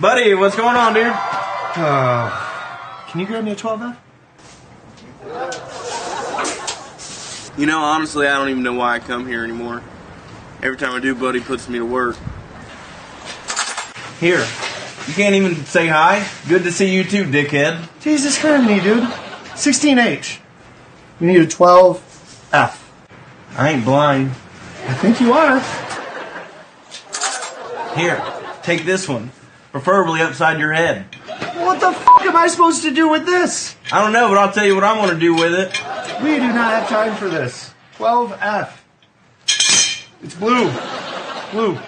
Buddy, what's going on, dude? Can you grab me a 12F? You know, honestly, I don't even know why I come here anymore. Every time I do, Buddy puts me to work. Here, you can't even say hi? Good to see you too, dickhead. Jesus Christ, dude. 16H. You need a 12F. I ain't blind. I think you are. Here, take this one. Preferably upside your head. What the f*** am I supposed to do with this? I don't know, but I'll tell you what I'm going to do with it. We do not have time for this. 12F. It's blue. Blue.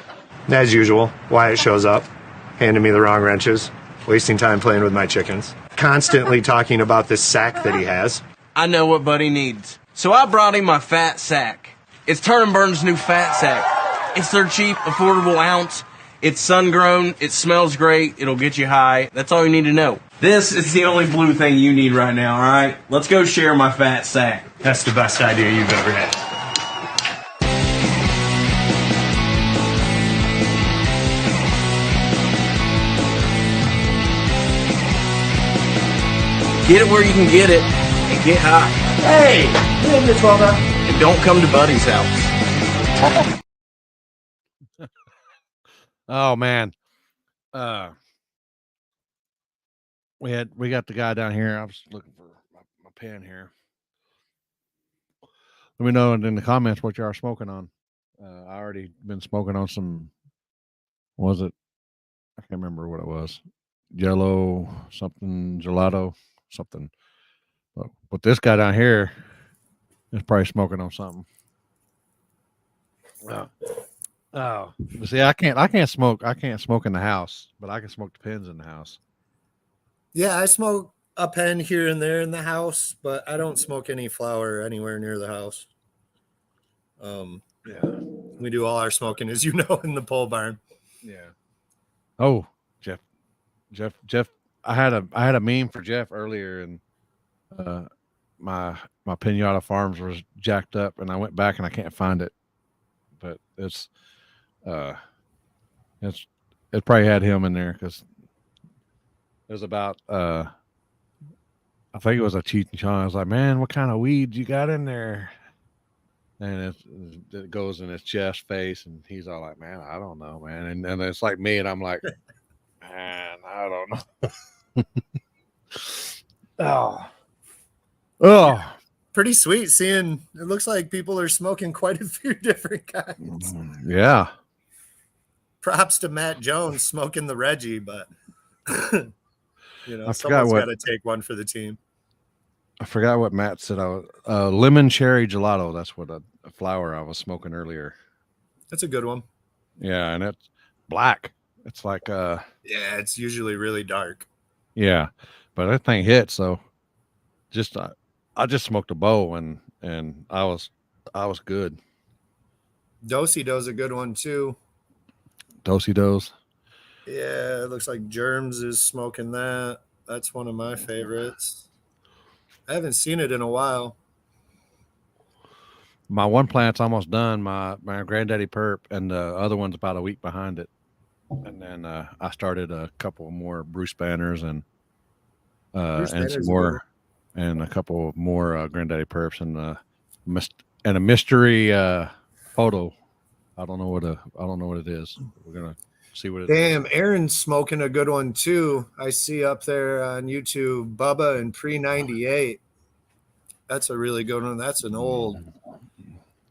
As usual, Wyatt shows up, handing me the wrong wrenches, wasting time playing with my chickens, constantly talking about this sack that he has. I know what Buddy needs. So I brought him my fat sack. It's Turn and Burn's new fat sack. It's their cheap, affordable ounce. It's sun-grown, it smells great, it'll get you high. That's all you need to know. This is the only blue thing you need right now, alright? Let's go share my fat sack. That's the best idea you've ever had. Get it where you can get it, and get high. Hey! You have your 12F? And don't come to Buddy's house. Oh man. We got the guy down here. I was looking for my pen here. Let me know in the comments what you are smoking on. I already been smoking on some, was it? I can't remember what it was. Jello, something, gelato, something. But this guy down here is probably smoking on something. Oh, see, I can't smoke in the house, but I can smoke the pens in the house. Yeah, I smoke a pen here and there in the house, but I don't smoke any flower anywhere near the house. Yeah, we do all our smoking, as you know, in the pole barn. Yeah. Oh, Jeff. I had a meme for Jeff earlier, and my Pinata Farms was jacked up, and I went back and I can't find it, but it probably had him in there because it was about I think it was a Cheech and Chong. I was like, man, what kind of weed you got in there? And it goes in his chest face, and he's all like, man, I don't know, man. And it's like me, and I'm like, man, I don't know. Oh. Pretty sweet seeing it looks like people are smoking quite a few different kinds. Yeah. Props to Matt Jones smoking the Reggie, but you know, someone's got to take one for the team. I forgot what Matt said. Lemon cherry gelato. That's what a flower I was smoking earlier. That's a good one. Yeah, and it's black. It's like yeah, it's usually really dark. Yeah, but that thing hit. So I just smoked a bowl and I was good. Do-si-do's a good one too. Do-si-do's. Yeah, it looks like Germs is smoking that. That's one of my favorites. I haven't seen it in a while. My one plant's almost done. My granddaddy perp, and the other one's about a week behind it. And then I started a couple more Bruce Banners and some more, and a couple more granddaddy perps and a mystery photo. I don't know what it is. We're gonna see what it is. Damn, Aaron's smoking a good one too. I see up there on YouTube, Bubba and Pre-98. That's a really good one. That's an old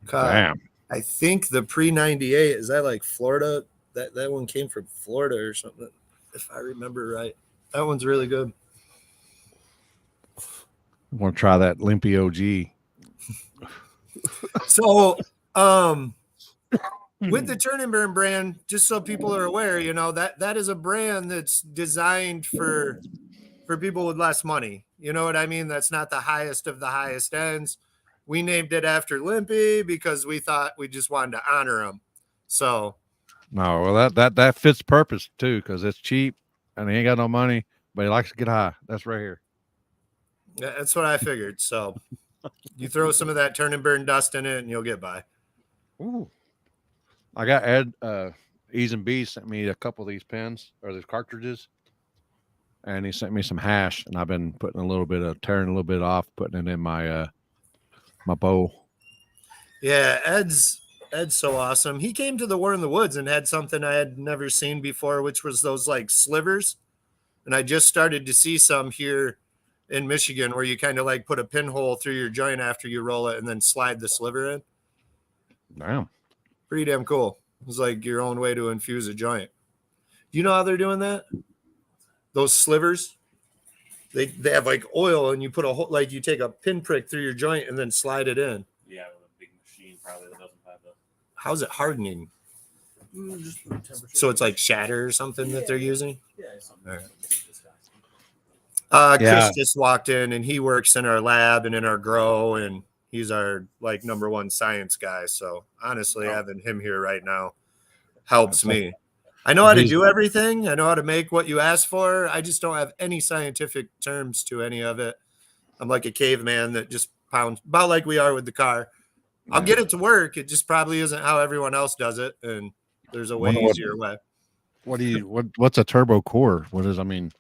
cut. Damn. I think the Pre-98, is that like Florida? That one came from Florida or something, if I remember right. That one's really good. I want to try that Limpy OG. So, with the Turn and Burn brand, just so people are aware, you know, that is a brand that's designed for people with less money. You know what I mean? That's not the highest of the highest ends. We named it after Limpy because we thought we just wanted to honor him. So, no, well that fits purpose too, because it's cheap and he ain't got no money, but he likes to get high. That's right here. Yeah, that's what I figured. So, you throw some of that Turn and Burn dust in it, and you'll get by. Ooh. I got Ed Ease and B sent me a couple of these pens or these cartridges, and he sent me some hash, and I've been tearing a little bit off, putting it in my my bowl. Yeah, Ed's so awesome. He came to the War in the Woods and had something I had never seen before, which was those like slivers. And I just started to see some here in Michigan where you kind of like put a pinhole through your joint after you roll it and then slide the sliver in. Damn. Pretty damn cool. It's like your own way to infuse a joint. Do you know how they're doing that? Those slivers, they have like oil, and you put a whole, like you take a pinprick through your joint and then slide it in. Yeah, with a big machine probably that doesn't have the. How's it hardening? Just the temperature. So it's like shatter or something that they're using? Yeah, it's something. All right. Yeah. Chris just walked in, and he works in our lab and in our grow, and he's our like number one science guy. So honestly, having him here right now helps me. I know how to do everything. I know how to make what you ask for. I just don't have any scientific terms to any of it. I'm like a caveman that just pounds, about like we are with the car. I'll get it to work. It just probably isn't how everyone else does it, and there's a way easier way. What's a turbo core? I mean,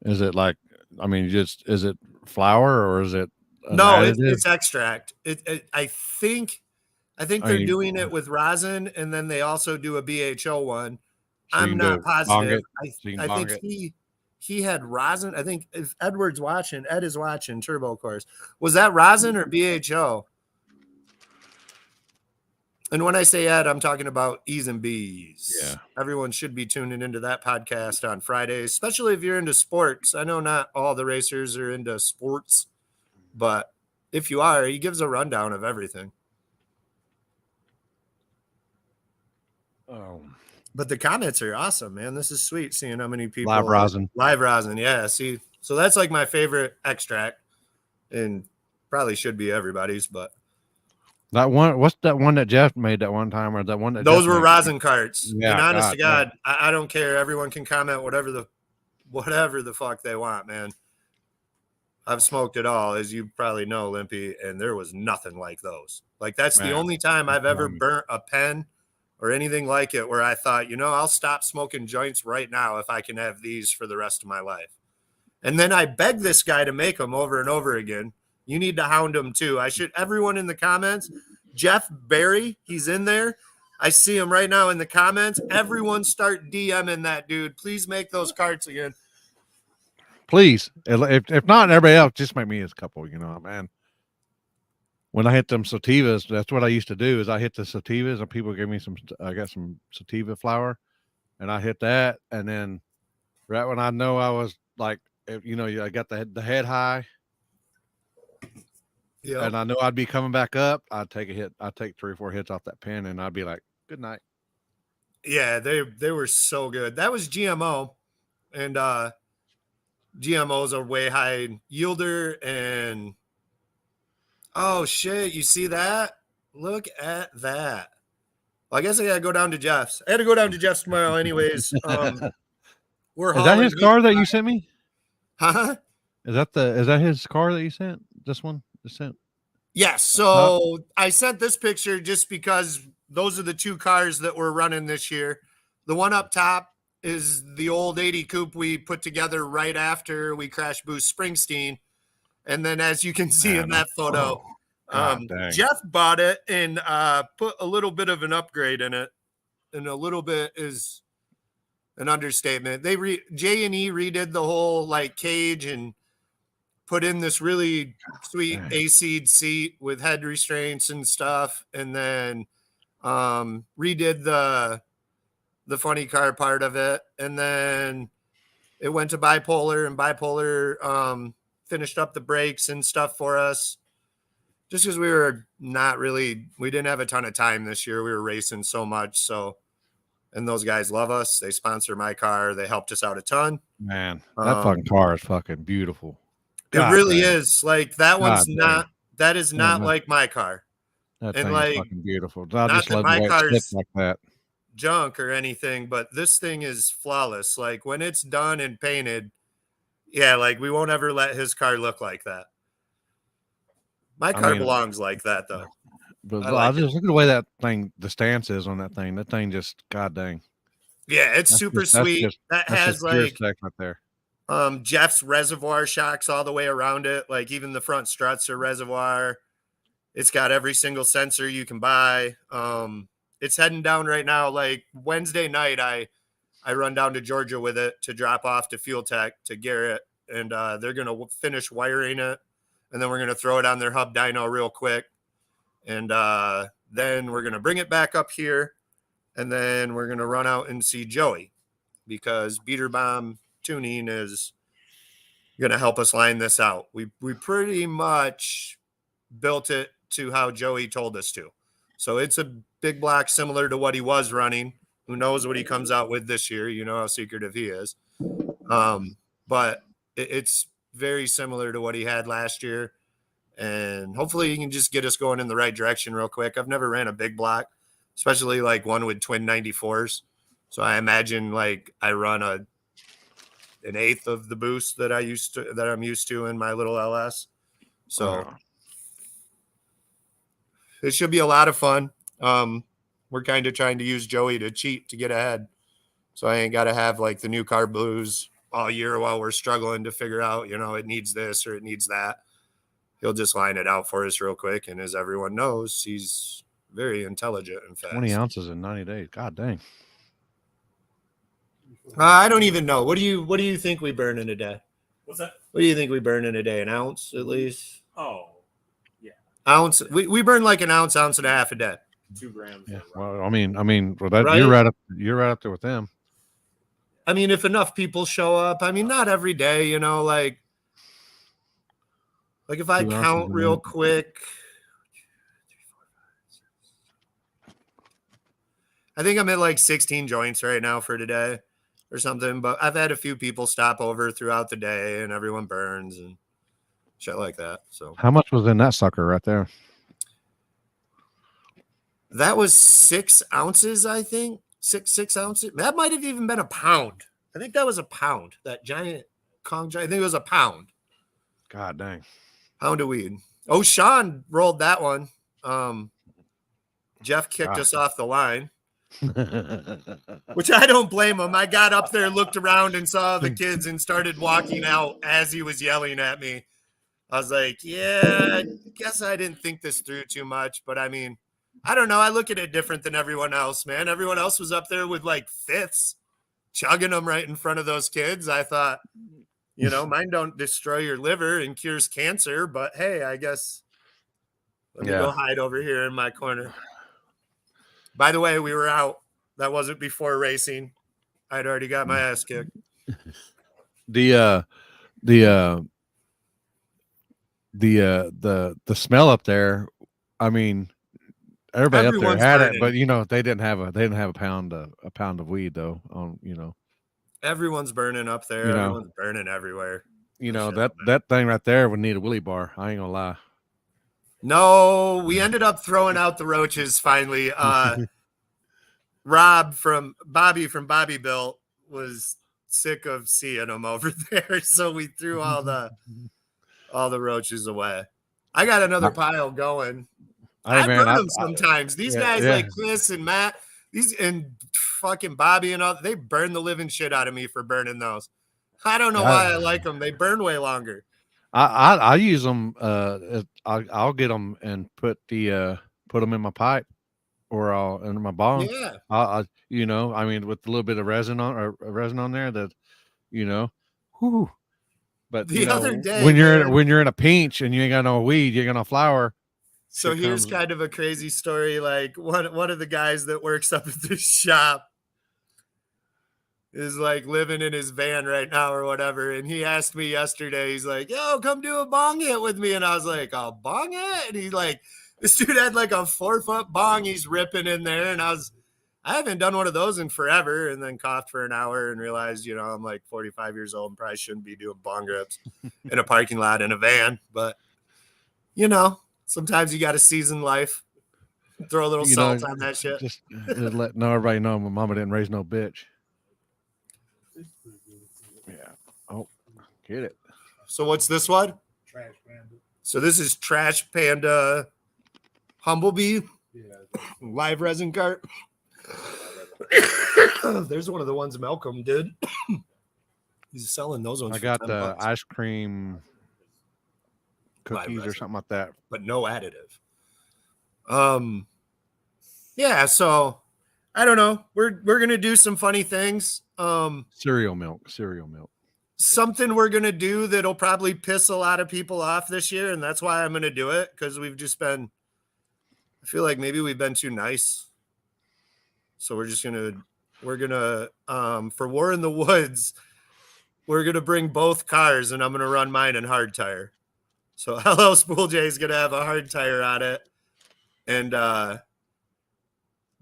is it like, is it flour or is it no, it's extract. I think they're doing it with rosin, and then they also do a BHO one. So I'm not positive. I think he had rosin. I think if Ed is watching Turbo Cores. Was that rosin or BHO? And when I say Ed, I'm talking about E's and B's. Yeah. Everyone should be tuning into that podcast on Fridays, especially if you're into sports. I know not all the racers are into sports, but if you are, he gives a rundown of everything. Oh. But the comments are awesome, man. This is sweet seeing how many people live rosin. Yeah. See, so that's like my favorite extract, and probably should be everybody's, but that one, what's that one that Jeff made that one time, or that one that those were rosin carts. Yeah, and honest to God, I don't care. Everyone can comment whatever the fuck they want, man. I've smoked it all, as you probably know, Limpy, and there was nothing like those. Like that's the only time I've ever burnt a pen or anything like it where I thought, I'll stop smoking joints right now if I can have these for the rest of my life. And then I begged this guy to make them over and over again. You need to hound him too. Everyone in the comments, Jeff Barry, he's in there. I see him right now in the comments. Everyone start DMing that dude. Please make those carts again. Please. If not, everybody else, just make me as a couple, man. When I hit them sativas, that's what I used to do is I hit the sativas and people give me I got some sativa flour and I hit that. And then right when I know I was like, I got the head high. Yeah. And I know I'd be coming back up. I'd take a hit. I'd take 3 or 4 hits off that pen and I'd be like, good night. Yeah, they were so good. That was GMO, and GMOs are way high yielder. And oh shit, you see that? Look at that. Well, I guess I gotta go down to Jeff's. I had to go down to Jeff's tomorrow, anyways. Is that his car that you sent me? Huh? Is that his car that you sent? This one? Sent? Yes. So I sent this picture just because those are the 2 cars that we're running this year. The one up top is the old 80 coupe we put together right after we crash boost Springsteen. And then as you can see in that photo, Jeff bought it and put a little bit of an upgrade in it. And a little bit is an understatement. J&E redid the whole like cage and put in this really sweet AC seat with head restraints and stuff, and then redid the funny car part of it, and then it went to bipolar, and bipolar finished up the brakes and stuff for us. Just because we didn't have a ton of time this year. We were racing so much, so. And those guys love us. They sponsor my car. They helped us out a ton. Man, that fucking car is fucking beautiful. It really is. Like that one's not. That is not like my car. That thing is fucking beautiful. I not just that love my the way car's it's like that. Junk or anything, but this thing is flawless. Like when it's done and painted, yeah, like we won't ever let his car look like that. My car belongs like that, though. But I I like it. just look at the way that thing, the stance is on that thing. That thing just, god dang. Yeah, it's super That's sweet. That that's has just pure like sex right there. Jeff's reservoir shocks all the way around it. Like even the front struts are reservoir. It's got every single sensor you can buy. It's heading down right now. Like Wednesday night, I run down to Georgia with it to drop off to Fuel Tech to Garrett, and they're gonna finish wiring it, and then we're gonna throw it on their hub dyno real quick, and then we're gonna bring it back up here, and then we're gonna run out and see Joey, because Beater Bomb Tuning is gonna help us line this out. We pretty much built it to how Joey told us to. So it's a big block similar to what he was running. Who knows what he comes out with this year? You know how secretive he is. But it's very similar to what he had last year. And hopefully he can just get us going in the right direction real quick. I've never ran a big block, especially like one with twin 94s. So I imagine like I run an eighth of the boost that I'm used to in my little LS. So it should be a lot of fun. We're kind of trying to use Joey to cheat to get ahead. So I ain't got to have like the new car blues all year while we're struggling to figure out, it needs this or it needs that. He'll just line it out for us real quick. And as everyone knows, he's very intelligent and fast. 20 ounces in 90 days. God dang. I don't even know. What do you think we burn in a day? What's that? What do you think we burn in a day? An ounce at least? Oh, yeah. Ounce. We burn like an ounce and a half a day. 2 grams. Yeah. Well, I mean, well, that Right? you're right up there with them. I mean, if enough people show up, I mean, not every day, like if I 2 ounces count a real minute. quick, I think I'm at like 16 joints right now for today or something, but I've had a few people stop over throughout the day and everyone burns and shit like that. So How much was in that sucker right there? that was 6 ounces, I think. Six ounces. That might have even been a pound. I think that was a pound. That giant Kong giant. I think it was a pound. God dang. Pound of weed. Oh, Sean rolled that one. Jeff kicked us off the line, which I don't blame him. I got up there, looked around, and saw the kids and started walking out as he was yelling at me. I was like, yeah, I guess I didn't think this through too much. But I mean, I don't know. I look at it different than everyone else, man. Everyone else was up there with like fifths, chugging them right in front of those kids. I thought, mine don't destroy your liver and cures cancer, but hey, I guess let me go hide over here in my corner. By the way, we were out. That wasn't before racing. I'd already got my ass kicked. The smell up there, I mean, everybody Everyone's up there had burning. it, but they didn't have a pound of weed though. Everyone's burning up there. Everyone's burning everywhere. That thing right there would need a Willy bar. I ain't gonna lie. No, we ended up throwing out the roaches finally. Bobby from Bobby Built was sick of seeing them over there, so we threw all the roaches away. I got another pile going. I burn them sometimes. These guys like Chris and Matt, and fucking Bobby and all, they burn the living shit out of me for burning those. I don't know why I like them. They burn way longer. I use them. I'll get them and put them in my pipe or in my bong. Yeah. I mean, with a little bit of resin on there that, whew. But the other day, when you're in a pinch and you ain't got no weed, you ain't got no flour. So here's kind of a crazy story. Like one of the guys that works up at the shop is like living in his van right now or whatever. And he asked me yesterday, he's like, yo, come do a bong hit with me. And I was like, a bong hit? And he's like, this dude had like a 4-foot bong he's ripping in there. And I haven't done one of those in forever. And then coughed for an hour and realized, I'm like 45 years old and probably shouldn't be doing bong rips in a parking lot in a van. But, sometimes you got to season life. Throw a little salt on that shit. Just let everybody know my mama didn't raise no bitch. Yeah. Oh, get it. So what's this one? Trash Panda. So this is Trash Panda Humblebee, live resin cart. There's one of the ones Malcolm did. He's selling those ones. I for got $10 the ice cream cookies or resin. something like that. But no additive. Yeah, so I don't know. We're gonna do some funny things. Cereal milk. Something we're gonna do that'll probably piss a lot of people off this year, and that's why I'm gonna do it, because we've just been, I feel like maybe we've been too nice. So we're gonna for War in the Woods, we're gonna bring both cars, and I'm gonna run mine in hard tire. So LL Spool J is gonna have a hard tire on it, and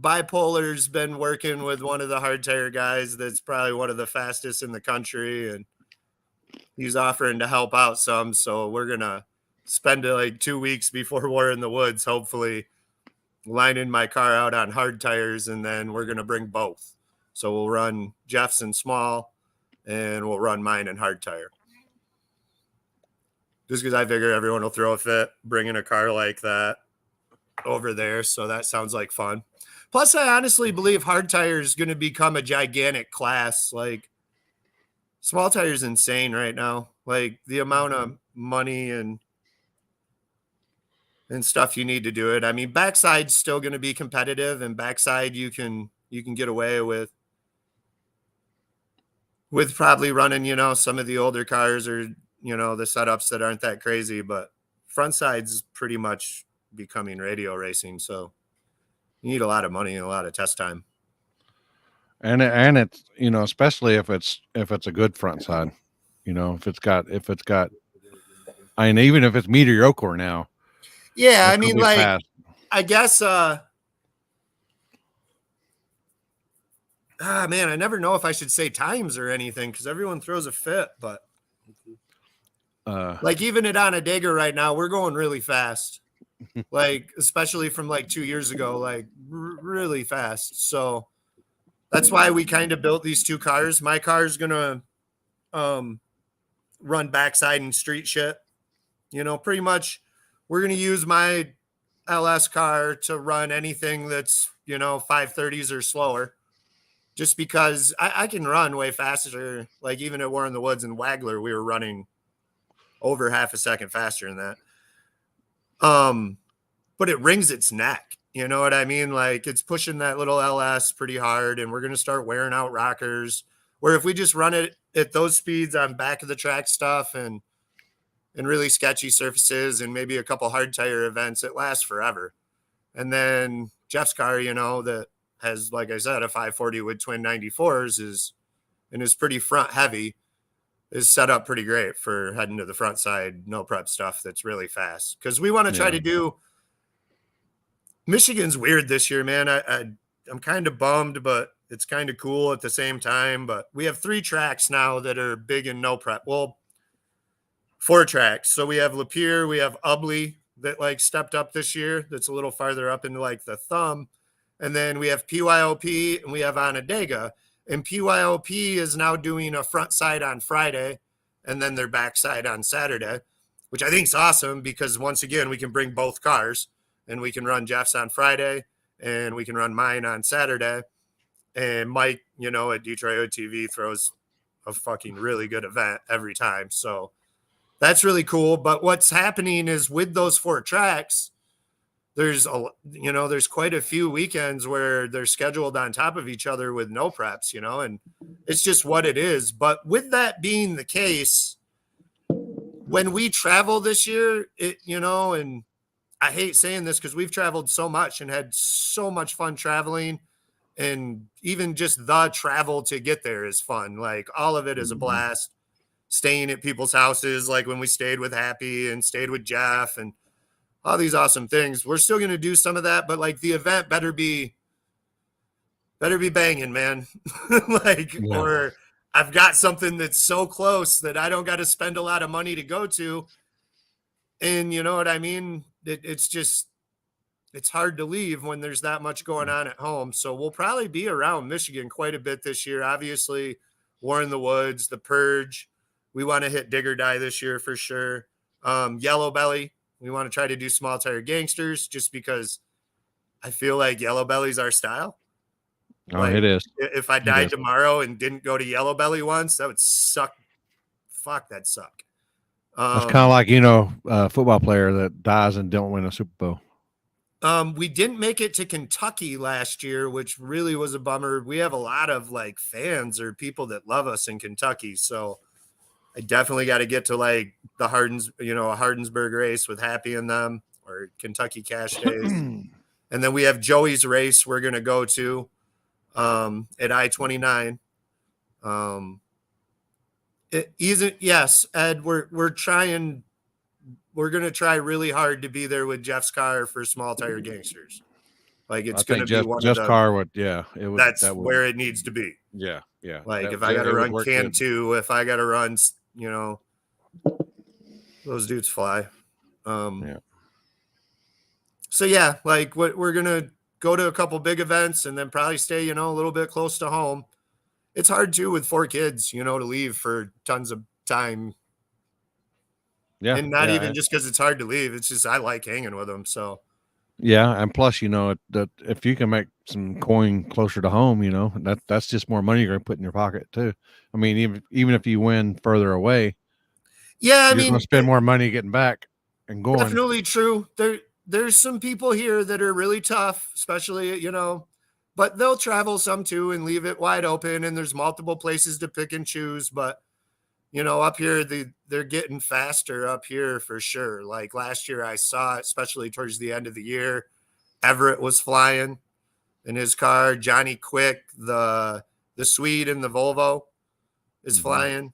Bipolar's been working with one of the hard tire guys that's probably one of the fastest in the country, and he's offering to help out some. So we're gonna spend like 2 weeks before War in the Woods, hopefully lining my car out on hard tires, and then we're gonna bring both. So we'll run Jeff's in small, and we'll run mine in hard tire. Just because I figure everyone will throw a fit bringing a car like that over there. So that sounds like fun. Plus, I honestly believe hard tire is going to become a gigantic class. Like, small tire is insane right now. Like, the amount of money and stuff you need to do it. I mean, backside's still going to be competitive, and backside you can get away with probably running, some of the older cars, or the setups that aren't that crazy. But front side's pretty much becoming radio racing. So you need a lot of money and a lot of test time. And it's, especially if it's a good front side, if it's got, I mean, even if it's mediocre now. Yeah. I mean, like, fast. I guess, man, I never know if I should say times or anything, because everyone throws a fit, but like even at Onondaga right now, we're going really fast. Like, especially from like 2 years ago, like really fast. So that's why we kind of built these two cars. My car is gonna run backside and street shit. Pretty much we're gonna use my LS car to run anything that's 530s or slower, just because I can run way faster. Like, even at War in the Woods and Wagler, we were running over half a second faster than that. But it wrings its neck. You know what I mean? Like, it's pushing that little LS pretty hard, and we're going to start wearing out rockers, where if we just run it at those speeds on back of the track stuff and really sketchy surfaces and maybe a couple hard tire events, it lasts forever. And then Jeff's car, that has, like I said, a 540 with twin 94s is pretty front heavy, is set up pretty great for heading to the front side, no prep stuff that's really fast. Because we want to try to do – Michigan's weird this year, man. I'm kind of bummed, but it's kind of cool at the same time. But we have 3 tracks now that are big and no prep. Well, 4 tracks. So we have Lapeer, we have Ubley that like stepped up this year. That's a little farther up into like the thumb. And then we have PYOP and we have Onondaga. And PYOP is now doing a front side on Friday and then their backside on Saturday, which I think is awesome, because once again, we can bring both cars. And we can run Jeff's on Friday, and we can run mine on Saturday. And Mike, at Detroit OTV throws a fucking really good event every time. So that's really cool. But what's happening is with those 4 tracks, there's quite a few weekends where they're scheduled on top of each other with no preps, and it's just what it is. But with that being the case, when we travel this year, and I hate saying this because we've traveled so much and had so much fun traveling, and even just the travel to get there is fun. Like, all of it is a blast. Staying at people's houses, like when we stayed with Happy and stayed with Jeff and all these awesome things. We're still going to do some of that, but like the event better be banging, man. Or I've got something that's so close that I don't got to spend a lot of money to go to. And you know what I mean? It's hard to leave when there's that much going on at home. So we'll probably be around Michigan quite a bit this year. Obviously, War in the Woods, the Purge. We want to hit Dig or Die this year for sure. Yellow Belly, We want to try to do small tire gangsters just because I feel like yellow belly's our style. Oh, Like, it is. if I died tomorrow and didn't go to yellow belly once, that would suck. Fuck, that'd suck. That's kind of like, a football player that dies and don't win a Super Bowl. We didn't make it to Kentucky last year, which really was a bummer. We have a lot of like fans or people that love us in Kentucky. So I definitely got to get to like the a Hardensburg race with Happy and them, or Kentucky Cash Days. And then we have Joey's race we're going to go to at I-29. It isn't, yes, Ed, we're trying. We're going to try really hard to be there with Jeff's car for small tire gangsters. Like, it's going to be one Jeff's of the car would, yeah, it would. That's where it needs to be. Yeah, yeah. Like, if I got to run Can 2, if I got to run, those dudes fly. Yeah. So yeah, like we're going to go to a couple big events and then probably stay, a little bit close to home. It's hard too with 4 kids, to leave for tons of time. Yeah. And not even just because it's hard to leave. It's just I like hanging with them. So yeah, and plus, that if you can make some coin closer to home, that's just more money you're going to put in your pocket too. I mean, even if you win further away, yeah, you're going to spend more money getting back and going. Definitely true. There's some people here that are really tough, especially but they'll travel some too and leave it wide open. And there's multiple places to pick and choose, but. Up here, they're getting faster up here for sure. Like last year I saw, especially towards the end of the year, Everett was flying in his car. Johnny Quick, the Swede in the Volvo is flying.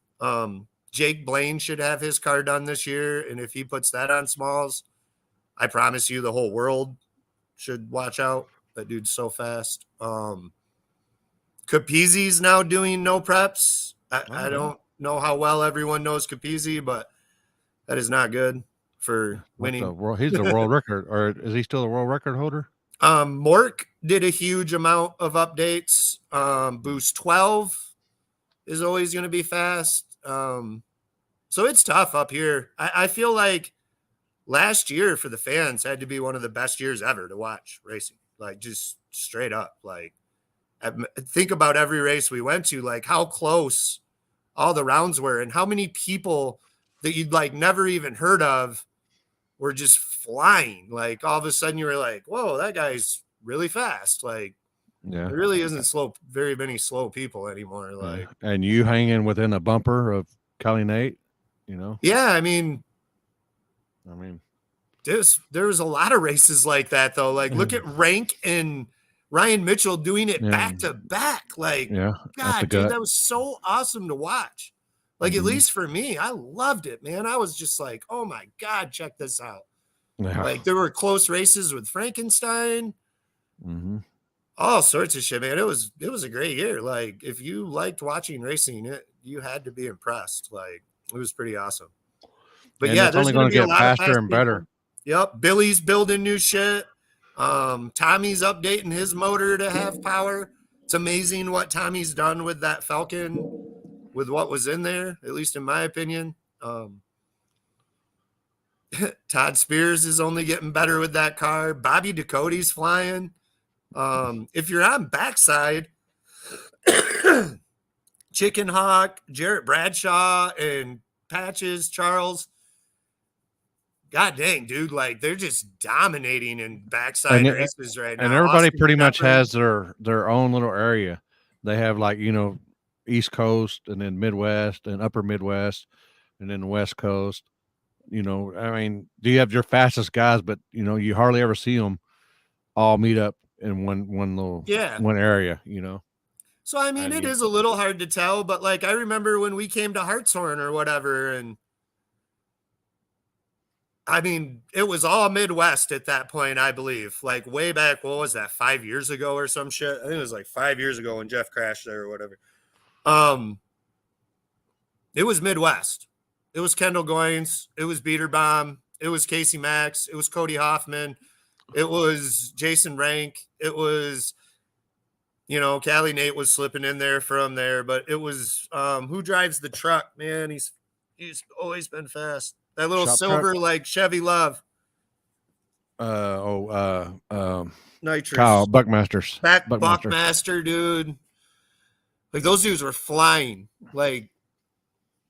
Jake Blaine should have his car done this year. And if he puts that on smalls, I promise you the whole world should watch out. That dude's so fast. Capizzi's now doing no preps. I don't know how well everyone knows Capizzi, but that is not good for winning. He's the world record, or is he still the world record holder? Mork did a huge amount of updates. Boost 12 is always going to be fast. So it's tough up here. I feel like last year for the fans had to be one of the best years ever to watch racing. Like, just straight up. Like, think about every race we went to, like how close all the rounds were and how many people that you'd like never even heard of were just flying. Like, all of a sudden you were like, whoa, that guy's really fast. Like, there really isn't very many slow people anymore. Like, and you hanging within a bumper of Cali Nate, Yeah. I mean, there was a lot of races like that though. Like, look at Rank and Ryan Mitchell doing it back to back. Like, God, dude, that was so awesome to watch. Like, at least for me, I loved it, man. I was just like, oh my God, check this out. Yeah. Like, there were close races with Frankenstein, all sorts of shit, man. It was a great year. Like, if you liked watching racing, you had to be impressed. Like, it was pretty awesome. But and it's only going to get faster and better. Yep. Billy's building new shit. Tommy's updating his motor to have power. It's amazing what Tommy's done with that Falcon, with what was in there, at least in my opinion. Todd Spears is only getting better with that car. Bobby Ducote's flying. If you're on backside, Chicken Hawk, Jarrett Bradshaw, and Patches, Charles, God dang, dude, like, they're just dominating in backside races right now. And everybody pretty much has their own little area. They have, like, East Coast and then Midwest and Upper Midwest and then the West Coast. Do you have your fastest guys, but, you hardly ever see them all meet up in one area, So, it is a little hard to tell, but, like, I remember when we came to Hartshorn or whatever, and it was all Midwest at that point, I believe. Like, way back, what was that, 5 years ago or some shit? I think it was like 5 years ago when Jeff crashed there or whatever. It was Midwest. It was Kendall Goins. It was Beaterbaum. It was Casey Max. It was Cody Hoffman. It was Jason Rank. It was, Cali Nate was slipping in there from there. But it was, who drives the truck? Man, he's always been fast. That little silver truck, like Chevy Love. Nitrous. Kyle Buckmasters. Buckmaster, dude. Like those dudes were flying. Like,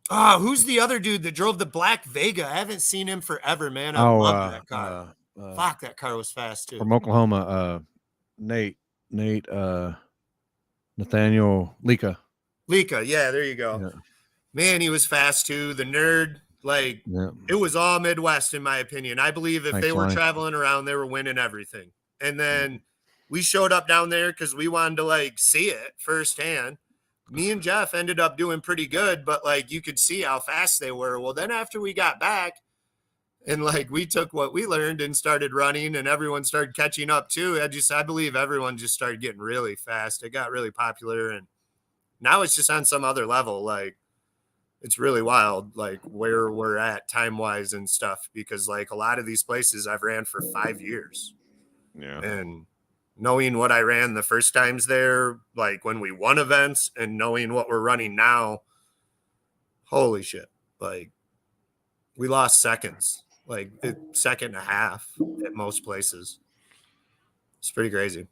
who's the other dude that drove the Black Vega? I haven't seen him forever, man. I love that car. Fuck, that car was fast too. From Oklahoma, Nathaniel Lika. Yeah, there you go. Yeah. Man, he was fast too. The nerd, like, it was all Midwest, in my opinion. I believe if they were traveling around, they were winning everything. And then we showed up down there because we wanted to, like, see it firsthand. Me and Jeff ended up doing pretty good, but, like, you could see how fast they were. Well, then after we got back and, like, we took what we learned and started running and everyone started catching up too, I believe everyone just started getting really fast. It got really popular, and now it's just on some other level. Like, it's really wild, like, where we're at time-wise and stuff, because, like, a lot of these places I've ran for 5 years. Yeah. And knowing what I ran the first times there, like when we won events, and knowing what we're running now, holy shit. Like, we lost seconds, like a second and a half at most places. It's pretty crazy.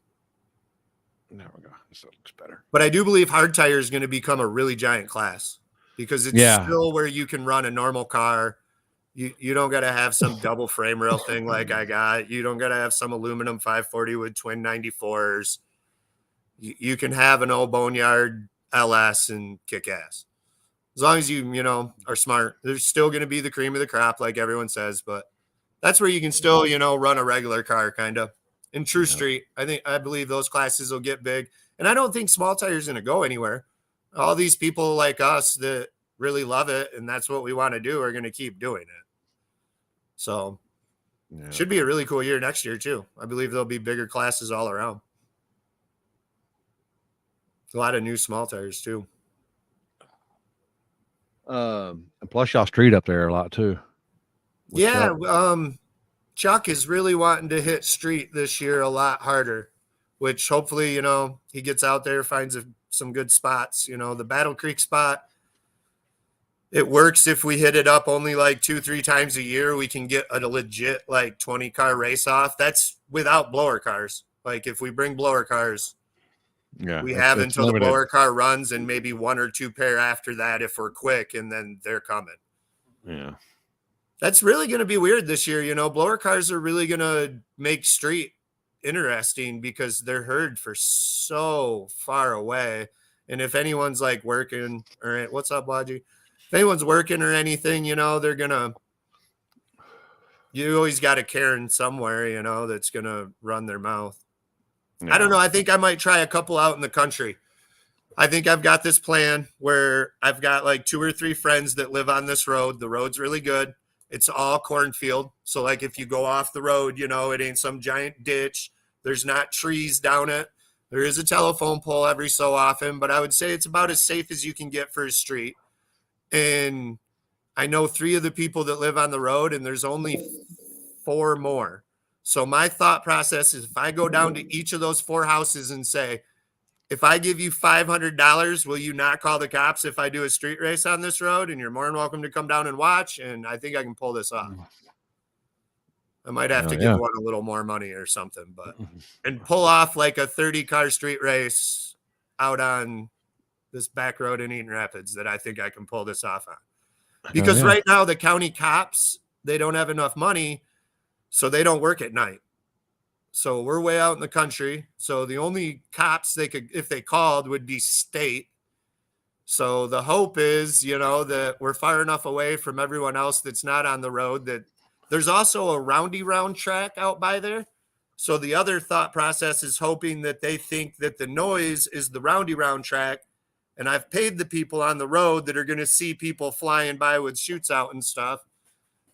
There we go. This looks better. But I do believe hard tire is going to become a really giant class, because it's still where you can run a normal car. You don't got to have some double frame rail thing like I got. You don't got to have some aluminum 540 with twin 94s. You can have an old Boneyard LS and kick ass. As long as you are smart. There's still going to be the cream of the crop, like everyone says, but that's where you can still, run a regular car kind of. In True Street, I believe those classes will get big. And I don't think small tire is going to go anywhere. All these people like us that really love it and that's what we want to do are going to keep doing it. So should be a really cool year next year too. I believe there'll be bigger classes all around. A lot of new small tires too. And plus y'all street up there a lot too. Chuck is really wanting to hit street this year a lot harder, which hopefully, he gets out there, finds some good spots. The Battle Creek spot, it works if we hit it up only like 2-3 times a year. We can get a legit like 20 car race off. That's without blower cars. Like if we bring blower cars, we have until the blower car runs and maybe 1 or 2 pair after that if we're quick, and then they're coming. Yeah. That's really going to be weird this year. Blower cars are really going to make street interesting because they're heard for so far away. And if anyone's like working or what's up, Wadji? If anyone's working or anything, they're going to, you always got a Karen somewhere, that's going to run their mouth. Yeah. I don't know. I think I might try a couple out in the country. I think I've got this plan where I've got like 2 or 3 friends that live on this road. The road's really good. It's all cornfield. So like if you go off the road, it ain't some giant ditch. There's not trees down it. There is a telephone pole every so often, but I would say it's about as safe as you can get for a street. And I know 3 of the people that live on the road, and there's only 4 more. So my thought process is if I go down to each of those 4 houses and say, if I give you $500, will you not call the cops if I do a street race on this road? And you're more than welcome to come down and watch. And I think I can pull this off. I might have to give one a little more money or something, but and pull off like a 30-car street race out on this back road in Eaton Rapids that I think I can pull this off on. Because right now the county cops, they don't have enough money, so they don't work at night. So we're way out in the country. So the only cops they could, if they called, would be state. So the hope is, that we're far enough away from everyone else that's not on the road that there's also a roundy round track out by there. So the other thought process is hoping that they think that the noise is the roundy round track. And I've paid the people on the road that are going to see people flying by with chutes out and stuff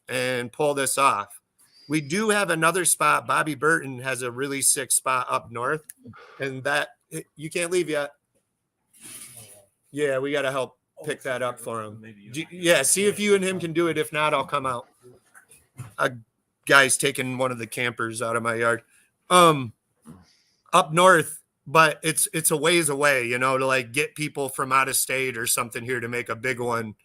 and pull this off. We do have another spot. Bobby Burton has a really sick spot up north, and that you can't leave yet. Yeah, we got to help pick that up for him. Yeah, see if you and him can do it. If not, I'll come out. A guy's taking one of the campers out of my yard. Up north, but it's a ways away, to like get people from out of state or something here to make a big one.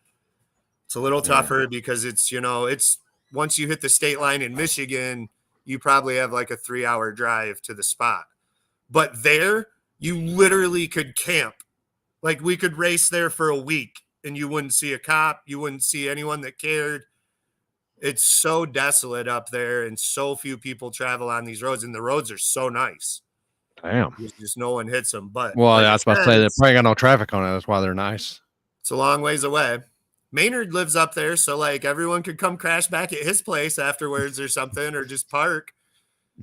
It's a little tougher because it's, it's once you hit the state line in Michigan, you probably have like a 3-hour drive to the spot. But there, you literally could camp. Like we could race there for a week and you wouldn't see a cop. You wouldn't see anyone that cared. It's so desolate up there and so few people travel on these roads, and the roads are so nice. Damn. Just no one hits them. But Well, like I was about to say they probably got no traffic on it. That's why they're nice. it's a long ways away. Maynard lives up there, so like everyone could come crash back at his place afterwards or something, or just park.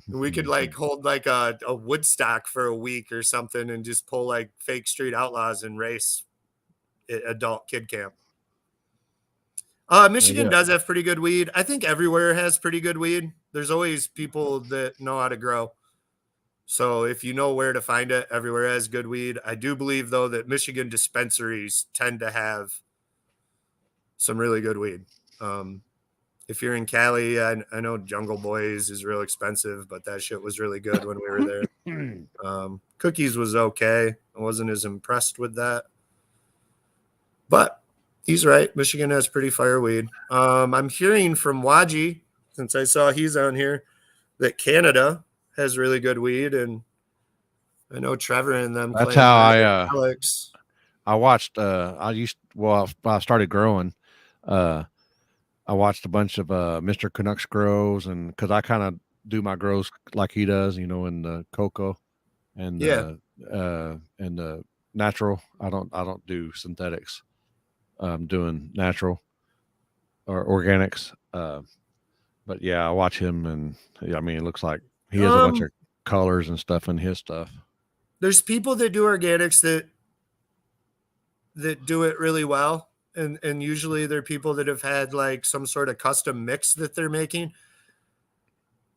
And we could like hold like a Woodstock for a week or something and just pull like fake street outlaws and race adult kid camp. Michigan does have pretty good weed. I think everywhere has pretty good weed. There's always people that know how to grow. So if you know where to find it, everywhere has good weed. I do believe, though, that Michigan dispensaries tend to have some really good weed. If you're in Cali, I know Jungle Boys is real expensive, but that shit was really good when we were there. Cookies was okay. I wasn't as impressed with that. But he's right. Michigan has pretty fire weed. I'm hearing from Waji, since I saw he's on here, that Canada has really good weed, and I know Trevor and them. That's how Alex. I watched. When I started growing, I watched a bunch of Mr. Canucks grows, and because I kind of do my grows like he does, in the cocoa and the natural. I don't do synthetics. I'm doing natural or organics. But yeah, I watch him, and it looks like he has a bunch of colors and stuff in his stuff. There's people that do organics that do it really well. And usually they're people that have had like some sort of custom mix that they're making.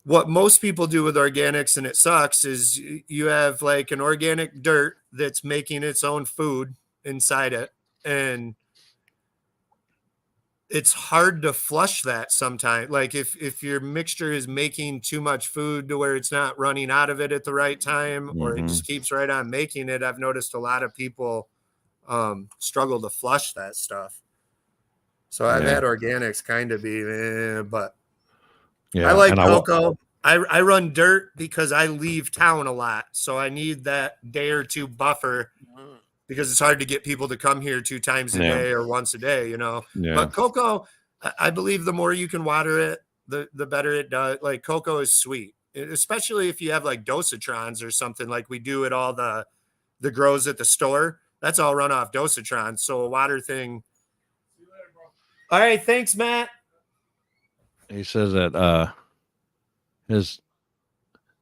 What most people do with organics, and it sucks, is you have like an organic dirt that's making its own food inside it. And it's hard to flush that sometimes. Like if your mixture is making too much food to where it's not running out of it at the right time, or it just keeps right on making it, I've noticed a lot of people struggle to flush that stuff. So I've had organics kind of be, but I like cocoa. I run dirt because I leave town a lot. So I need that day or two buffer, because it's hard to get people to come here 2 times a day or once a day, But cocoa, I believe the more you can water it, the better it does. Like cocoa is sweet, especially if you have like dosatrons or something like we do at all the grows at the store. That's all run off dosatrons. So a water thing. See you later, bro. All right. Thanks, Matt. He says that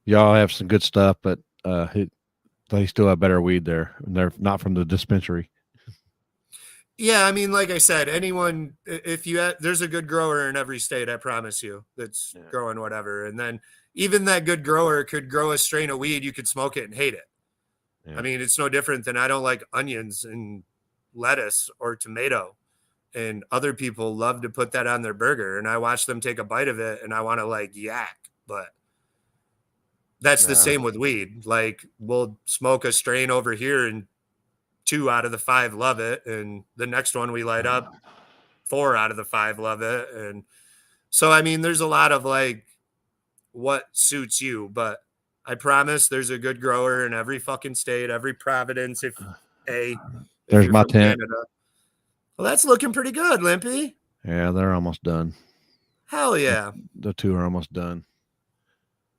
y'all have some good stuff, but they still have better weed there, and they're not from the dispensary. Yeah, I mean, like I said, anyone, if there's a good grower in every state, I promise you, that's growing whatever. And then even that good grower could grow a strain of weed, you could smoke it and hate it. Yeah. I mean, it's no different than I don't like onions and lettuce or tomato, and other people love to put that on their burger, and I watch them take a bite of it and I want to like yak, but that's the same with weed. Like we'll smoke a strain over here and 2 out of the 5 love it, and the next one we light up, 4 out of the 5 love it. And so I mean, there's a lot of like what suits you, but I promise there's a good grower in every fucking state, every province. There's my tent. Canada. Well, that's looking pretty good, Limpy. Yeah, they're almost done. Hell yeah. The 2 are almost done.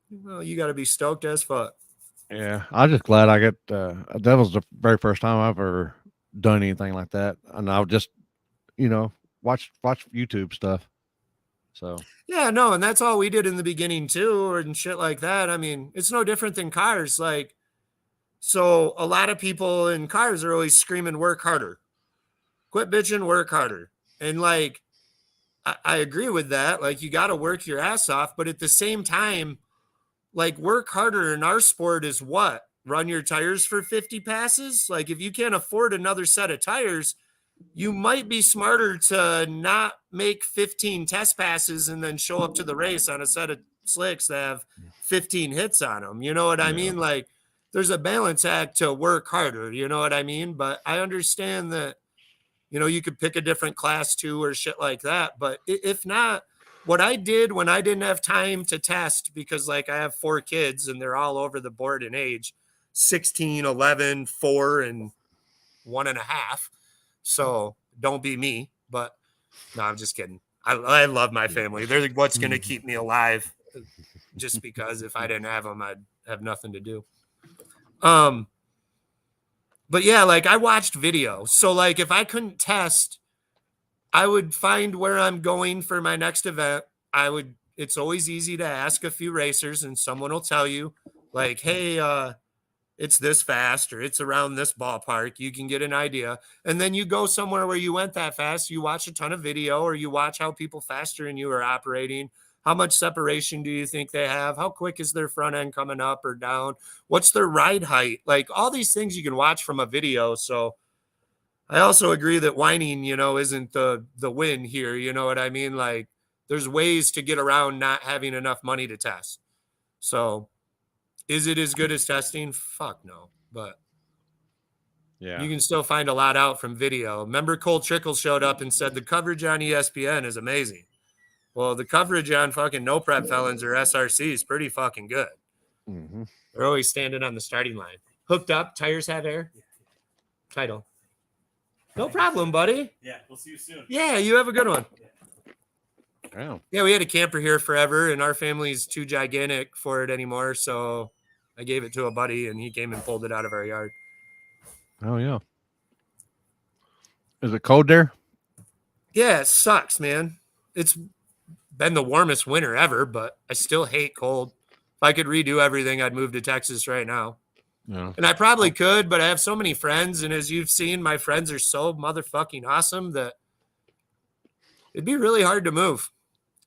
Well, you got to be stoked as fuck. Yeah, I'm just glad I get. That was the very first time I've ever done anything like that, and I'll just, watch YouTube stuff. So yeah, no, and that's all we did in the beginning too, and shit like that. I mean, it's no different than cars. Like, so a lot of people in cars are always screaming, "Work harder, quit bitching, work harder," and like, I agree with that. Like, you got to work your ass off, but at the same time, like, work harder in our sport is what? Run your tires for 50 passes? Like, if you can't afford another set of tires, you might be smarter to not make 15 test passes and then show up to the race on a set of slicks that have 15 hits on them. You know what I mean? Like, there's a balance act to work harder. You know what I mean? But I understand that, you could pick a different class too or shit like that. But if not, what I did when I didn't have time to test, because like I have 4 kids and they're all over the board in age, 16, 11, 4, and 1.5. So don't be me, but no, I'm just kidding. I love my family. They're what's going to keep me alive, just because if I didn't have them, I'd have nothing to do. But yeah, like I watched video. So like if I couldn't test, I would find where I'm going for my next event. It's always easy to ask a few racers and someone will tell you like, hey, it's this fast or it's around this ballpark. You can get an idea. And then you go somewhere where you went that fast. You watch a ton of video or you watch how people faster than you are operating. How much separation do you think they have? How quick is their front end coming up or down? What's their ride height? Like all these things you can watch from a video. So I also agree that whining, isn't the win here. You know what I mean? Like there's ways to get around not having enough money to test. So is it as good as testing? Fuck no. But Yeah, you can still find a lot out from video. Remember Cole Trickle showed up and said the coverage on ESPN is amazing. Well, the coverage on fucking no prep felons or SRC is pretty fucking good. Mm-hmm. They're always standing on the starting line. Hooked up, tires have air. Title. No problem, buddy. Yeah, we'll see you soon. Yeah, you have a good one. Wow. Yeah, we had a camper here forever, and our family's too gigantic for it anymore, so I gave it to a buddy, and he came and pulled it out of our yard. Oh yeah. Is it cold there? Yeah, it sucks, man. It's been the warmest winter ever, but I still hate cold. If I could redo everything, I'd move to Texas right now. Yeah. And I probably could, but I have so many friends, and as you've seen, my friends are so motherfucking awesome that it'd be really hard to move.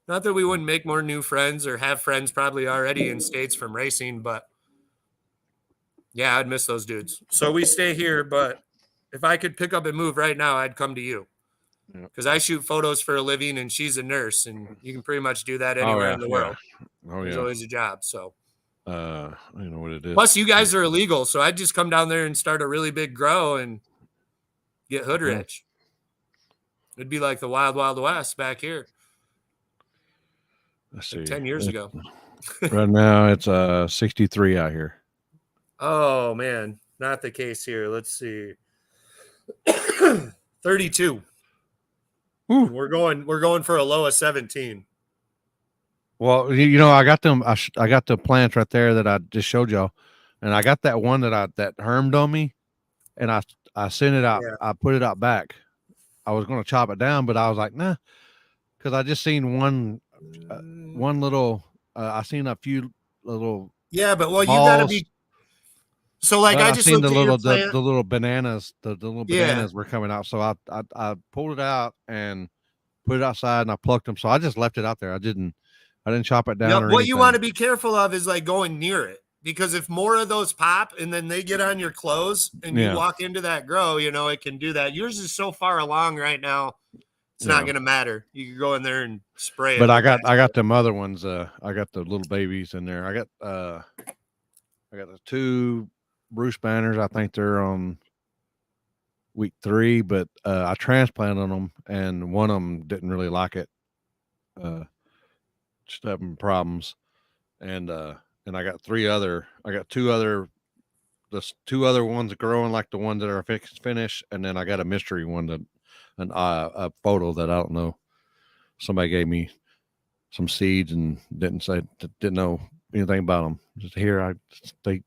Not that we wouldn't make more new friends or have friends probably already in states from racing, but yeah, I'd miss those dudes. So we stay here, but if I could pick up and move right now, I'd come to you. Because I shoot photos for a living and she's a nurse, and you can pretty much do that anywhere in the world. Oh, There's always a job. So I know what it is. plus you guys are illegal, so I'd just come down there and start a really big grow and get hood rich. It'd be like the Wild Wild West back here. Let's see. 10 years ago. Right now it's 63 out here. Oh man, not the case here. Let's see. 32. Ooh. We're going for a low of 17. Well, I got them. I got the plants right there that I just showed y'all, and I got that one that hermed on me, and I sent it out. Yeah. I put it out back. I was going to chop it down, but I was like, nah, because I just seen one little. I seen a few little. Yeah, but balls. You got to be. So like I just seen the little bananas. The little bananas were coming out, so I pulled it out and put it outside, and I plucked them. So I just left it out there. I didn't chop it down. What anything. You want to be careful of is like going near it, because if more of those pop and then they get on your clothes and you walk into that grow, it can do that. Yours is so far along right now, it's not going to matter. You can go in there and spray it. But I got them other ones. I got the little babies in there. I got the 2 Bruce Banners. I think they're on week 3, but I transplanted them, and one of them didn't really like it. Just having problems, and I got 2 other ones growing like the ones that are finished, and then I got a mystery one a photo that I don't know. Somebody gave me some seeds and didn't know anything about them. Just here,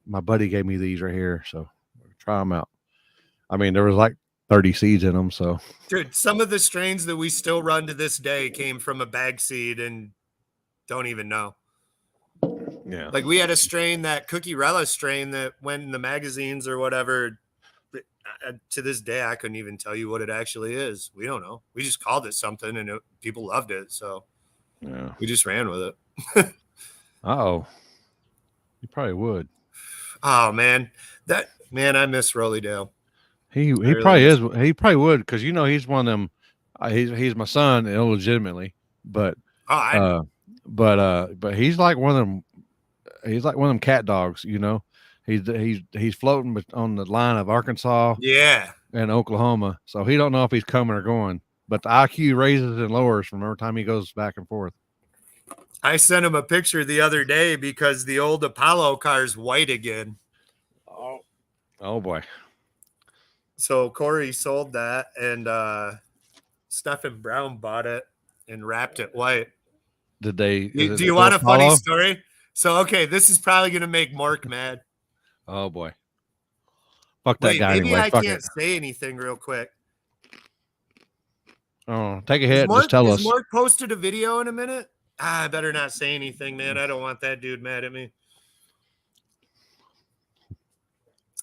my buddy gave me these right here, so try them out. I mean, there was like 30 seeds in them. So, dude, some of the strains that we still run to this day came from a bag seed and don't even know. Yeah, like we had a strain, that Cookie Rella strain that went in the magazines or whatever. To this day, I couldn't even tell you what it actually is. We don't know. We just called it something, and people loved it, so we just ran with it. Uh-oh. You probably would. Oh man, I miss Rolleydale. He probably is. He probably would, because he's one of them. He's my son illegitimately, but but he's like one of them. He's like one of them cat dogs. He's floating on the line of Arkansas, and Oklahoma. So he don't know if he's coming or going. But the IQ raises and lowers from every time he goes back and forth. I sent him a picture the other day because the old Apollo car's white again. Oh boy. So Corey sold that, and Stephen Brown bought it and wrapped it white. Did they? Do you want a funny story? So, okay, this is probably going to make Mark mad. Oh boy. Fuck that Wait, guy maybe anyway. I Fuck can't it. say anything real quick. Oh, take a hit. Just tell us. Mark posted a video in a minute? I better not say anything, man. I don't want that dude mad at me.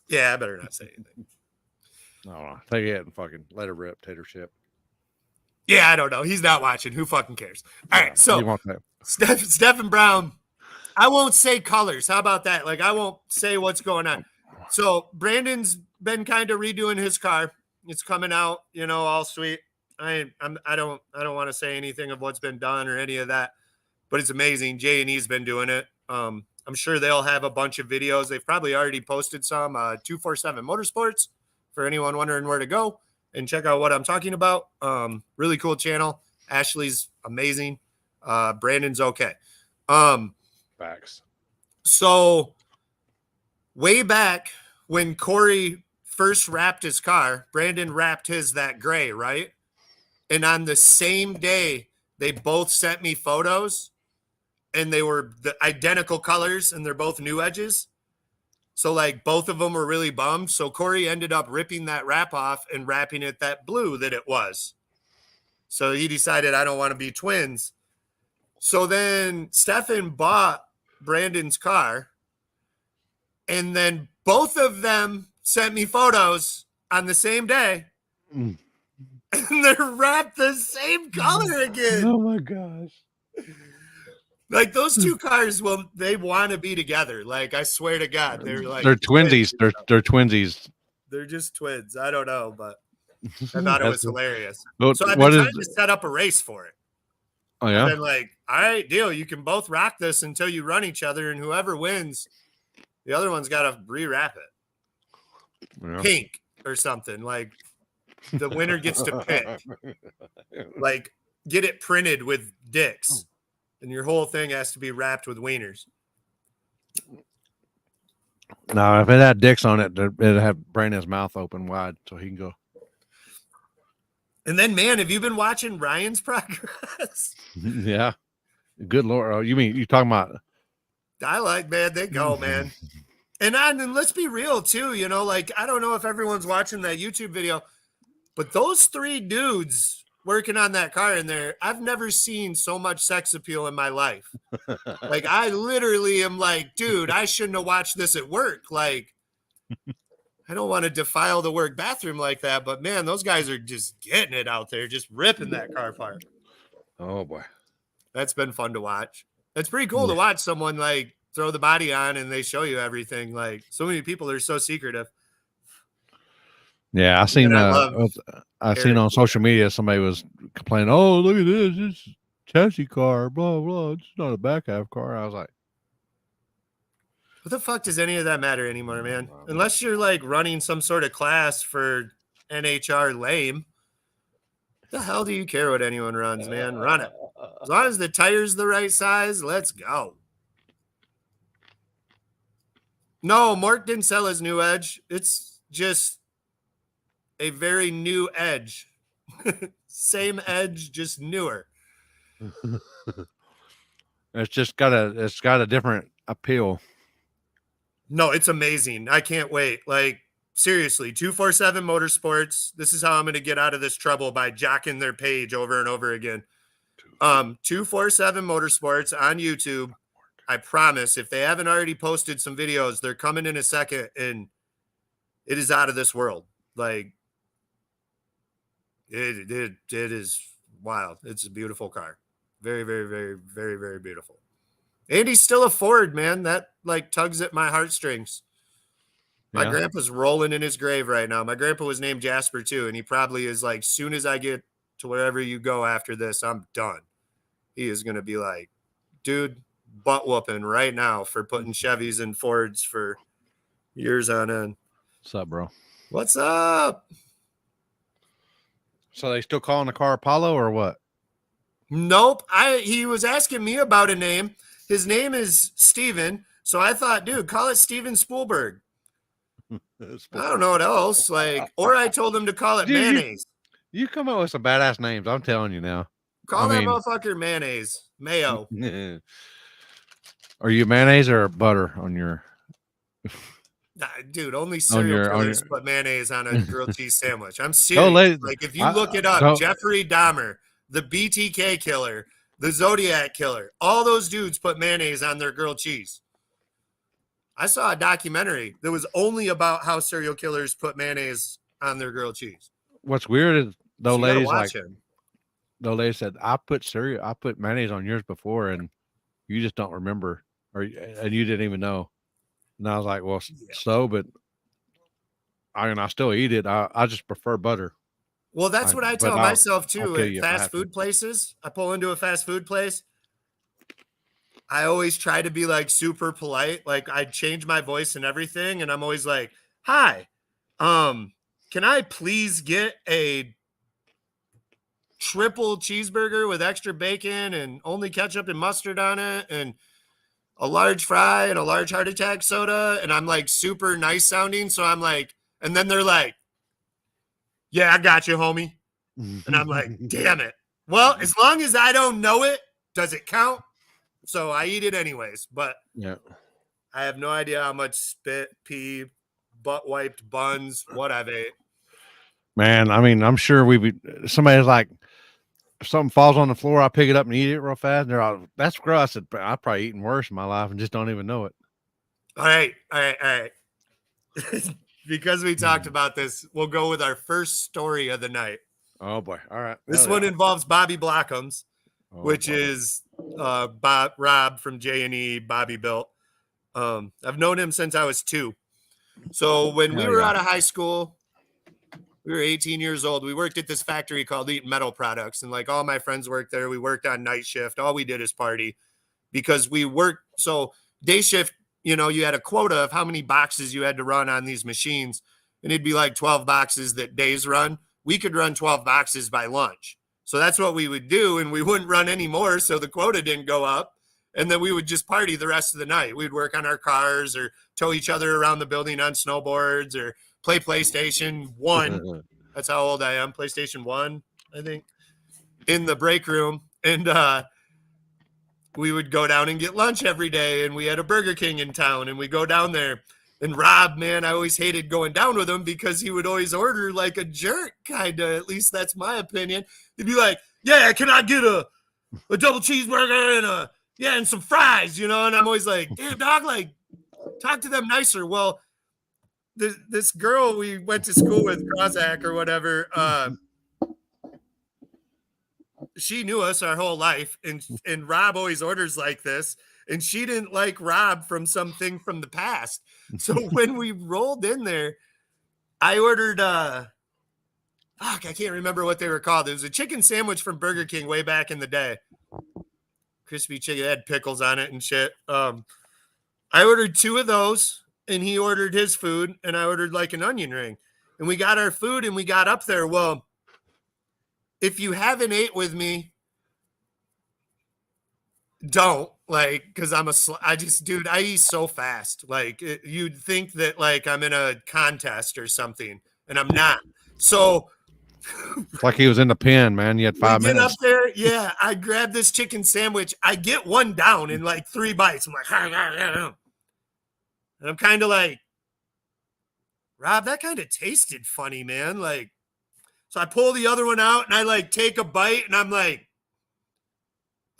Yeah, I better not say anything. No, take a hit and fucking let it rip, tater chip. Yeah, I don't know. He's not watching. Who fucking cares? All right, so You want that. Stephen Brown, I won't say colors. How about that? Like, I won't say what's going on. So Brandon's been kind of redoing his car. It's coming out, all sweet. I don't want to say anything of what's been done or any of that, but it's amazing. J&E's been doing it. I'm sure they'll have a bunch of videos. They've probably already posted some 247 Motorsports for anyone wondering where to go and check out what I'm talking about. Really cool channel. Ashley's amazing. Brandon's okay. Facts. So way back when Corey first wrapped his car, Brandon wrapped his that gray, right? And on the same day, they both sent me photos and they were the identical colors and they're both new edges. So like both of them were really bummed. So Corey ended up ripping that wrap off and wrapping it that blue that it was. So he decided I don't want to be twins. So then Stefan bought Brandon's car and then both of them sent me photos on the same day. And they're wrapped the same color again. Oh my gosh. Like those two cars, they want to be together. Like I swear to God, they're twinsies. They're twinsies. They're just twins. I don't know, but I thought it was hilarious. So I've been trying to set up a race for it. Oh yeah. I've been like, all right, deal. You can both rock this until you run each other, and whoever wins, the other one's got to rewrap it, pink or something. Like the winner gets to pick. Like get it printed with dicks. And your whole thing has to be wrapped with wieners. No, if it had dicks on it, it'd have Brandon's mouth open wide so he can go. And then, man, have you been watching Ryan's progress? Yeah. Good Lord. Oh, you talking about? I like, man, they go, man. And let's be real, too. Like, I don't know if everyone's watching that YouTube video, but those three dudes working on that car in there, I've never seen so much sex appeal in my life. Like, I literally am like, dude, I shouldn't have watched this at work. Like, I don't want to defile the work bathroom like that, but man, those guys are just getting it out there, just ripping that car apart. Oh boy. That's been fun to watch. It's pretty cool to watch someone like throw the body on and they show you everything. Like so many people are so secretive. Yeah, I seen on social media somebody was complaining, "Oh, look at this! It's chassis car, blah blah. It's not a back half car." I was like, "What the fuck does any of that matter anymore, man? Unless you're like running some sort of class for NHR lame. The hell do you care what anyone runs, man? Run it. As long as the tire's the right size, let's go." No, Mark didn't sell his new Edge. It's just a very new Edge. Same Edge, just newer. It's got a different appeal. No, it's amazing. I can't wait. Like seriously, 247 Motorsports. This is how I'm going to get out of this trouble by jacking their page over and over again. 247 Motorsports on YouTube. I promise if they haven't already posted some videos, they're coming in a second and it is out of this world. Like it is wild. It's a beautiful car. Very, very, very, very, very beautiful. And he's still a Ford, man. That like tugs at my heartstrings. My grandpa's rolling in his grave right now. My grandpa was named Jasper too, and he probably is like, soon as I get to wherever you go after this, I'm done. He is going to be like, dude, butt whooping right now for putting Chevys and Fords for years on end. What's up, bro? What's up? So they still calling the car Apollo or what? Nope. He was asking me about a name. His name is Steven. So I thought, dude, call it Steven Spielberg. I don't know what else. Or I told him to call it Dude, mayonnaise. You come up with some badass names. I'm telling you now. Call that motherfucker mayonnaise. Mayo. Are you mayonnaise or butter on your? Dude, only serial killers put mayonnaise on a grilled cheese sandwich. I'm serious. If you look it up, Jeffrey Dahmer, the BTK killer, the Zodiac killer, all those dudes put mayonnaise on their grilled cheese. I saw a documentary that was only about how serial killers put mayonnaise on their grilled cheese. What's weird is those ladies the lady said, I put mayonnaise on yours before and you just don't remember and you didn't even know. And I was like, well, but I still eat it. I just prefer butter. Well, that's what I tell myself too at fast food places. I pull into a fast food place. I always try to be super polite. I change my voice and everything. And I'm always like, hi, can I please get a triple cheeseburger with extra bacon and only ketchup and mustard on it and a large fry and a large heart attack soda? And I'm super nice sounding. So I'm and then they're like, yeah, I got you, homie. And I'm like, damn it. Well, as long as I don't know it, does it count? So I eat it anyways, but yeah, I have no idea how much spit, pee, butt wiped buns, what I've ate. Man, I mean, I'm sure somebody's like, if something falls on the floor, I pick it up and eat it real fast. And they're all, that's gross. I said, I've probably eaten worse in my life and just don't even know it. All right. Because we talked about this, we'll go with our first story of the night. Oh boy. All right. This one involves Bobby Blockham's, which is Rob from J&E, Bobby Built. I've known him since I was 2. So when we were out of high school, we were 18 years old. We worked at this factory called Eaton Metal Products. And all my friends worked there. We worked on night shift. All we did is party because we worked. So day shift, you had a quota of how many boxes you had to run on these machines. And it'd be 12 boxes that days run. We could run 12 boxes by lunch. So that's what we would do. And we wouldn't run anymore. So the quota didn't go up. And then we would just party the rest of the night. We'd work on our cars or tow each other around the building on snowboards or play PlayStation 1. That's how old I am. PlayStation 1, I think, in the break room. And we would go down and get lunch every day. And we had a Burger King in town. And we go down there. And Rob, man, I always hated going down with him because he would always order like a jerk, kind of. At least that's my opinion. He'd be like, yeah, can I get a double cheeseburger and some fries, And I'm always like, damn, dog, talk to them nicer. Well, this girl we went to school with, Prozac or whatever, she knew us our whole life. And Rob always orders like this. And she didn't like Rob from something from the past. So when we rolled in there, I ordered, I can't remember what they were called. It was a chicken sandwich from Burger King way back in the day. Crispy chicken, it had pickles on it and shit. I ordered 2 of those and he ordered his food and I ordered an onion ring. And we got our food and we got up there. Well, if you haven't ate with me, don't because I eat so fast. You'd think that I'm in a contest or something and I'm not. So it's like he was in the pen, man. You had 5 minutes. Get up there. Yeah. I grab this chicken sandwich. I get one down in 3 bites. I'm like, and I'm kind of like, Rob, that kind of tasted funny, man. So I pull the other one out and I take a bite and I'm like,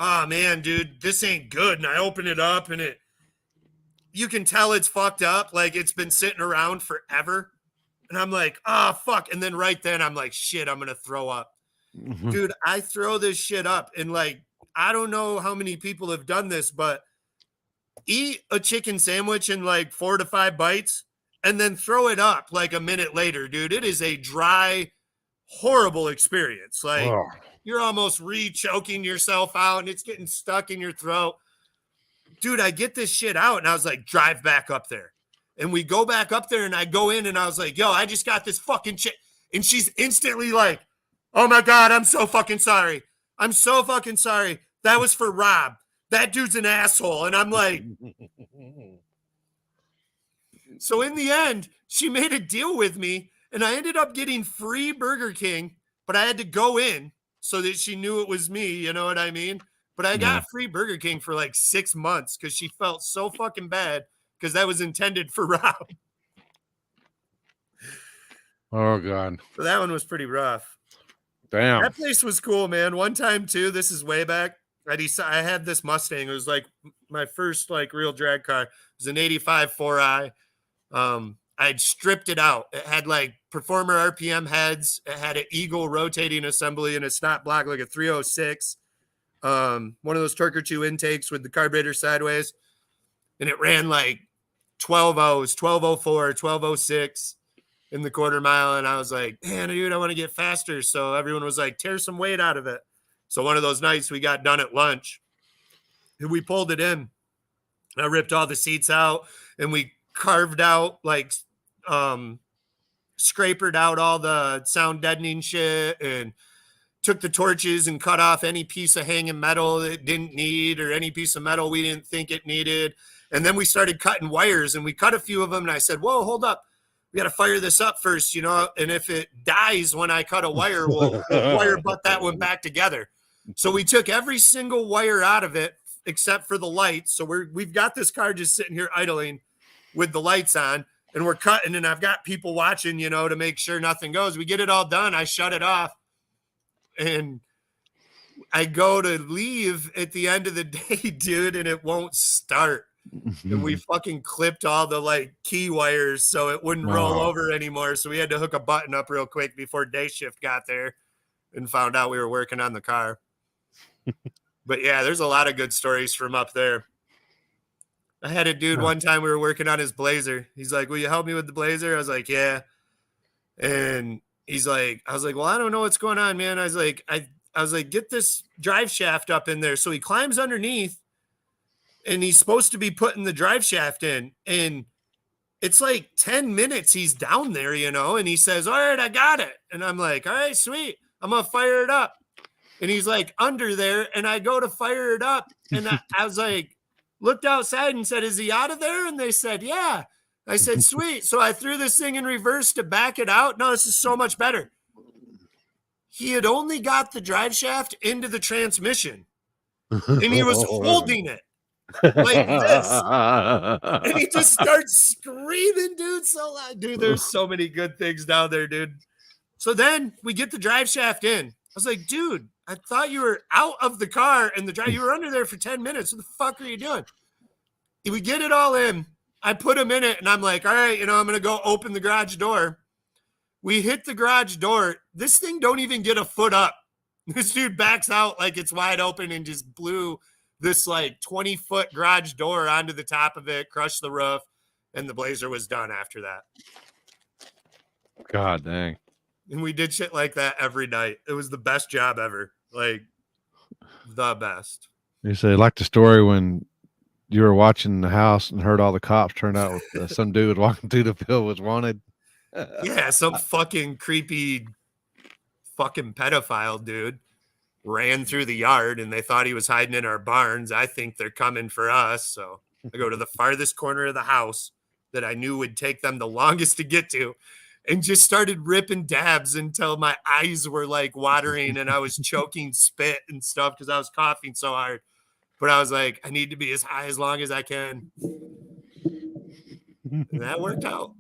oh man, dude, this ain't good. And I open it up and you can tell it's fucked up. It's been sitting around forever. And I'm like, oh fuck. And then right then I'm like, shit, I'm going to throw up. Mm-hmm. Dude, I throw this shit up and I don't know how many people have done this, but eat a chicken sandwich in 4 to 5 bites and then throw it up a minute later, dude. It is a dry, horrible experience. You're almost re-choking yourself out and it's getting stuck in your throat. Dude, I get this shit out and I was like, drive back up there. And we go back up there and I go in and I was like, yo, I just got this fucking shit. And she's instantly like, oh my God, I'm so fucking sorry. I'm so fucking sorry. That was for Rob. That dude's an asshole. And I'm like, so in the end, she made a deal with me and I ended up getting free Burger King, but I had to go in so that she knew it was me. You know what I mean? But I got free Burger King for like 6 months because she felt so fucking bad because that was intended for Rob. Oh, God. So that one was pretty rough. Damn. That place was cool, man. One time, too, this is way back. I had this Mustang. It was like my first like real drag car. It was an 85 4i. I'd stripped it out. It had like Performer RPM heads. It had an Eagle rotating assembly and a stop block like a 306. One of those Torker 2 intakes with the carburetor sideways. And it ran like 12 O's, 1204, 1206 in the quarter mile. And I was like, man, dude, I want to get faster. So everyone was like, tear some weight out of it. So one of those nights we got done at lunch and we pulled it in. I ripped all the seats out and we carved out like, scrapered out all the sound deadening shit and took the torches and cut off any piece of hanging metal that it didn't need or any piece of metal we didn't think it needed. And then we started cutting wires and we cut a few of them. And I said, whoa, hold up. We got to fire this up first, you know, and if it dies when I cut a wire, we'll wire butt that one back together. So we took every single wire out of it except for the lights. So we've got this car just sitting here idling with the lights on and we're cutting and I've got people watching, you know, to make sure nothing goes. We get it all done. I shut it off and I go to leave at the end of the day, dude, and it won't start. And we fucking clipped all the like key wires so it wouldn't roll over anymore. So we had to hook a button up real quick before day shift got there and found out we were working on the car. But yeah, there's a lot of good stories from up there. I had a dude one time, we were working on his Blazer. He's like, will you help me with the Blazer? I was like, yeah. And he's like, I was like, well, I don't know what's going on, man. I was like, get this drive shaft up in there. So he climbs underneath and he's supposed to be putting the drive shaft in. And it's like 10 minutes he's down there, you know, and he says, all right, I got it. And I'm like, all right, sweet. I'm going to fire it up. And he's like under there. And I go to fire it up. And I was like, looked outside and said, is he out of there? And they said, yeah. I said, sweet. So I threw this thing in reverse to back it out. No, this is so much better. He had only got the drive shaft into the transmission and he was holding it like this. And he just starts screaming, dude, so loud. Dude, there's so many good things down there, dude. So then we get the drive shaft in. I was like, dude, I thought you were out of the car and you were under there for 10 minutes. What the fuck are you doing? We get it all in. I put him in it and I'm like, all right, you know, I'm going to go open the garage door. We hit the garage door. This thing don't even get a foot up. This dude backs out like it's wide open and just blew this like 20-foot garage door onto the top of it, crushed the roof, and the Blazer was done after that. God dang. And we did shit like that every night. It was the best job ever. Like, the best. You say, like the story when you were watching the house and heard all the cops turn out with some dude walking through the field was wanted. Yeah, some fucking creepy fucking pedophile dude ran through the yard and they thought he was hiding in our barns. I think they're coming for us. So I go to the farthest corner of the house that I knew would take them the longest to get to and just started ripping dabs until my eyes were like watering and I was choking spit and stuff because I was coughing so hard. But I was like, I need to be as high as long as I can. And that worked out.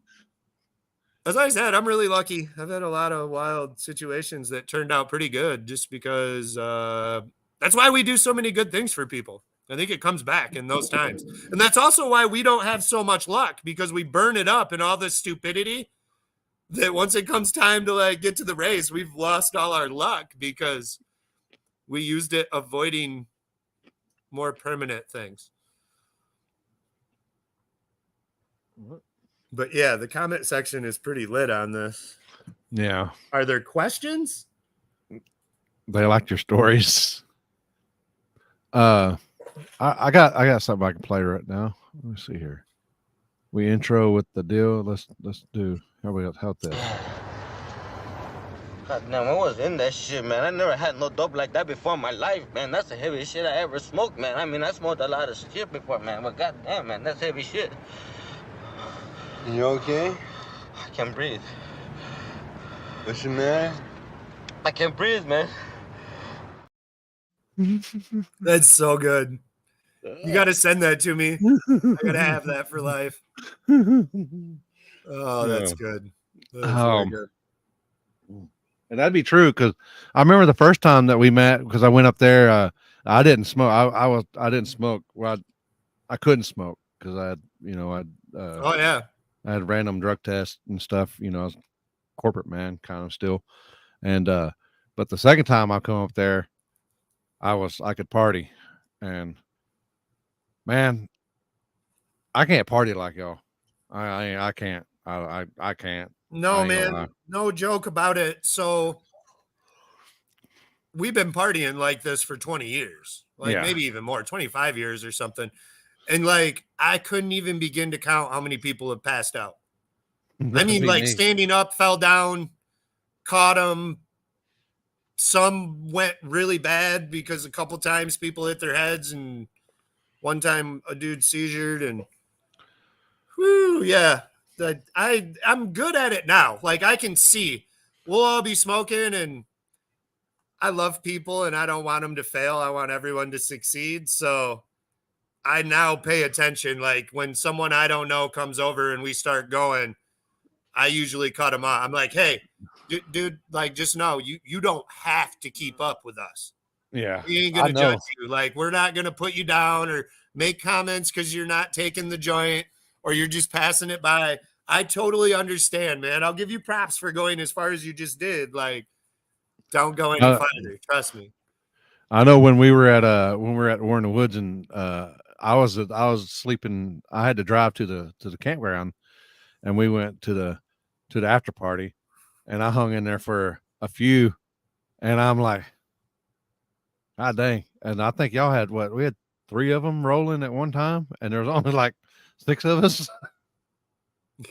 As I said, I'm really lucky. I've had a lot of wild situations that turned out pretty good just because that's why we do so many good things for people. I think it comes back in those times. And that's also why we don't have so much luck because we burn it up in all this stupidity that once it comes time to like get to the race, we've lost all our luck because we used it avoiding more permanent things. But yeah, the comment section is pretty lit on this. Yeah. Are there questions? They like your stories. I got something I can play right now. Let me see here. We intro with the deal. Let's do how we help this. God damn, I was in that shit, man. I never had no dope like that before in my life, man. That's the heaviest shit I ever smoked, man. I mean, I smoked a lot of shit before, man, but goddamn, man, that's heavy shit. You okay? I can't breathe. What's your name? I can't breathe, man. That's so good. You got to send that to me. I got to have that for life. Oh, that's good. That's really good. And that'd be true because I remember the first time that we met because I went up there. I didn't smoke. I didn't smoke. Well, I couldn't smoke because I had Oh yeah, I had random drug tests and stuff. I was a corporate man kind of still, and but the second time I come up there, I could party, and man, I can't party like y'all. I can't. I can't. no I ain't gonna lie. man, no joke about it. So we've been partying like this for 20 years, like Yeah. maybe even more, 25 years or something. And like, I couldn't even begin to count how many people have passed out. I mean, like standing up, fell down, caught them. Some went really bad because a couple times people hit their heads, and one time a dude seizured, and whew, yeah. I'm good at it now. Like I can see we'll all be smoking, and I love people and I don't want them to fail. I want everyone to succeed. So I now pay attention. Like when someone I don't know comes over and we start going, I usually cut them off. I'm like, hey, dude, like just know you don't have to keep up with us. Yeah. We ain't gonna judge you. Like we're not gonna put you down or make comments because you're not taking the joint or you're just passing it by. I totally understand, man. I'll give you props for going as far as you just did. Like, don't go any farther. Trust me. I know when we were at War in the Woods and I was sleeping. I had to drive to the campground, and we went to the after party, and I hung in there for a few, and I'm like, God dang! And I think y'all had we had 3 of them rolling at one time, and there was only like 6 of us.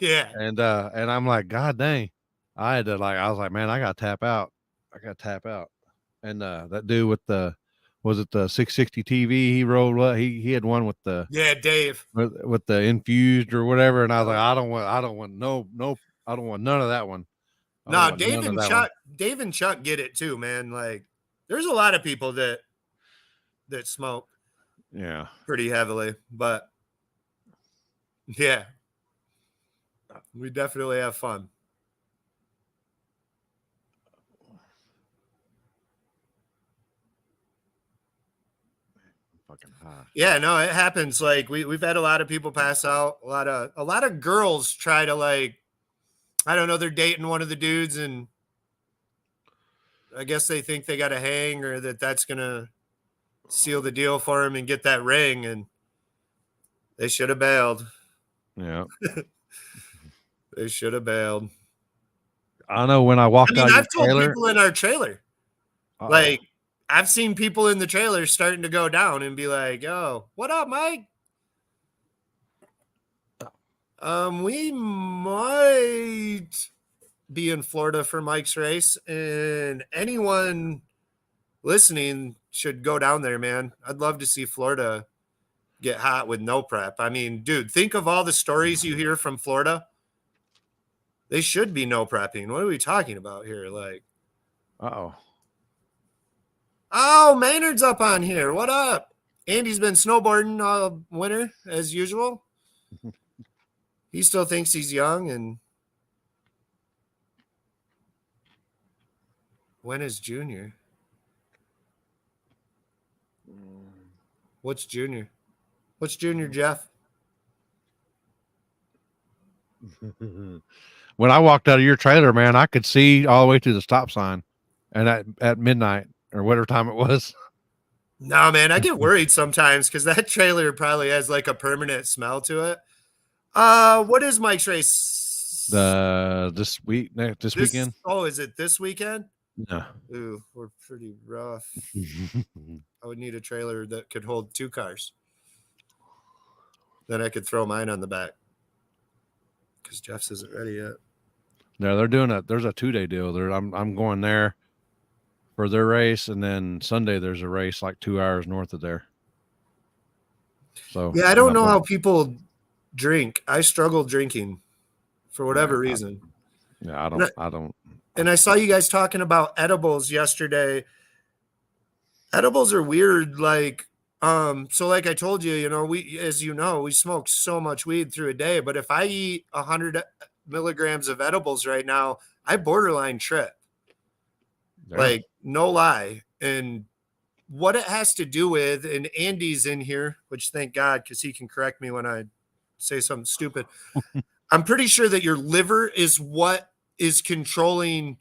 Yeah. And I'm like, God dang! I was like, man, I gotta tap out. And that dude with was it the 660 TV? He rolled up. He had one with the Dave with the infused or whatever. And I was like, I don't want I don't want none of that one. No, Dave and Chuck get it too, man. Like, there's a lot of people that smoke, yeah, pretty heavily, but yeah, we definitely have fun. fucking high. Yeah, no, it happens. Like we've had a lot of people pass out. A lot of girls try to, like, I don't know, they're dating one of the dudes, and I guess they think they got to hang or that's gonna seal the deal for him and get that ring, and they should have bailed. Yeah, they should have bailed. I know when I walked out. I've told people in our trailer, like, I've seen people in the trailer starting to go down and be like, "Yo, what up, Mike? We might be in Florida for Mike's race, and anyone listening should go down there, man. I'd love to see Florida get hot with no prep. I mean, dude, think of all the stories you hear from Florida. They should be no prepping. What are we talking about here? Like, oh, Maynard's up on here. What up? Andy's been snowboarding all winter as usual. He still thinks he's young. And when is Junior? What's Junior? What's Junior, Jeff? When I walked out of your trailer, man, I could see all the way to the stop sign, and at midnight or whatever time it was. No, man, I get worried sometimes because that trailer probably has like a permanent smell to it. What is Mike's race? This weekend. Oh, is it this weekend? No. Ooh, we're pretty rough. I would need a trailer that could hold 2 cars. Then I could throw mine on the back because Jeff's isn't ready yet. Yeah, they're doing there's a 2-day deal there. I'm going there for their race, and then Sunday there's a race like 2 hours north of there. So Yeah, I don't know how people drink. I struggle drinking for whatever reason. I don't. And I saw you guys talking about edibles yesterday. Edibles are weird. Like, so like I told you, we smoke so much weed through a day. But if I eat 100 milligrams of edibles right now, I borderline trip. Yeah. Like, no lie. And what it has to do with, and Andy's in here, which thank God, because he can correct me when I say something stupid. I'm pretty sure that your liver is what is controlling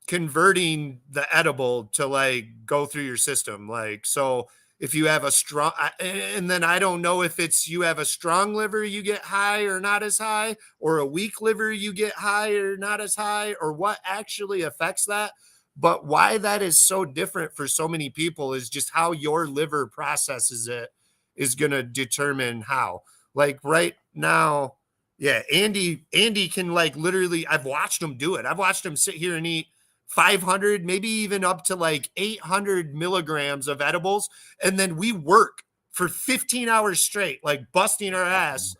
converting the edible to like go through your system. Like, so if you have a strong, and then I don't know if it's you have a strong liver, you get high or not as high, or a weak liver, you get high or not as high, or what actually affects that. But why that is so different for so many people is just how your liver processes it is going to determine how. Like right now, yeah, Andy can like literally, I've watched him do it. I've watched him sit here and eat 500, maybe even up to like 800 milligrams of edibles. And then we work for 15 hours straight, like busting our ass.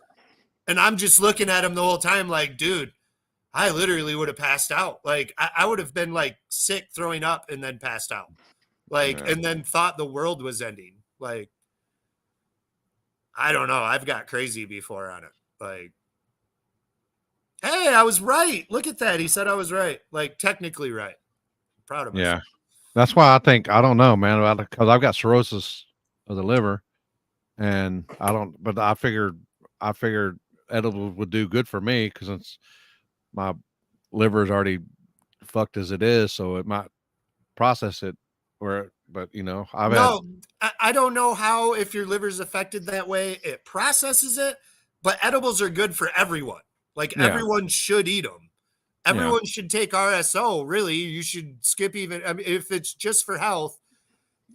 And I'm just looking at him the whole time like, dude, I literally would have passed out. Like I would have been like sick, throwing up, and then passed out. Like, and then thought the world was ending. Like, I don't know. I've got crazy before on it. Like, hey, I was right. Look at that. He said I was right. Like, technically right. I'm proud of myself. Yeah, that's why I don't know, man, because I've got cirrhosis of the liver, and I don't. But I figured edibles would do good for me because it's my liver is already fucked as it is, so it might process it. But I don't know how, if your liver's affected that way, it processes it. But edibles are good for everyone. Like everyone should eat them. Everyone should take RSO. Really, you should skip even. I mean, if it's just for health,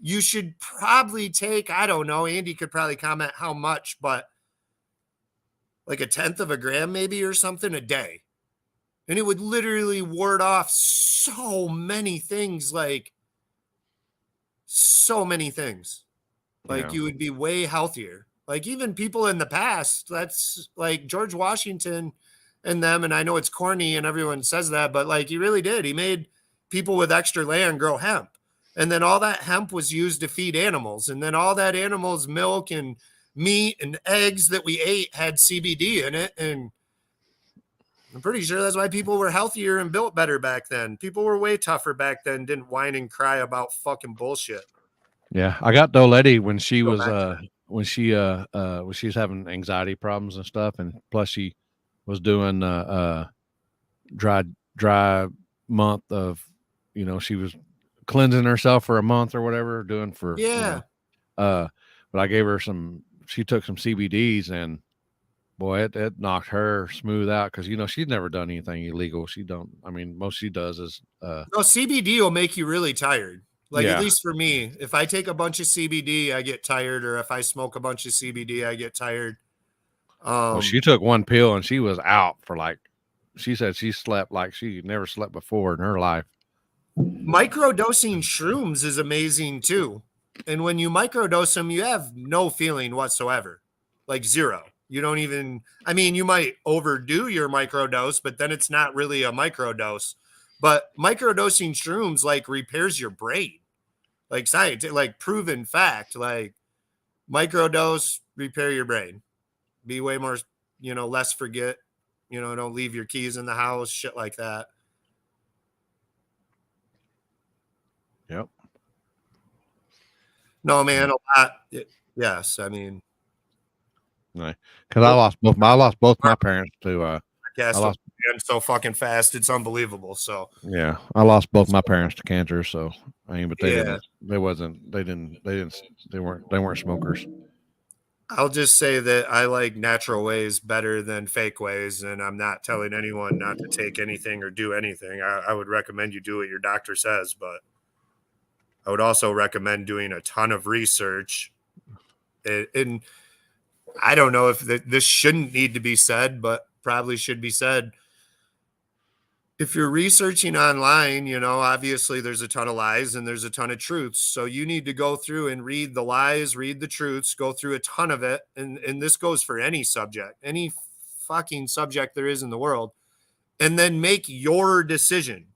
you should probably take. I don't know. Andy could probably comment how much, but like 1/10 of a gram, maybe, or something a day, and it would literally ward off so many things. Like so many things. Like you would be way healthier. Like even people in the past, that's like George Washington and them. And I know it's corny and everyone says that, but like he really did. He made people with extra land grow hemp. And then all that hemp was used to feed animals. And then all that animals' milk and meat and eggs that we ate had CBD in it. And I'm pretty sure that's why people were healthier and built better back then. People were way tougher back then, didn't whine and cry about fucking bullshit. Yeah, I got the old lady when she was when she was having anxiety problems and stuff, and plus she was doing dry month of, she was cleansing herself for a month or whatever, doing for but I gave her she took some CBDs, and boy, it knocked her smooth out because she's never done anything illegal. Most she does is no, CBD will make you really tired. Like at least for me, if I take a bunch of CBD, I get tired, or if I smoke a bunch of CBD, I get tired. Well, she took one pill and she was out for she said she slept like she never slept before in her life. Microdosing shrooms is amazing too. And when you microdose them, you have no feeling whatsoever, like zero. You don't even, you might overdo your microdose, but then it's not really a microdose. But microdosing shrooms like repairs your brain. Like science, like proven fact, like microdose, repair your brain. Be way more, less forget, don't leave your keys in the house, shit like that. Yep. No, man, a lot. Yes, because I lost both my parents to so fucking fast, it's unbelievable. So I lost both my parents to cancer. So but they weren't smokers. I'll just say that I like natural ways better than fake ways, and I'm not telling anyone not to take anything or do anything. I would recommend you do what your doctor says, but I would also recommend doing a ton of research. And I don't know if this shouldn't need to be said, but probably should be said. If you're researching online, you know, obviously there's a ton of lies and there's a ton of truths. So you need to go through and read the lies, read the truths, go through a ton of it. And this goes for any subject, any fucking subject there is in the world, and then make your decision.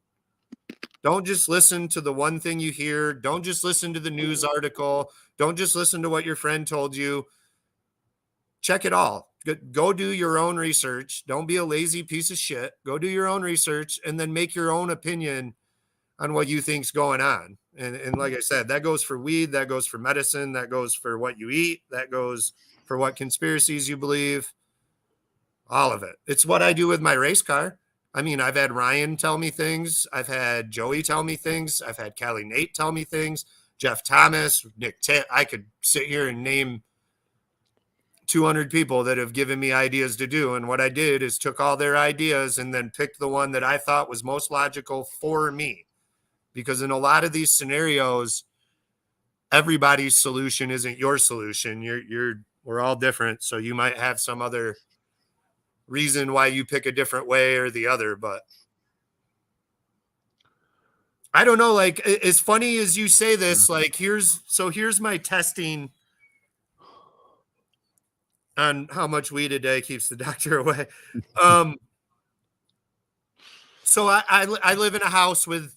Don't just listen to the one thing you hear. Don't just listen to the news article. Don't just listen to what your friend told you. Check it all. Go do your own research. Don't be a lazy piece of shit. Go do your own research and then make your own opinion on what you think's going on. And like I said, that goes for weed, that goes for medicine, that goes for what you eat, that goes for what conspiracies you believe. All of it. It's what I do with my race car. I mean, I've had Ryan tell me things. I've had Joey tell me things. I've had Callie Nate tell me things. Jeff Thomas, Nick Titt. I could sit here and name 200 people that have given me ideas to do. And what I did is took all their ideas and then picked the one that I thought was most logical for me. Because in a lot of these scenarios, everybody's solution isn't your solution. We're all different. So you might have some other reason why you pick a different way or the other, but I don't know. Like, as funny as you say this, like, here's my testing on how much weed a day keeps the doctor away. So I live in a house with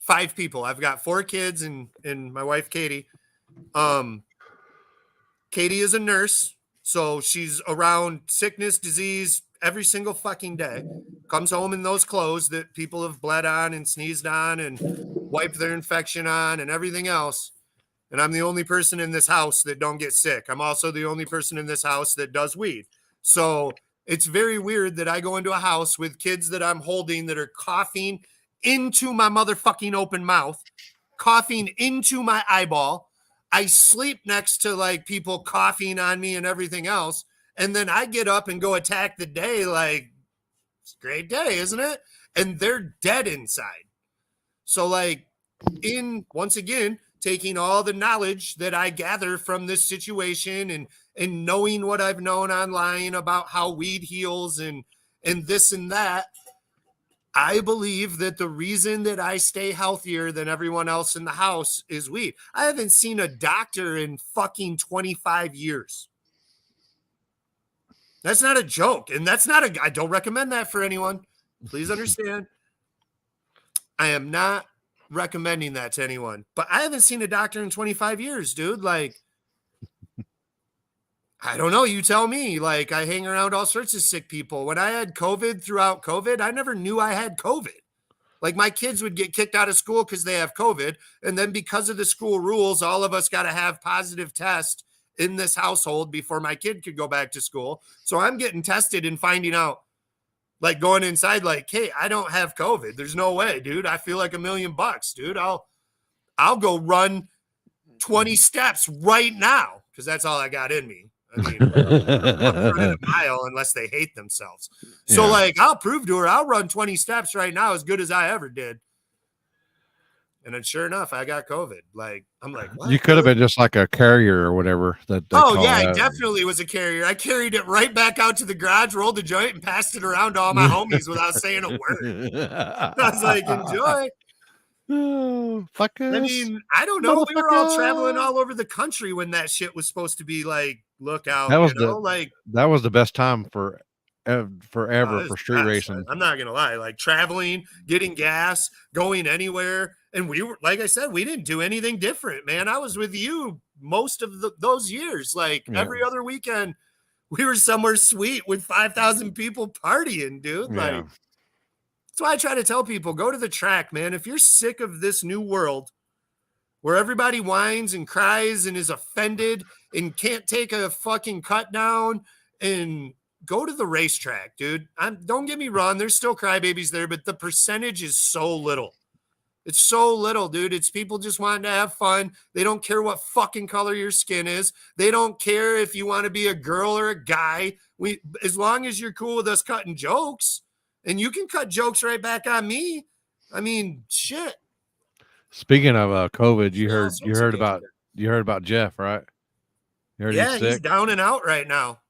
5 people. I've got 4 kids and my wife, Katie. Katie is a nurse, so she's around sickness, disease every single fucking day. Comes home in those clothes that people have bled on and sneezed on and wiped their infection on and everything else. And I'm the only person in this house that don't get sick. I'm also the only person in this house that does weed. So it's very weird that I go into a house with kids that I'm holding that are coughing into my motherfucking open mouth, coughing into my eyeball. I sleep next to like people coughing on me and everything else. And then I get up and go attack the day like, it's a great day, isn't it? And they're dead inside. So like once again, taking all the knowledge that I gather from this situation and knowing what I've known online about how weed heals and this and that, I believe that the reason that I stay healthier than everyone else in the house is weed. I haven't seen a doctor in fucking 25 years. That's not a joke. And I don't recommend that for anyone. Please understand. I am not recommending that to anyone, but I haven't seen a doctor in 25 years, dude. Like, I don't know. You tell me. Like, I hang around all sorts of sick people. When I had COVID throughout COVID, I never knew I had COVID. Like, my kids would get kicked out of school because they have COVID. And then because of the school rules, all of us got to have positive tests in this household before my kid could go back to school. So I'm getting tested and finding out, like, going inside, like, hey, I don't have COVID. There's no way, dude. I feel like $1 million, dude. I'll go run 20 steps right now because that's all I got in me. I mean, I'm running a mile unless they hate themselves. So, like, I'll prove to her I'll run 20 steps right now as good as I ever did. And then sure enough, I got COVID. Like, I'm like, what? You could have been just like a carrier or whatever. I definitely was a carrier. I carried it right back out to the garage, rolled the joint, and passed it around to all my homies without saying a word. I was like, enjoy. Oh, fuck us. I mean, I don't know. We were all traveling all over the country when that shit was supposed to be like, look out. That was the best time forever for street racing. I'm not gonna lie, like traveling, getting gas, going anywhere. And we were, like I said, we didn't do anything different, man. I was with you most of those years. Like every other weekend, we were somewhere sweet with 5,000 people partying, dude. Like, that's why I try to tell people, go to the track, man. If you're sick of this new world where everybody whines and cries and is offended and can't take a fucking cut down, and go to the racetrack, dude. Don't get me wrong. There's still crybabies there, but the percentage is so little. It's so little, dude. It's people just wanting to have fun. They don't care what fucking color your skin is. They don't care if you want to be a girl or a guy. As long as you're cool with us cutting jokes, and you can cut jokes right back on me. I mean, shit. Speaking of COVID, you heard about Jeff, right? You heard he's sick? He's down and out right now.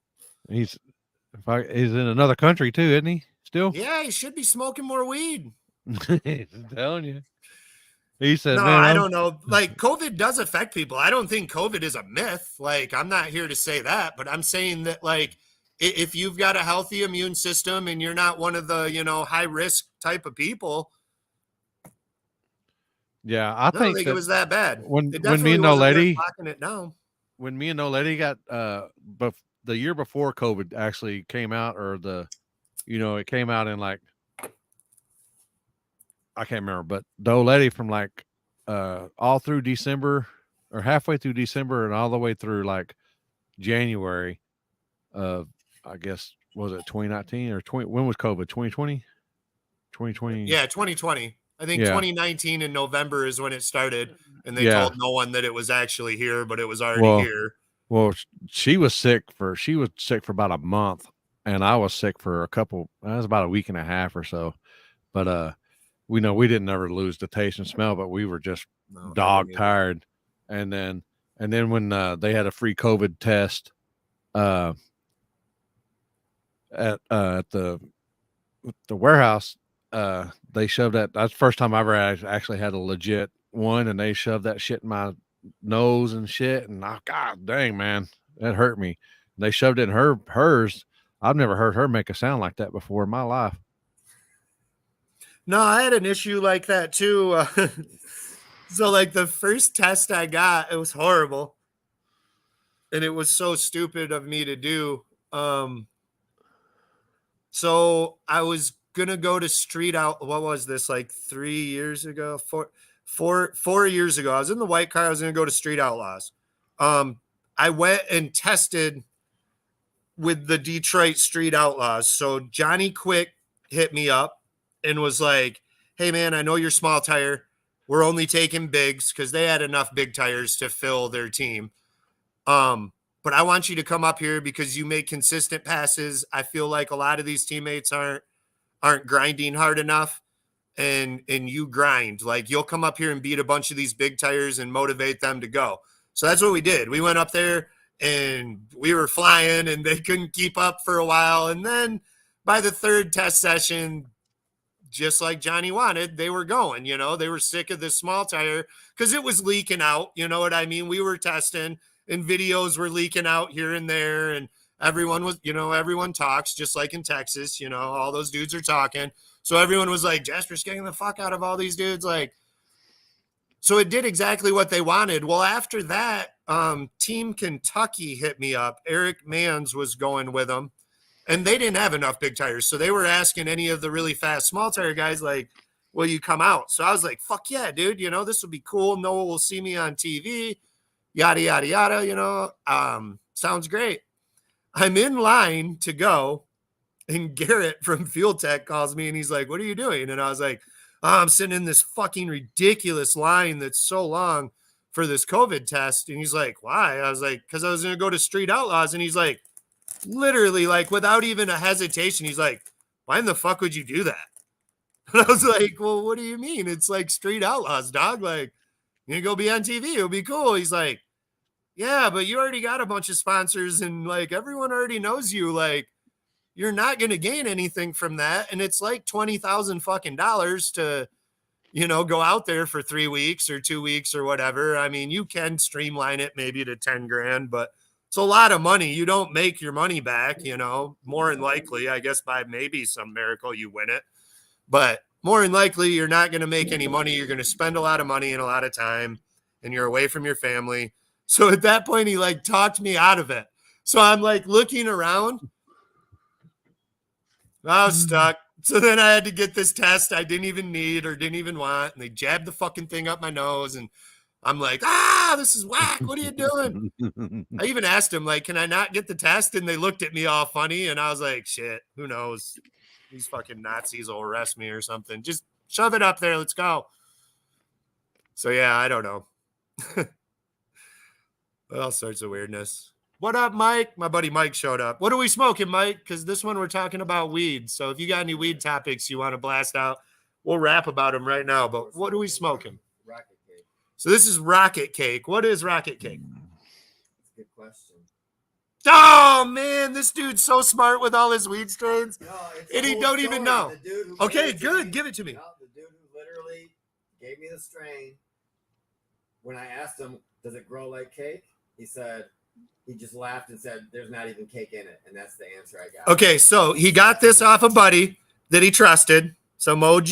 He's in another country too, isn't he? Still? Yeah, he should be smoking more weed. I'm telling you. He said, No, "Man, I don't know. Like, COVID does affect people. I don't think COVID is a myth. Like, I'm not here to say that, but I'm saying that, like, if you've got a healthy immune system and you're not one of the, high risk type of people, yeah, I don't think think it that was that bad. when It me definitely and no wasn't worth lady locking it down. when me and no lady got the year before COVID actually came out, or it came out in like I can't remember, but the old lady from like all through December or halfway through December and all the way through like January of I guess was it 2019 or 20 when was COVID? 2020? 2020. Yeah, 2020. I think Yeah. 2019 in November is when it started, and they Yeah. told no one that it was actually here, but it was already Well, here. Well, she was sick for about a month, and I was sick for that was about a week and a half or so. But we didn't ever lose the taste and smell, but we were just No, I dog didn't either. tired. And then when they had a free COVID test at the warehouse, they shoved that's the first time I ever actually had a legit one, and they shoved that shit in my nose and shit, and god dang, man, that hurt me. They shoved it in hers. I've never heard her make a sound like that before in my life. No, I had an issue like that too. So like the first test I got, it was horrible. And it was so stupid of me to do. So I was gonna go to street out. What was this, like 3 years ago? 4 years ago. I was in the white car. I was gonna go to Street Outlaws. I went and tested with the Detroit Street Outlaws. So Johnny Quick hit me up and was like, "Hey man, I know you're small tire. We're only taking bigs," because they had enough big tires to fill their team. But I want you to come up here because you make consistent passes. I feel like a lot of these teammates aren't grinding hard enough, and you grind. Like, you'll come up here and beat a bunch of these big tires and motivate them to go. So that's what we did. We went up there and we were flying, and they couldn't keep up for a while. And then by the third test session, just like Johnny wanted, they were going. They were sick of this small tire because it was leaking out. You know what I mean? We were testing, and videos were leaking out here and there, and everyone was, everyone talks just like in Texas, all those dudes are talking. So everyone was like, Jasper's getting the fuck out of all these dudes. Like, so it did exactly what they wanted. Well, after that, Team Kentucky hit me up. Eric Manns was going with them, and they didn't have enough big tires. So they were asking any of the really fast small tire guys, like, will you come out? So I was like, fuck yeah, dude. This will be cool. Noah will see me on TV. Yada, yada, yada, sounds great. I'm in line to go, and Garrett from Fuel Tech calls me, and he's like, what are you doing? And I was like, I'm sitting in this fucking ridiculous line that's so long for this COVID test. And he's like, why? I was like, because I was going to go to Street Outlaws. And he's like, literally, like, without even a hesitation, he's like, why in the fuck would you do that? And I was like, well, what do you mean? It's like Street Outlaws, dog. Like, you're going to go be on TV. It'll be cool. He's like, yeah, but you already got a bunch of sponsors, and like everyone already knows you. Like, you're not going to gain anything from that. And it's like $20,000 fucking dollars to, go out there for 3 weeks or 2 weeks or whatever. I mean, you can streamline it maybe to 10 grand, but it's a lot of money. You don't make your money back, more than likely, I guess by maybe some miracle you win it, but more than likely you're not going to make any money. You're going to spend a lot of money and a lot of time, and you're away from your family. So at that point, he like talked me out of it. So I'm like looking around. I was stuck. So then I had to get this test I didn't even need or didn't even want. And they jabbed the fucking thing up my nose. And I'm like, this is whack. What are you doing? I even asked him, like, can I not get the test? And they looked at me all funny. And I was like, shit, who knows? These fucking Nazis will arrest me or something. Just shove it up there. Let's go. So yeah, I don't know. All sorts of weirdness. What up, Mike? My buddy Mike showed up. What are we smoking, Mike? Because this one we're talking about weed. So if you got any weed topics you want to blast out, we'll rap about them right now. But what are we smoking? Rocket cake. So this is rocket cake. What is rocket cake? That's a good question. Oh, man, this dude's so smart with all his weed strains, No, it's and a he whole don't even story. know. The dude who Okay, gave it to good. me- Give it to me. No, the dude who literally gave me the strain, when I asked him, does it grow like cake? He just laughed and said, there's not even cake in it. And that's the answer I got. Okay, so he got this off a buddy that he trusted, some OG,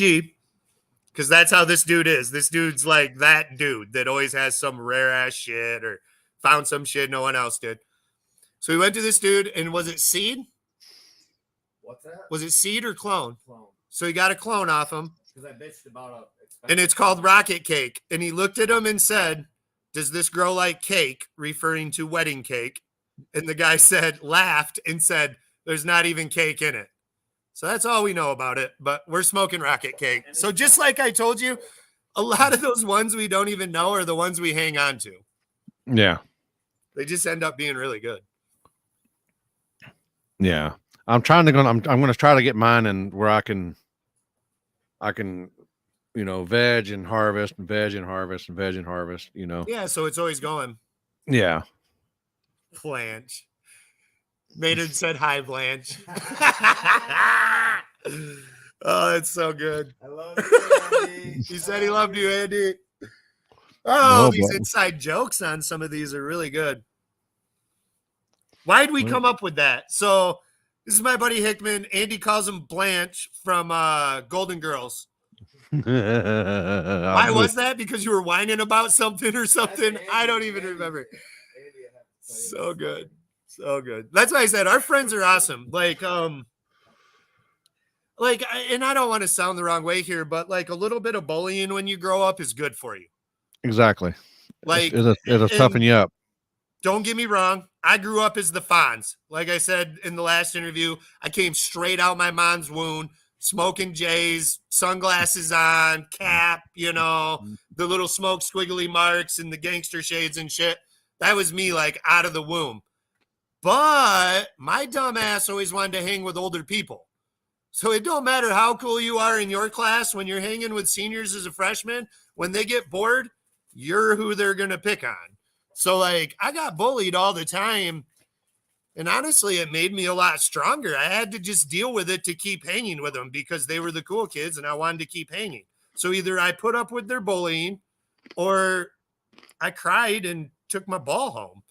because that's how this dude is. This dude's like that dude that always has some rare ass shit or found some shit no one else did. So he went to this dude, and was it seed? What's that? Was it seed or clone? Clone. So he got a clone off him, Because I bitched about it. and it's called Rocket Cake. And he looked at him and said, does this grow like cake, referring to wedding cake? And the guy laughed and said, there's not even cake in it. So that's all we know about it, but we're smoking Rocket Cake. So just like I told you, a lot of those ones we don't even know are the ones we hang on to. Yeah. They just end up being really good. Yeah. I'm going to try to get mine and where I can, you know, veg and harvest, you know. Yeah, so it's always going. Yeah. Blanche. Maynard said hi, Blanche. Oh, it's so good. I love you, Andy. He said he loved you, Andy. Oh, No, these but- inside jokes on some of these are really good. Why'd we come up with that? So this is my buddy Hickman. Andy calls him Blanche from Golden Girls. Why was that? Because you were whining about something or something? Andy. I don't even Andy. remember. Andy, I have to tell you So this good. story. So good. That's why I said our friends are awesome. And I don't want to sound the wrong way here, but like a little bit of bullying when you grow up is good for you. Exactly. Like it'll toughen you up. Don't get me wrong. I grew up as the Fonz. Like I said in the last interview, I came straight out my mom's womb, smoking J's, sunglasses on, cap, you know, the little smoke squiggly marks and the gangster shades and shit. That was me, like out of the womb. But my dumb ass always wanted to hang with older people. So it don't matter how cool you are in your class when you're hanging with seniors as a freshman. When they get bored, you're who they're going to pick on. So, like, I got bullied all the time. And honestly, it made me a lot stronger. I had to just deal with it to keep hanging with them because they were the cool kids and I wanted to keep hanging. So either I put up with their bullying or I cried and took my ball home.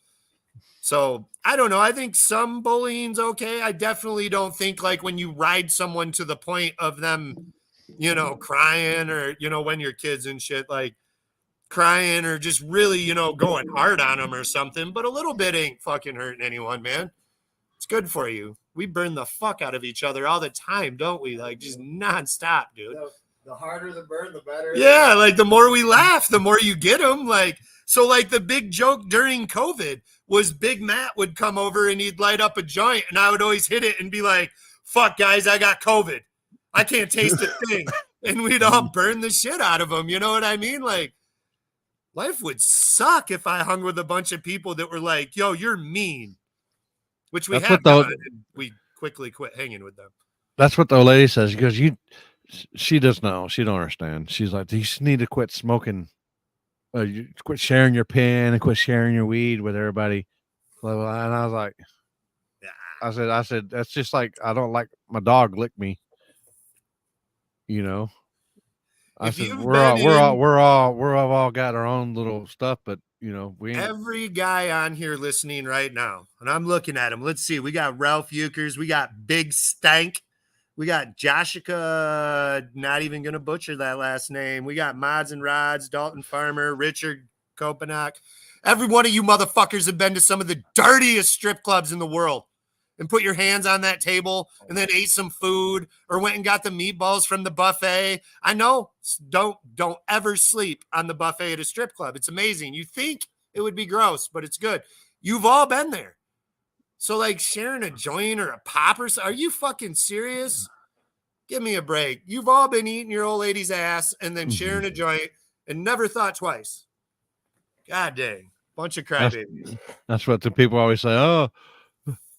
So I don't know. I think some bullying's okay. I definitely don't think like when you ride someone to the point of them, you know, crying or, you know, when you're kids and shit, like crying or just really, you know, going hard on them or something. But a little bit ain't fucking hurting anyone, man. It's good for you. We burn the fuck out of each other all the time, don't we? Like just nonstop, dude. The harder the burn, the better. Yeah, like the more we laugh, the more you get them. Like, so like the big joke during COVID was Big Matt would come over and he'd light up a joint and I would always hit it and be like, fuck guys, I got COVID. I can't taste a thing. And we'd all burn the shit out of them. You know what I mean? Like life would suck if I hung with a bunch of people that were like, yo, you're mean, which we That's have what the- done, and we quickly quit hanging with them. That's what the old lady says. She goes, she doesn't know. She don't understand. She's like, you just need to quit smoking. You quit sharing your pen and quit sharing your weed with everybody. And I was like, I said, that's just like, I don't like my dog lick me. You know, I If said, you've we're been all got our own little stuff, but you know, we ain't. Every guy on here listening right now, and I'm looking at him. Let's see. We got Ralph Euchers. We got Big Stank. We got Joshika, not even going to butcher that last name. We got Mods and Rods, Dalton Farmer, Richard Kopanak. Every one of you motherfuckers have been to some of the dirtiest strip clubs in the world and put your hands on that table and then ate some food or went and got the meatballs from the buffet. I know. Don't ever sleep on the buffet at a strip club. It's amazing. You think it would be gross, but it's good. You've all been there. So like sharing a joint or a pop or something. Are you fucking serious? Give me a break. You've all been eating your old lady's ass and then sharing a joint and never thought twice. God dang. Bunch of crybabies. That's what the people always say. Oh,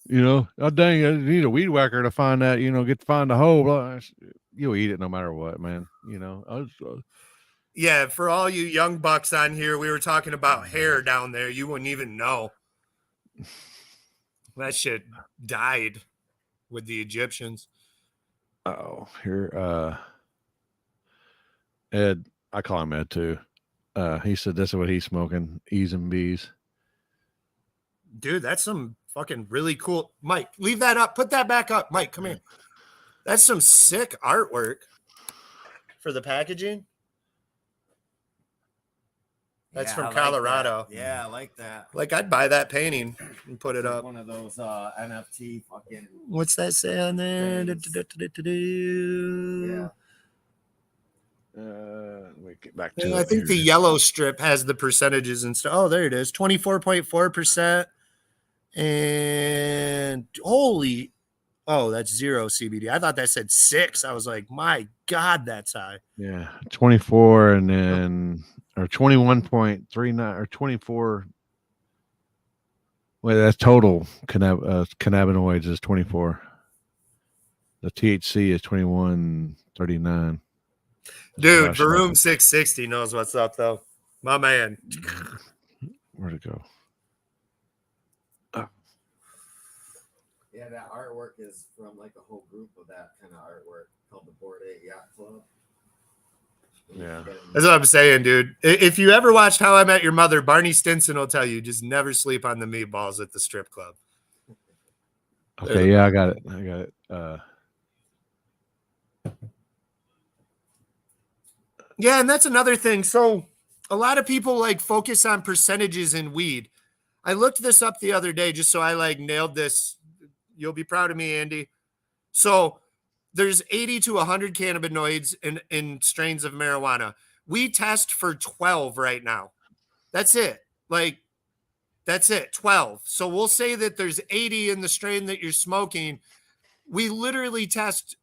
you know, oh dang, I need a weed whacker to find that, you know, find the hole. You'll eat it no matter what, man. You know, yeah, for all you young bucks on here, we were talking about hair down there. You wouldn't even know. That shit died with the Egyptians. Oh, here, Ed, I call him Ed too. He said this is what he's smoking, E's and B's. Dude, that's some fucking really cool. Mike, leave that up. Put that back up. Mike, come here. That's some sick artwork for the packaging. That's from Colorado. Yeah, I like that. Like, I'd buy that painting and put it up. One of those NFT fucking. What's that say on there? Yeah. Let me get back to Yeah, it I think the here. yellow strip has the percentages and stuff. Oh, there it is. 24.4%. And holy, oh, that's 0 CBD. I thought that said 6. I was like, my God, that's high. Yeah, 24 and then or 21.39 or 24. Well, that's total cannabinoids is 24. The THC is 21.39. Dude, Gosh, Varoom 660 knows what's up, though. My man. Where'd it go? Yeah, that artwork is from like a whole group of that kind of artwork called the Board 8 Yacht Club. Yeah. That's what I'm saying, dude. If you ever watched How I Met Your Mother, Barney Stinson will tell you just never sleep on the meatballs at the strip club. Okay, yeah, I got it. Yeah, and that's another thing. So a lot of people like focus on percentages in weed. I looked this up the other day just so I like nailed this. You'll be proud of me, Andy. So there's 80 to 100 cannabinoids in strains of marijuana. We test for 12 right now. That's it. Like, that's it, 12. So we'll say that there's 80 in the strain that you're smoking. We literally test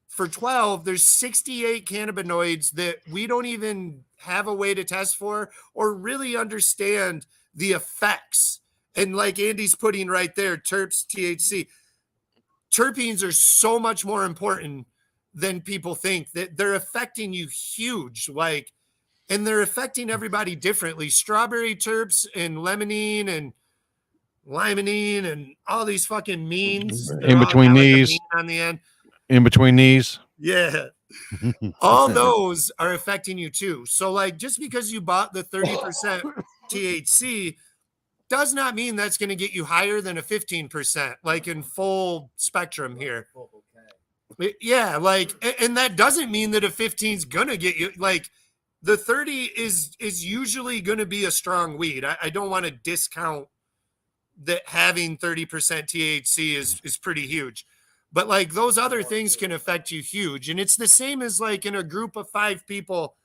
for 12. There's 68 cannabinoids that we don't even have a way to test for or really understand the effects. And like Andy's putting right there, terps, THC. Terpenes are so much more important than people think. That they're affecting you huge. Like, and they're affecting everybody differently. Strawberry terps and lemonine and limonene and all these fucking means. In between these. On the end. In between these. Yeah. All those are affecting you too. So like, just because you bought the 30% THC does not mean that's going to get you higher than a 15%, like in full spectrum here. Yeah. Like, and that doesn't mean that a 15 is going to get you like the 30 is usually going to be a strong weed. I don't want to discount that having 30% THC is pretty huge. But like those other things can affect you huge. And it's the same as like in a group of 5 people,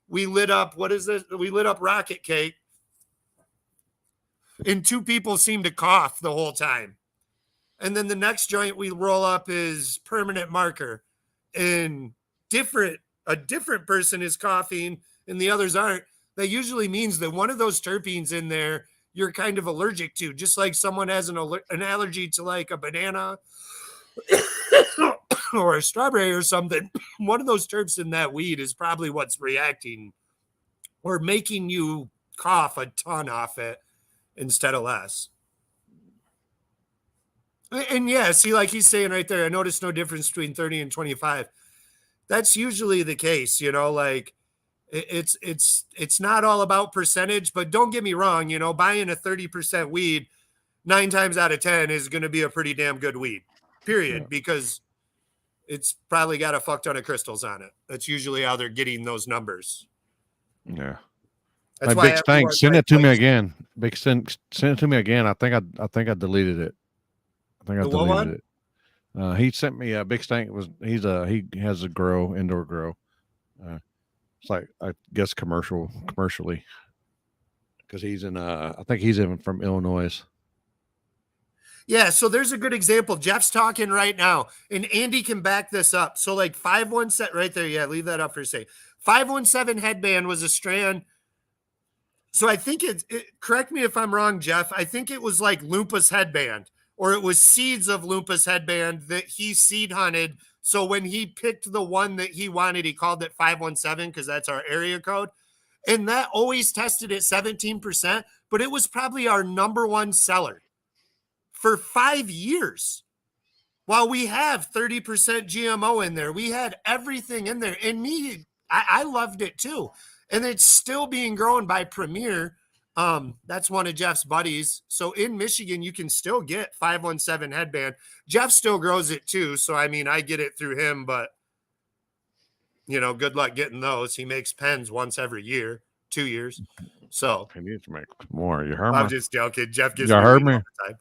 we lit up, what is this? We lit up rocket cake. And 2 people seem to cough the whole time. And then the next joint we roll up is permanent marker. And a different person is coughing and the others aren't. That usually means that one of those terpenes in there you're kind of allergic to, just like someone has an allergy to like a banana or a strawberry or something. One of those terps in that weed is probably what's reacting or making you cough a ton off it instead of less. And yeah, see, like he's saying right there, I noticed no difference between 30 and 25. That's usually the case, you know, like it's not all about percentage, but don't get me wrong, you know, buying a 30% weed 9 times out of 10 is going to be a pretty damn good weed, period, yeah. Because it's probably got a fuck ton of crystals on it. That's usually how they're getting those numbers. Yeah. That's Big Stank, send it to me again. Big send it to me again. I think I deleted it. I think I deleted it. He sent me a Big Stank he has a indoor grow. It's like I guess commercially because he's in I think he's even from Illinois. Yeah, so there's a good example. Jeff's talking right now, and Andy can back this up. So like 517 right there. Yeah, leave that up for a second. 517 headband was a strand. So I think correct me if I'm wrong, Jeff. I think it was like Lumpa's headband, or it was seeds of Lumpa's headband that he seed hunted. So when he picked the one that he wanted, he called it 517 because that's our area code. And that always tested at 17%, but it was probably our number one seller. for 5 years. While we have 30% GMO in there, we had everything in there. And I loved it too. And it's still being grown by Premier. That's one of Jeff's buddies. So in Michigan, you can still get 517 headband. Jeff still grows it too. So, I mean, I get it through him, but, you know, good luck getting those. He makes pens once every year, 2 years. So He needs to make more. You heard me? I'm just joking. Jeff gives You me heard weed me? all the time.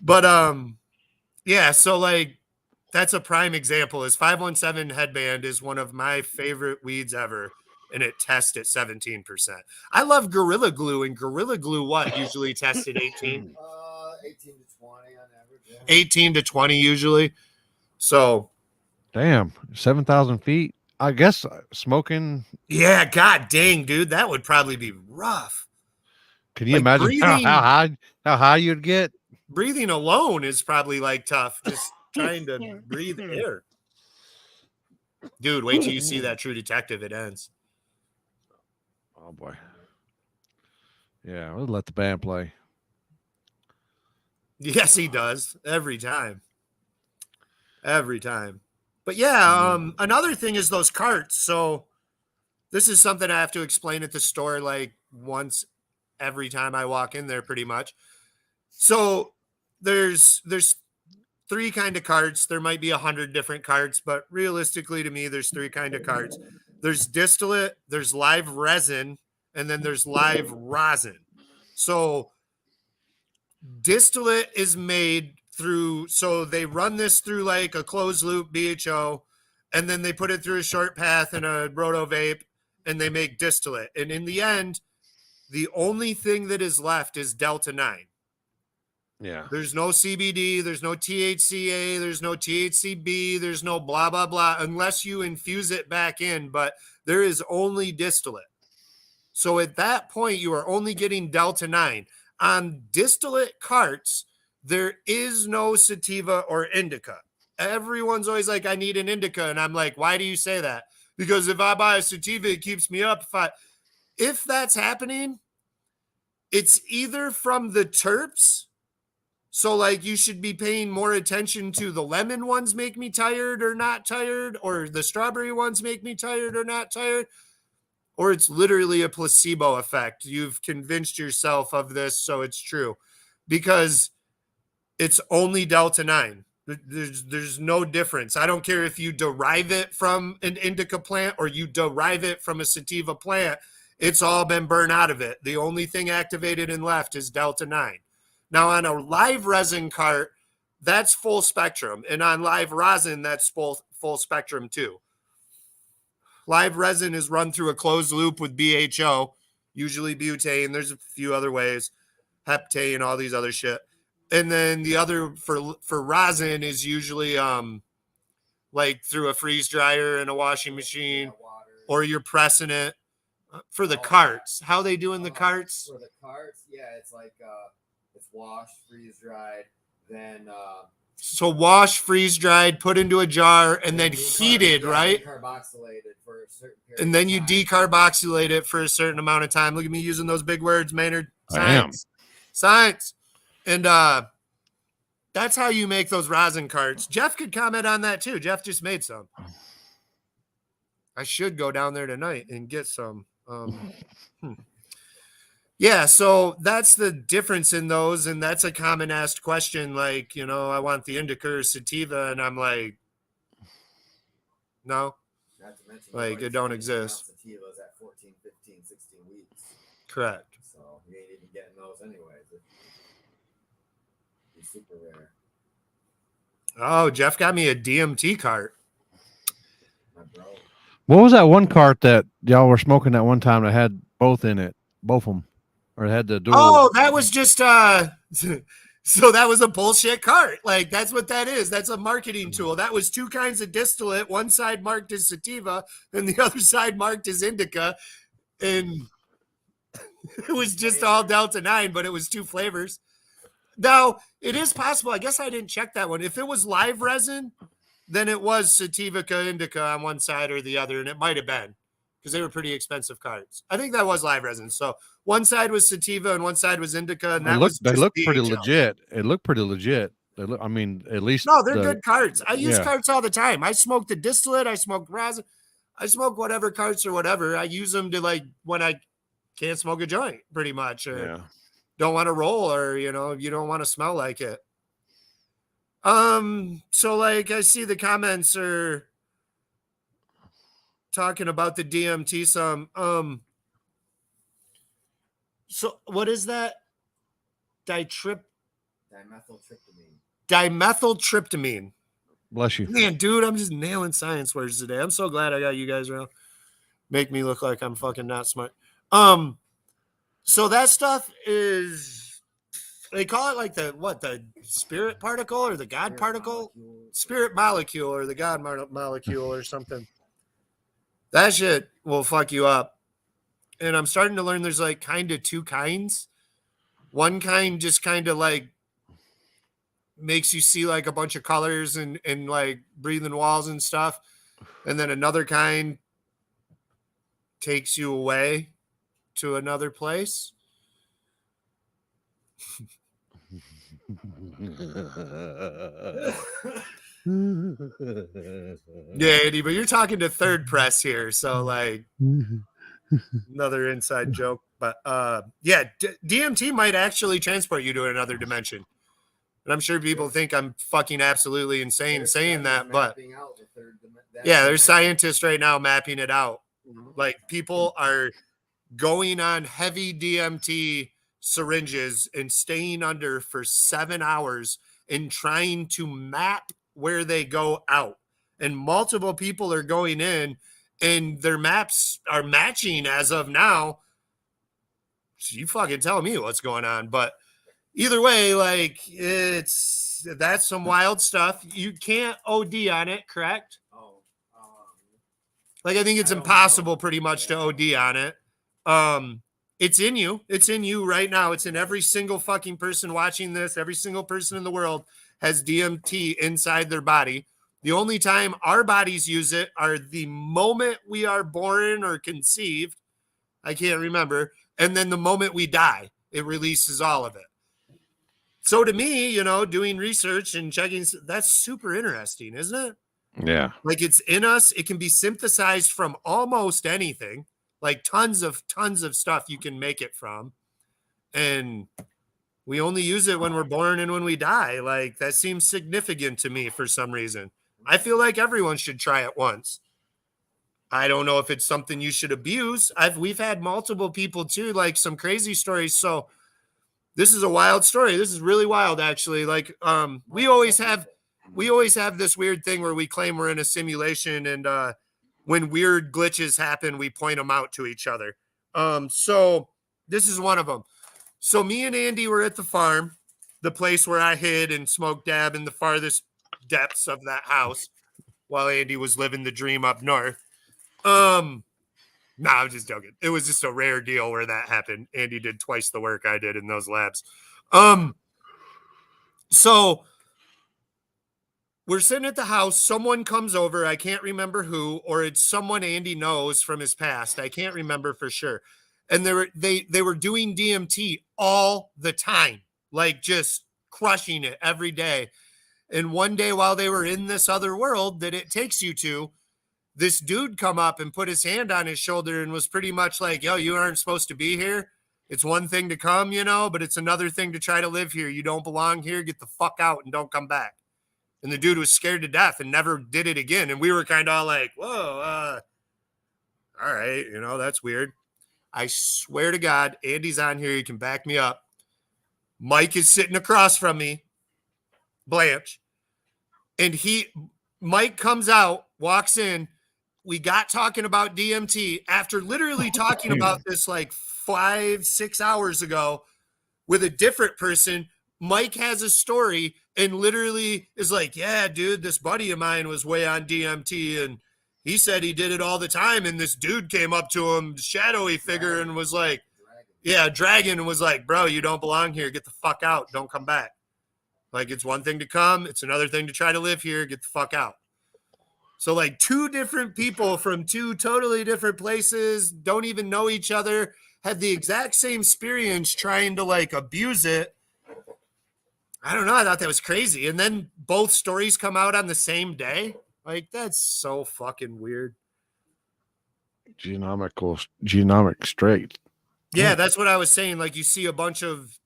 But, yeah, so like that's a prime example. Is 517 headband is one of my favorite weeds ever, and it tests at 17%. I love Gorilla Glue, and Gorilla Glue usually tested 18? 18 to 20 on average. Yeah. 18 to 20 usually. So Damn, 7,000 feet. I guess smoking. yeah, god dang, dude, that would probably be rough. Can you Like imagine breathing- how high you'd get? Breathing alone is probably like tough. Just trying to breathe air. Dude, wait till you see that True Detective. It ends. Oh boy. Yeah, we'll let the band play. Yes, he does every time. Every time. But yeah, another thing is those carts. So this is something I have to explain at the store like once every time I walk in there pretty much. So there's 3 kind of carts. There might be 100 different carts, but realistically to me, there's 3 kind of carts. There's distillate, there's live resin, and then there's live rosin. So distillate is made through, so they run this through like a closed loop BHO, and then they put it through a short path and a roto vape, and they make distillate. And in the end, the only thing that is left is Delta 9. Yeah. There's no CBD, there's no THCA, there's no THCB, there's no blah, blah, blah, unless you infuse it back in, but there is only distillate. So at that point, you are only getting Delta 9. On distillate carts, there is no sativa or indica. Everyone's always like, I need an indica. And I'm like, why do you say that? Because if I buy a sativa, it keeps me up. If that's happening, it's either from the terps. So like you should be paying more attention to the lemon ones make me tired or not tired, or the strawberry ones make me tired or not tired, or it's literally a placebo effect. You've convinced yourself of this, so it's true, because it's only Delta 9. There's no difference. I don't care if you derive it from an indica plant or you derive it from a sativa plant. It's all been burned out of it. The only thing activated and left is Delta 9. Now, on a live resin cart, that's full spectrum. And on live rosin, that's full spectrum too. Live resin is run through a closed loop with BHO, usually butane. There's a few other ways, heptane, all these other shit. And then the other for rosin is usually like through a freeze dryer and a washing machine, or you're pressing it for the carts. How they doing the carts? For the carts, yeah, it's like it's washed, freeze dried, then so wash, freeze dried, put into a jar, and then heated, right? Decarboxylated for a certain period. And then you decarboxylate it for a certain amount of time. Look at me using those big words, Maynard. Science. Science. And that's how you make those rosin carts. Jeff could comment on that too. Jeff just made some. I should go down there tonight and get some. Yeah, so that's the difference in those, and that's a common asked question. Like, you know, I want the indica or sativa, and I'm like, no, Not to mention, like it don't exist. Sativas at 14, 15, 16 weeks. Correct. So you ain't even getting those anyways. It's super rare. Oh, Jeff got me a DMT cart. My bro. What was that one cart that y'all were smoking that one time that had both in it? Both of them. Or it had the dual. Oh, that was just so that was a bullshit cart. Like that's what that is. That's a marketing tool. That was 2 kinds of distillate. One side marked as sativa and the other side marked as indica. And it was just all Delta 9, but it was 2 flavors. Now, it is possible. I guess I didn't check that one. If it was live resin, then it was sativa indica on one side or the other, and it might have been. because they were pretty expensive cards. I think that was live resin. So one side was sativa and one side was indica, and They look pretty DHL. legit. It looked pretty legit. They look, I mean, at least No, they're good cards. I use yeah. cards all the time. I smoked the distillate. I smoked rosin. I smoke whatever carts or whatever. I use them to like when I can't smoke a joint, pretty much, or don't want to roll, or you don't want to smell like it. So like I see the comments are talking about the DMT some. So what is that? Dimethyltryptamine. Bless you. Man, dude, I'm just nailing science words today. I'm so glad I got you guys around. Make me look like I'm fucking not smart. So that stuff is, they call it like the spirit particle or the God particle? Spirit molecule or the God molecule or something. That shit will fuck you up. And I'm starting to learn there's like kind of two kinds. One kind just kind of like makes you see like a bunch of colors and like breathing walls and stuff. And then another kind takes you away to another place. Yeah, Andy, but you're talking to third press here, so like another inside joke. But yeah, DMT might actually transport you to another dimension. And I'm sure people think I'm fucking absolutely insane saying that, but yeah, there's scientists right now mapping it out. Like people are going on heavy DMT syringes and staying under for 7 hours and trying to map where they go out. And multiple people are going in and their maps are matching as of now. So you fucking tell me what's going on. But either way, like that's some wild stuff. You can't OD on it, correct? Like I think it's impossible pretty much to OD on it. It's in you. It's in you right now. It's in every single fucking person watching this. Every single person in the world has DMT inside their body. The only time our bodies use it are the moment we are born or conceived. I can't remember. And then the moment we die, it releases all of it. So to me, doing research and checking, that's super interesting, isn't it? Yeah. Like it's in us. It can be synthesized from almost anything, like tons of stuff you can make it from. And we only use it when we're born and when we die. Like that seems significant to me for some reason. I feel like everyone should try it once. I don't know if it's something you should abuse. We've had multiple people too, like some crazy stories. So this is a wild story. This is really wild, actually. Like we always have this weird thing where we claim we're in a simulation, and when weird glitches happen, we point them out to each other. So this is one of them. So me and Andy were at the farm, the place where I hid and smoked dab in the farthest depths of that house while Andy was living the dream up north. No, I'm just joking. It was just a rare deal where that happened. Andy did twice the work I did in those labs. So we're sitting at the house. Someone comes over. I can't remember who, or it's someone Andy knows from his past. I can't remember for sure. And they were doing DMT all the time, like just crushing it every day. And one day while they were in this other world that it takes you to, this dude come up and put his hand on his shoulder and was pretty much like, yo, you aren't supposed to be here. It's one thing to come, but it's another thing to try to live here. You don't belong here. Get the fuck out and don't come back. And the dude was scared to death and never did it again. And we were kind of all like, whoa, all right, that's weird. I swear to God, Andy's on here. You can back me up. Mike is sitting across from me, Blanche. And Mike comes out, walks in. We got talking about DMT after literally talking about this like 5-6 hours ago with a different person. Mike has a story and literally is like, yeah, dude, this buddy of mine was way on DMT and he said he did it all the time. And this dude came up to him, shadowy figure, and was like, Dragon was like, bro, you don't belong here. Get the fuck out. Don't come back. Like, it's one thing to come. It's another thing to try to live here. Get the fuck out. So like two different people from two totally different places, don't even know each other, had the exact same experience trying to like abuse it. I don't know. I thought that was crazy. And then both stories come out on the same day. Like, that's so fucking weird. Genomic straight. Yeah, that's what I was saying. Like, you see a bunch of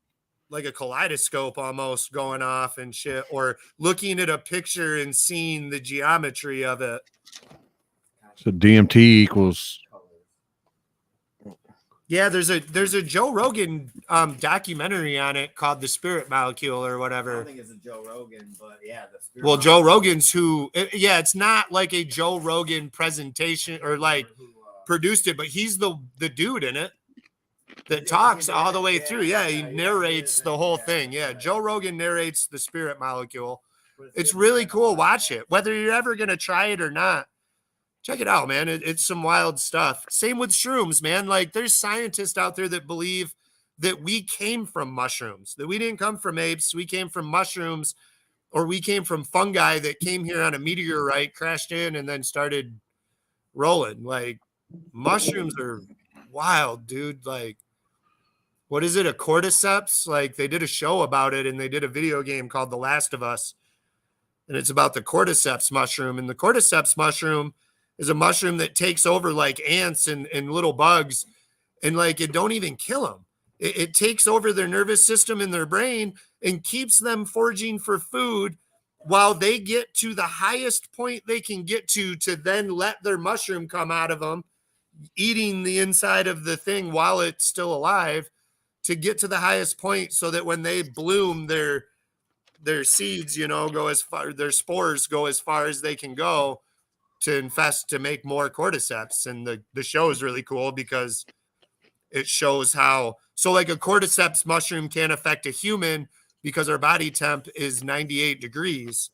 like a kaleidoscope almost going off and shit, or looking at a picture and seeing the geometry of it. So DMT equals. Yeah, there's a Joe Rogan documentary on it called The Spirit Molecule or I whatever. don't think it's a Joe Rogan, but yeah, the Spirit Well, Joe Molecule. Rogan's it's not like a Joe Rogan presentation or like produced it, but he's the dude in it that talks all the way through. Yeah, he narrates the whole thing. Yeah, Joe Rogan narrates The Spirit Molecule. It's really cool. Watch it. Whether you're ever going to try it or not, check it out, man. It's some wild stuff. Same with shrooms, man. Like, there's scientists out there that believe that we came from mushrooms, that we didn't come from apes. We came from mushrooms, or we came from fungi that came here on a meteorite, crashed in, and then started rolling. Like, mushrooms are wild, dude. Like, what is it? A cordyceps? Like, they did a show about it, and they did a video game called The Last of Us. And it's about the cordyceps mushroom. And the cordyceps mushroom is a mushroom that takes over like ants and little bugs, and like it don't even kill them. It takes over their nervous system and their brain and keeps them foraging for food while they get to the highest point they can get to then let their mushroom come out of them, eating the inside of the thing while it's still alive, to get to the highest point so that when they bloom, their seeds, go as far, their spores go as far as they can go to infest, to make more cordyceps. And the show is really cool because it shows how, so like a cordyceps mushroom can affect a human because our body temp is 98 degrees.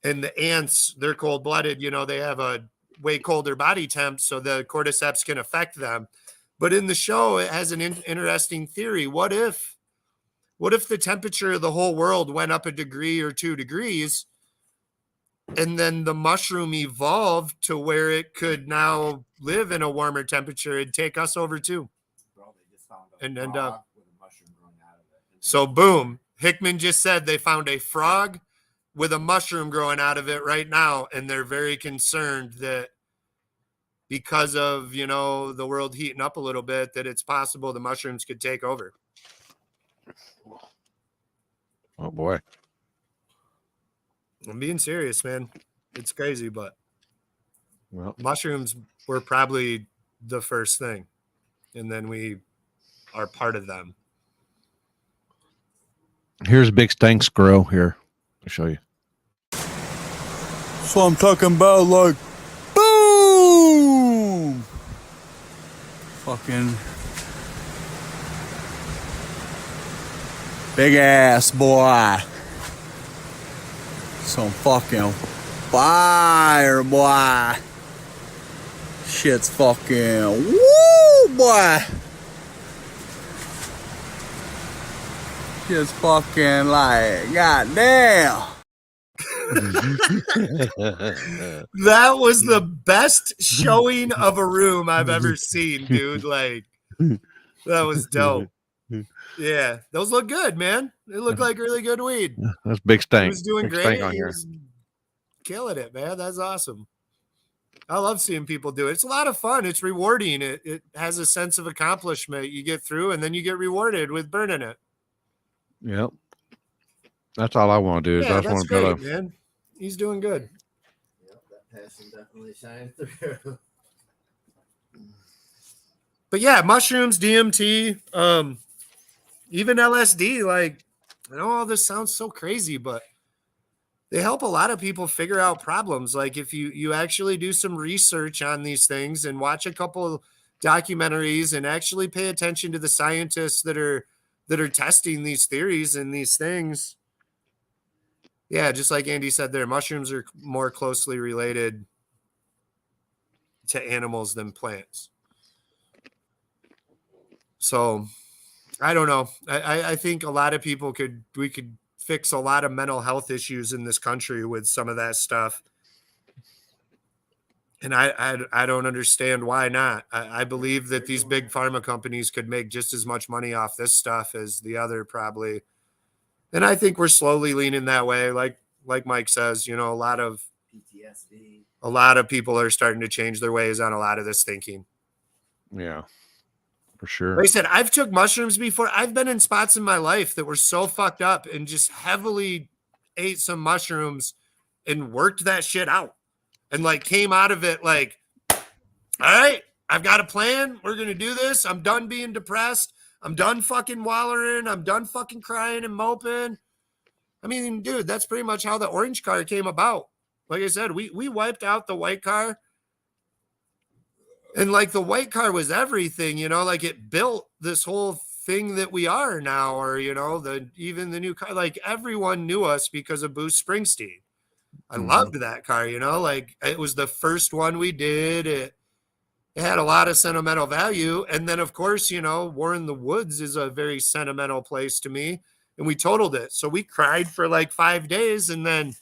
And the ants, they're cold-blooded, they have a way colder body temp, so the cordyceps can affect them. But in the show, it has an interesting theory. What if the temperature of the whole world went up a degree or 2 degrees, and then the mushroom evolved to where it could now live in a warmer temperature and take us over too? Bro, they just found And a end frog up. with a mushroom growing out of it. So boom, Hickman just said they found a frog with a mushroom growing out of it right now, and they're very concerned that because of, the world heating up a little bit, that it's possible the mushrooms could take over. Oh boy. I'm being serious, man. It's crazy, but Well, mushrooms were probably the first thing, and then we are part of them. here's a big stank squirrel here. I'll show you. So I'm talking about, like, boom! Fucking big ass boy. Some fucking fire, boy. Shit's fucking woo, boy. Shit's fucking like, goddamn. That was the best showing of a room I've ever seen, dude. Like, that was dope. Yeah, those look good, man. They look like really good weed. That's big He stank. was doing Big great. stank on He here. was killing it, man. That's awesome. I love seeing people do it. It's a lot of fun. It's rewarding. It has a sense of accomplishment. You get through, and then you get rewarded with burning it. Yep. That's all I want to do is I Yeah, just want that's to build great, man. He's doing good. Yep, that passion definitely shines through. But yeah, mushrooms, DMT, even LSD. Like, I know all this sounds so crazy, but they help a lot of people figure out problems. Like, if you actually do some research on these things and watch a couple documentaries and actually pay attention to the scientists that are testing these theories and these things. Yeah, just like Andy said there, mushrooms are more closely related to animals than plants. So I don't know. I think a lot of people we could fix a lot of mental health issues in this country with some of that stuff. And I don't understand why not. I believe that these big pharma companies could make just as much money off this stuff as the other probably. And I think we're slowly leaning that way. Like Mike says, you know, a lot of people are starting to change their ways on a lot of this thinking. Yeah, for sure. Like I said, I've took mushrooms before. I've been in spots in my life that were so fucked up and just heavily ate some mushrooms and worked that shit out. And like came out of it like, all right, I've got a plan. We're going to do this. I'm done being depressed. I'm done fucking wallowing. I'm done fucking crying and moping. I mean, dude, that's pretty much how the orange car came about. Like I said, we wiped out the white car. And like the white car was everything, you know, like it built this whole thing that we are now, or, you know, even the new car, like everyone knew us because of Bruce Springsteen. I loved that car, you know, like it was the first one we did. It had a lot of sentimental value. And then, of course, you know, War in the Woods is a very sentimental place to me. And we totaled it. So we cried for like 5 days and then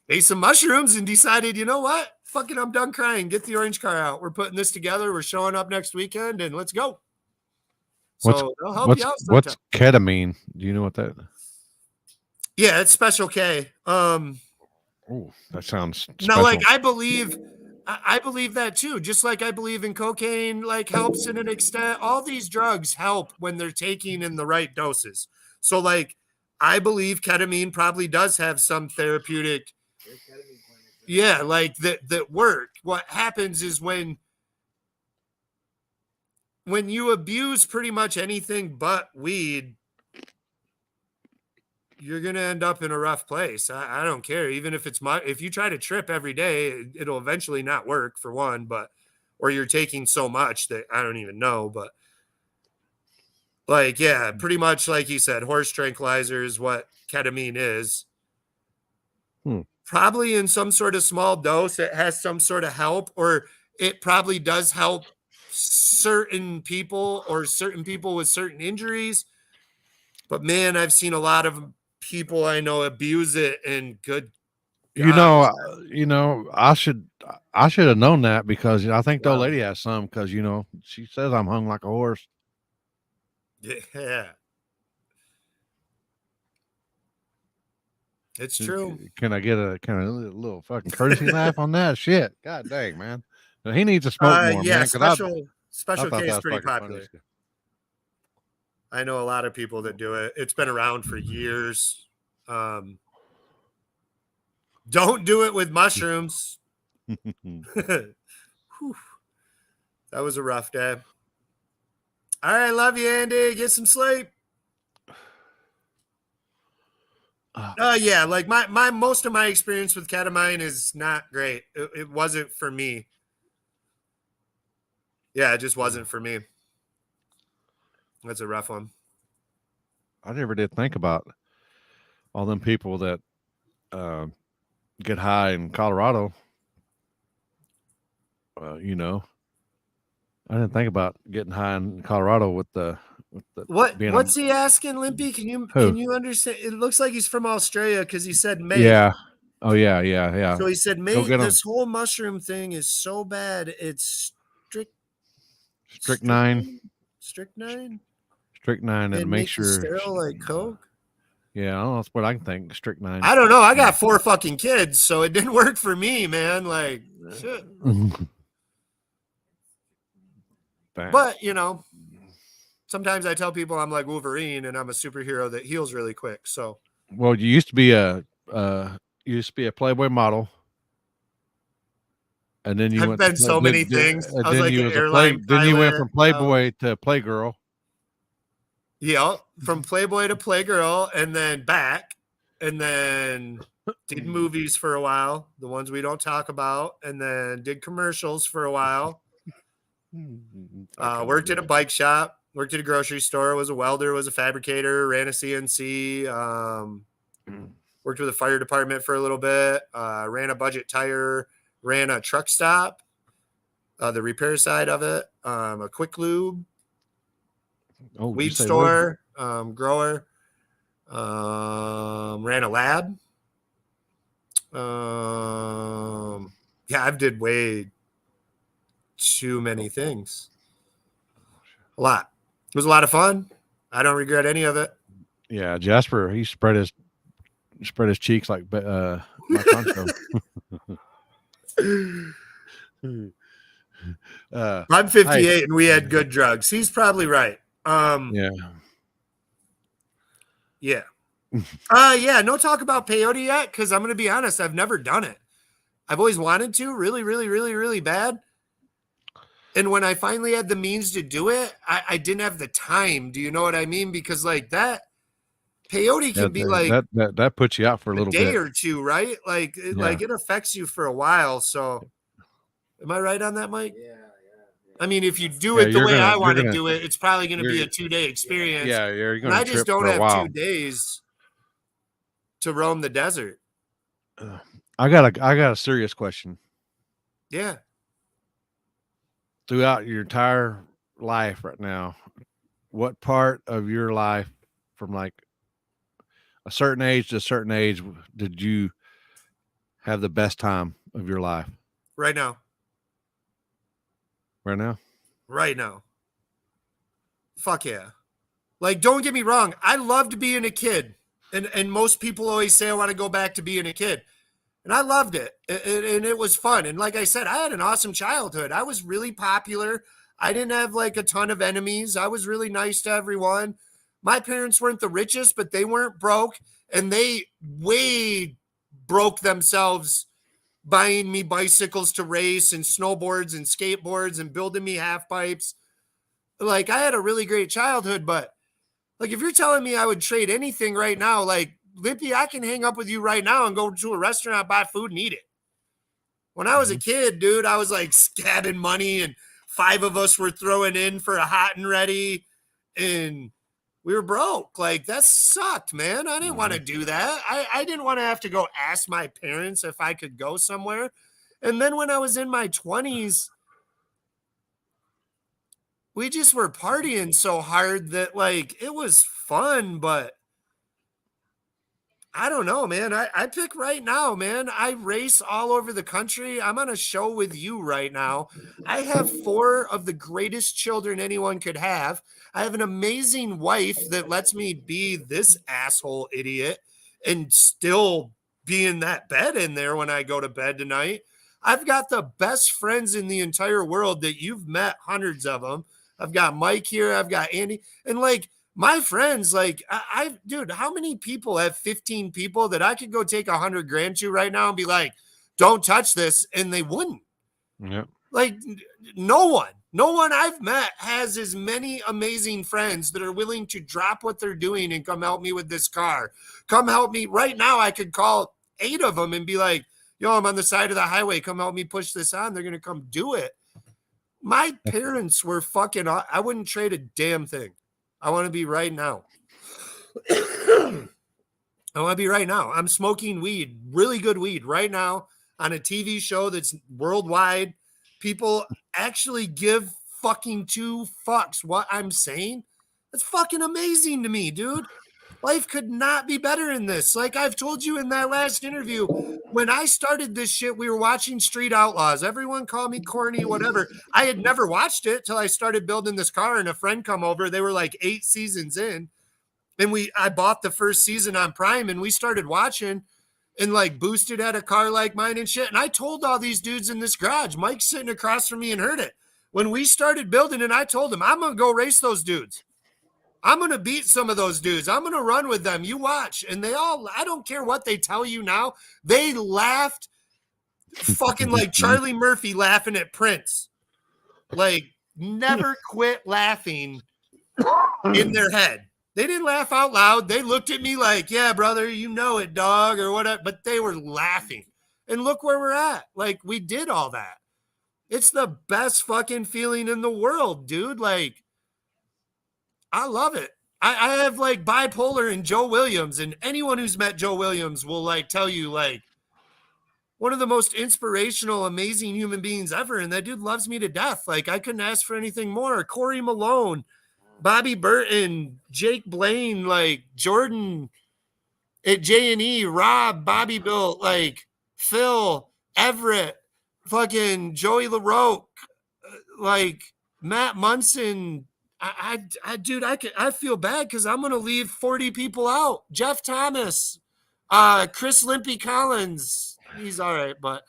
ate some mushrooms and decided, you know what? Fucking, I'm done crying. Get the orange car out. We're putting this together. We're showing up next weekend and let's go. So they'll help you out sometime. What's ketamine? Do you know what that? Yeah, it's Special K. Oh, that sounds special. No, like I believe that too. Just like I believe in cocaine, like helps in an extent. All these drugs help when they're taking in the right doses. So, like, I believe ketamine probably does have some therapeutic. Yeah, like that work. What happens is when you abuse pretty much anything but weed, you're going to end up in a rough place. I don't care. Even if if you try to trip every day, it'll eventually not work for one, or you're taking so much that I don't even know. But like, yeah, pretty much like you said, horse tranquilizer is what ketamine is. Probably in some sort of small dose, it has some sort of help, or it probably does help certain people or certain people with certain injuries. But man, I've seen a lot of people I know abuse it, and good. You know, I should have known that because I think the old lady has some because, you know, she says I'm hung like a horse. Yeah. It's true. Can I get a kind of a little fucking courtesy laugh on that? Shit. God dang, man. He needs to smoke more, yeah, man. Special K is pretty popular. I know a lot of people that do it. It's been around for years. Don't do it with mushrooms. That was a rough day. All right, love you, Andy. Get some sleep. Yeah, like my most of my experience with ketamine is not great. It wasn't for me. Yeah, it just wasn't for me. That's a rough one. I never did think about all them people that get high in Colorado. You know, I didn't think about getting high in Colorado with the what's he asking, Limpy? Can you understand? It looks like he's from Australia because he said May. Yeah. Oh yeah. So he said May. This whole mushroom thing is so bad. It's strychnine. Strychnine and make sure sterile like coke. Yeah, I don't know. That's what I can think. Strychnine. I don't know. I got 4 fucking kids, so it didn't work for me, man. Like shit. But you know, sometimes I tell people I'm like Wolverine and I'm a superhero that heals really quick. So, well, you used to be a Playboy model, and then you I've been so many things. I was like an airline pilot. Then you went from Playboy to Playgirl. Yeah, from Playboy to Playgirl, and then back, and then did movies for a while, the ones we don't talk about, and then did commercials for a while. Worked at a bike shop, worked at a grocery store, was a welder, was a fabricator, ran a CNC, worked with the fire department for a little bit, ran a budget tire, ran a truck stop, the repair side of it, a quick lube, weed store, grower, ran a lab, Yeah, I've did way too many things. A lot. It was a lot of fun. I don't regret any of it. Yeah, Jasper, he spread his cheeks like my Concho. I'm 58 and we had good drugs. He's probably right. Yeah. Yeah. No talk about peyote yet, because I'm going to be honest, I've never done it. I've always wanted to, really, really, really, really bad. And when I finally had the means to do it, I didn't have the time. Do you know what I mean? Because like that peyote can be like that puts you out for a little day bit or two, right? Like it affects you for a while. So am I right on that, Mike? Yeah. I mean, if you do it the way I want to do it, it's probably going to be a 2-day experience. Yeah, you're going to trip just don't for a have while. 2 days to roam the desert. I got a serious question. Yeah. Throughout your entire life right now, what part of your life from like a certain age to a certain age did you have the best time of your life? Right now. Right now? Right now. Fuck yeah. Like, don't get me wrong. I loved being a kid. And most people always say I want to go back to being a kid. And I loved it. And it was fun. And like I said, I had an awesome childhood. I was really popular. I didn't have like a ton of enemies. I was really nice to everyone. My parents weren't the richest, but they weren't broke. And they way broke themselves buying me bicycles to race and snowboards and skateboards and building me half pipes. Like, I had a really great childhood, but like, if you're telling me I would trade anything right now, like, Limpy, I can hang up with you right now and go to a restaurant, buy food and eat it. When I was a kid, dude, I was like scabbing money and 5 of us were throwing in for a hot and ready and we were broke. Like, that sucked, man. I didn't want to do that. I didn't want to have to go ask my parents if I could go somewhere. And then when I was in my 20s, we just were partying so hard that like it was fun, but I don't know, man. I pick right now, man. I race all over the country. I'm on a show with you right now. I have 4 of the greatest children anyone could have. I have an amazing wife that lets me be this asshole idiot and still be in that bed in there when I go to bed tonight. I've got the best friends in the entire world that you've met, hundreds of them. I've got Mike here. I've got Andy. And like, my friends, like, dude, how many people have 15 people that I could go take $100,000 to right now and be like, don't touch this, and they wouldn't. Yep. Like, no one I've met has as many amazing friends that are willing to drop what they're doing and come help me with this car. Come help me right now. I could call 8 of them and be like, yo, I'm on the side of the highway. Come help me push this on. They're going to come do it. My parents were fucking, I wouldn't trade a damn thing. I want to be right now. I want to be right now. I'm smoking weed, really good weed right now on a TV show that's worldwide. People actually give fucking 2 fucks what I'm saying. That's fucking amazing to me, dude. Life could not be better in this. Like I've told you in that last interview, when I started this shit, we were watching Street Outlaws. Everyone called me corny, whatever. I had never watched it till I started building this car and a friend come over. They were like 8 seasons in. And I bought the first season on Prime and we started watching and like Boosted had a car like mine and shit. And I told all these dudes in this garage, Mike's sitting across from me and heard it. When we started building and I told him, I'm going to go race those dudes. I'm going to beat some of those dudes. I'm going to run with them. You watch. And they all, I don't care what they tell you now. They laughed fucking like Charlie Murphy laughing at Prince. Like never quit laughing in their head. They didn't laugh out loud. They looked at me like, yeah, brother, you know it, dog, or whatever. But they were laughing. And look where we're at. Like we did all that. It's the best fucking feeling in the world, dude. Like, I love it. I have like bipolar and Joe Williams, and anyone who's met Joe Williams will like tell you like one of the most inspirational, amazing human beings ever. And that dude loves me to death. Like I couldn't ask for anything more. Corey Malone, Bobby Burton, Jake Blaine, like Jordan at J&E, Rob, Bobby Bill, like Phil, Everett, fucking Joey LaRoque, like Matt Munson. Dude, I feel bad because I'm gonna leave 40 people out. Jeff Thomas, Chris Limpy Collins. He's all right, but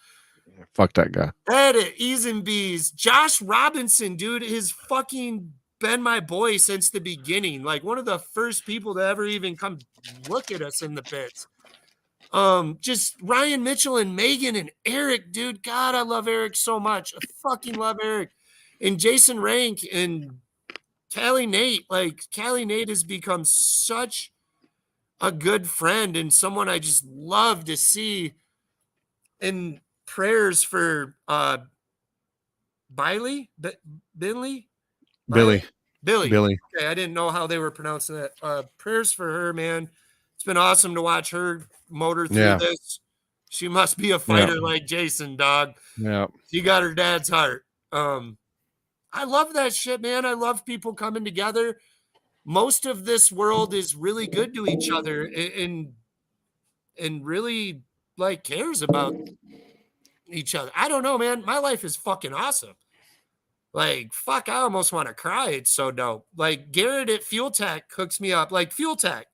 Fuck that guy. Edit, E's and B's. Josh Robinson, dude, has fucking been my boy since the beginning. Like one of the first people to ever even come look at us in the pits. Just Ryan Mitchell and Megan and Eric, dude. God, I love Eric so much. I fucking love Eric. And Jason Rank and Callie Nate. Like Callie Nate has become such a good friend and someone I just love to see. And prayers for Billy. Okay, I didn't know how they were pronouncing that. Prayers for her, man. It's been awesome to watch her motor through this. She must be a fighter like Jason, dog. Yeah. She got her dad's heart. I love that shit, man. I love people coming together. Most of this world is really good to each other and really like cares about each other. I don't know, man. My life is fucking awesome. Like, fuck, I almost want to cry. It's so dope. Like, Garrett at Fuel Tech hooks me up. Like, Fuel Tech.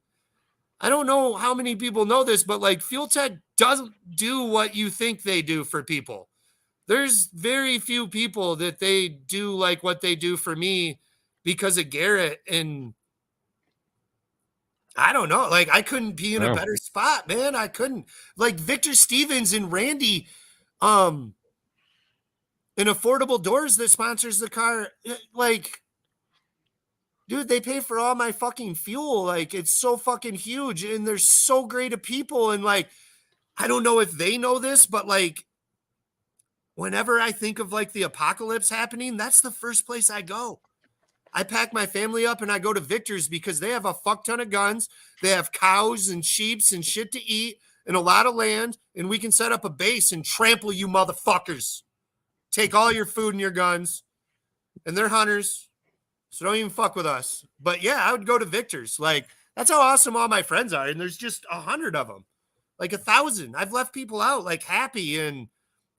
I don't know how many people know this, but like, Fuel Tech doesn't do what you think they do for people. There's very few people that they do like what they do for me because of Garrett. And I don't know. Like, I couldn't be in a better spot, man. I couldn't. Like, Victor Stevens and Randy, and Affordable Doors that sponsors the car, like, dude, they pay for all my fucking fuel. Like, it's so fucking huge, and they're so great of people. And like, I don't know if they know this, but like, whenever I think of like the apocalypse happening, that's the first place I go. I pack my family up and I go to Victor's because they have a fuck ton of guns. They have cows and sheeps and shit to eat and a lot of land, and we can set up a base and trample you motherfuckers. Take all your food and your guns, and they're hunters, so don't even fuck with us. But yeah, I would go to Victor's. Like, that's how awesome all my friends are, and there's just 100 of them, like 1,000. I've left people out, like Happy and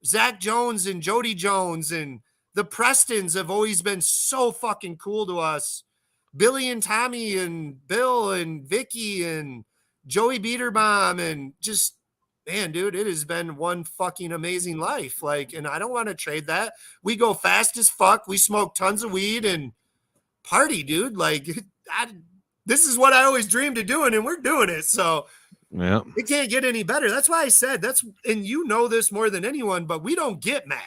Zach Jones and Jody Jones, and the Prestons have always been so fucking cool to us. Billy and Tommy and Bill and Vicky and Joey Beaterbaum, and just, man, dude, it has been one fucking amazing life. Like, and I don't want to trade that. We go fast as fuck. We smoke tons of weed and party, dude. Like, this is what I always dreamed of doing, and we're doing it. So yeah, it can't get any better. That's why I said and you know this more than anyone, but we don't get mad.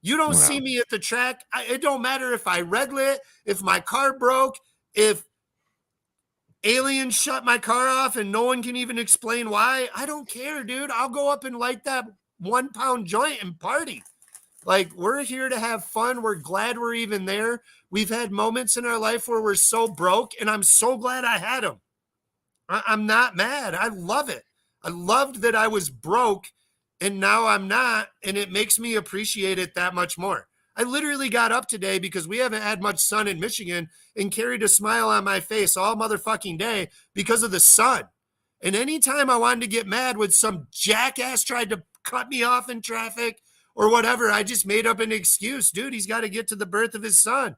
You don't see me at the track. It don't matter if I red lit, if my car broke, if aliens shut my car off and no one can even explain why. I don't care, dude. I'll go up and light that 1 pound joint and party. Like, we're here to have fun. We're glad we're even there. We've had moments in our life where we're so broke, and I'm so glad I had them. I'm not mad. I love it. I loved that I was broke and now I'm not, and it makes me appreciate it that much more. I literally got up today because we haven't had much sun in Michigan and carried a smile on my face all motherfucking day because of the sun. And anytime I wanted to get mad when some jackass tried to cut me off in traffic or whatever, I just made up an excuse. Dude, he's got to get to the birth of his son.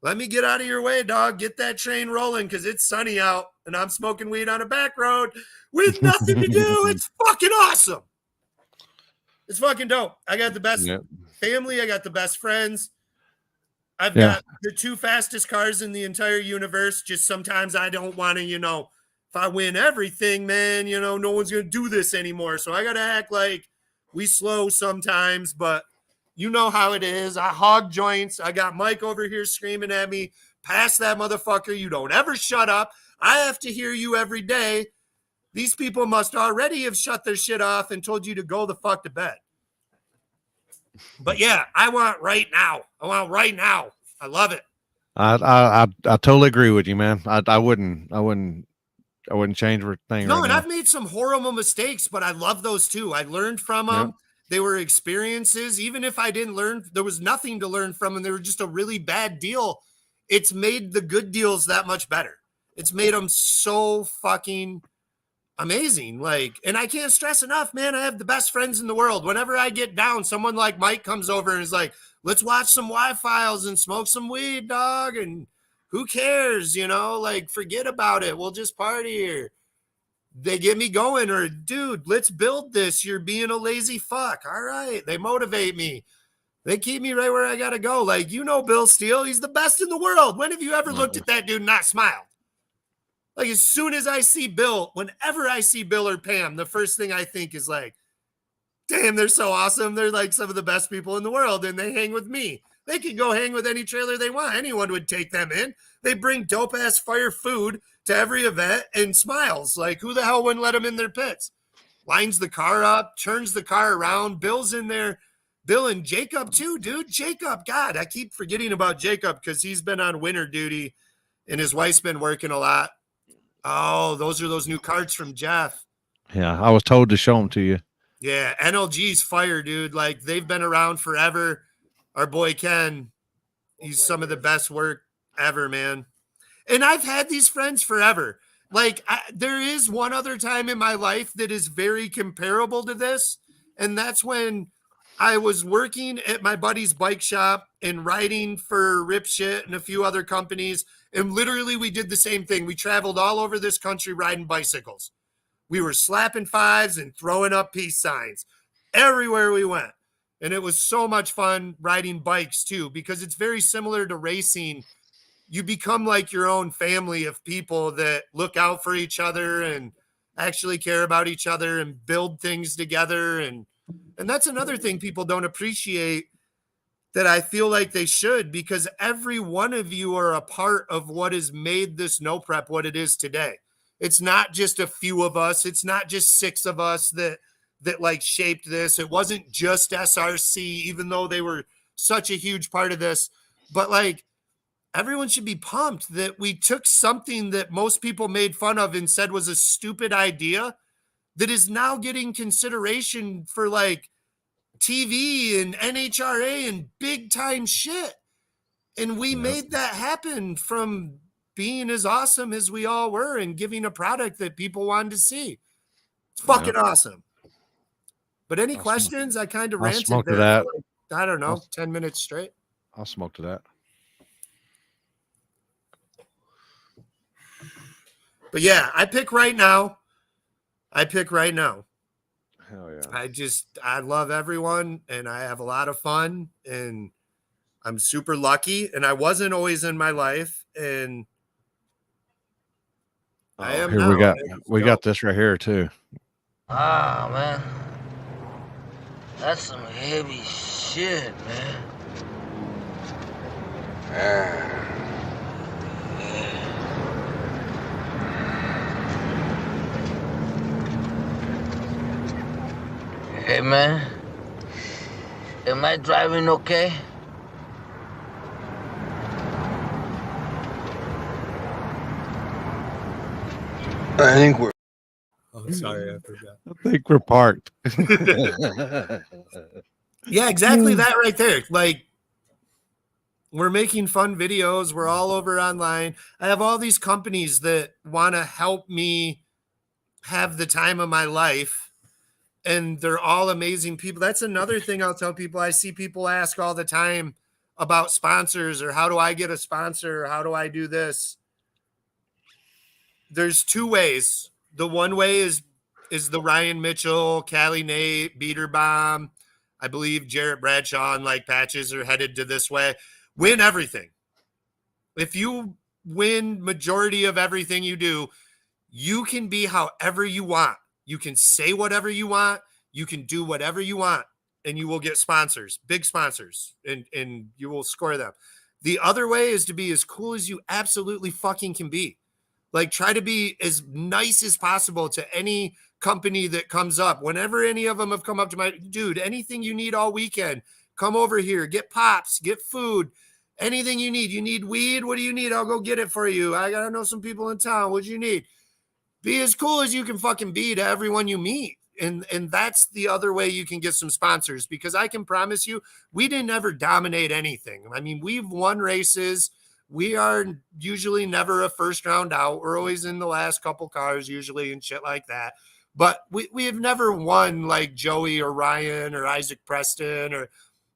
Let me get out of your way, dog. Get that train rolling because it's sunny out and I'm smoking weed on a back road with nothing to do. It's fucking awesome. It's fucking dope. I got the best family. I got the best friends. I've got the 2 fastest cars in the entire universe. Just sometimes I don't want to, if I win everything, man, no one's going to do this anymore. So I got to act like we slow sometimes, but you know how it is. I hog joints. I got Mike over here screaming at me, pass that motherfucker. You don't ever shut up. I have to hear you every day. These people must already have shut their shit off and told you to go the fuck to bed. But yeah, I want right now. I want right now. I love it. I totally agree with you, man. I wouldn't change a thing. No, and I've made some horrible mistakes, but I love those too. I learned from them. They were experiences. Even if I didn't learn, there was nothing to learn from them. They were just a really bad deal. It's made the good deals that much better. It's made them so fucking amazing. Like, and I can't stress enough, man. I have the best friends in the world. Whenever I get down, someone like Mike comes over and is like, let's watch some Y-Files and smoke some weed, dog. And who cares? You know, like, forget about it. We'll just party here. They get me going, or dude, let's build this. You're being a lazy fuck. All right. They motivate me. They keep me right where I got to go. Like, you know, Bill Steele, he's the best in the world. When have you ever looked at that dude and not smiled? Like, as soon as I see Bill, whenever I see Bill or Pam, the first thing I think is like, damn, they're so awesome. They're like some of the best people in the world, and they hang with me. They can go hang with any trailer they want. Anyone would take them in. They bring dope-ass fire food to every event and smiles. Like, who the hell wouldn't let them in their pits? Lines the car up, turns the car around. Bill's in there. Bill and Jacob too, dude. Jacob, God, I keep forgetting about Jacob because he's been on winter duty and his wife's been working a lot. Oh, those are those new cards from Jeff. Yeah, I was told to show them to you. Yeah, NLG's fire, dude. Like, they've been around forever. Our boy Ken, he's some of the best work ever, man. And I've had these friends forever. Like, there is one other time in my life that is very comparable to this, and that's when I was working at my buddy's bike shop and riding for Ripshit and a few other companies. And literally we did the same thing. We traveled all over this country riding bicycles. We were slapping fives and throwing up peace signs everywhere we went. And it was so much fun riding bikes too, because it's very similar to racing. You become like your own family of people that look out for each other and actually care about each other and build things together. And that's another thing people don't appreciate that I feel like they should, because every one of you are a part of what has made this No Prep what it is today. It's not just a few of us. It's not just 6 of us that like shaped this. It wasn't just SRC, even though they were such a huge part of this. But like, everyone should be pumped that we took something that most people made fun of and said was a stupid idea that is now getting consideration for like TV and NHRA and big time shit. And we made that happen from being as awesome as we all were and giving a product that people wanted to see. It's fucking awesome. But any questions? I kind of ranted there. That. For like, I don't know, 10 minutes straight. I'll smoke to that. But yeah, I pick right now. Hell yeah. I love everyone and I have a lot of fun and I'm super lucky, and I wasn't always in my life, and I am here now. We got this right here too. Ah, man. That's some heavy shit, man. Hey, man. Am I driving okay? I think we're. Oh, sorry, I forgot. I think we're parked. Yeah, exactly that right there. Like, we're making fun videos. We're all over online. I have all these companies that want to help me have the time of my life, and they're all amazing people. That's another thing I'll tell people. I see people ask all the time about sponsors, or how do I get a sponsor, or how do I do this? There's 2 ways. The one way is the Ryan Mitchell, Callie Nate, Beater Bomb. I believe Jarrett Bradshaw and like Patches are headed to this way. Win everything. If you win majority of everything you do, you can be however you want. You can say whatever you want. You can do whatever you want, and you will get sponsors, big sponsors, and you will score them. The other way is to be as cool as you absolutely fucking can be. Like, try to be as nice as possible to any company that comes up. Whenever any of them have come up to my dude, anything you need all weekend, come over here, get pops, get food, anything you need. You need weed? What do you need? I'll go get it for you. I got to know some people in town. What do you need? Be as cool as you can fucking be to everyone you meet. And that's the other way you can get some sponsors, because I can promise you, we didn't ever dominate anything. I mean, we've won races. we are usually never a first round out. We're always in the last couple cars usually and shit like that. But we have never won like Joey or Ryan or Isaac Preston or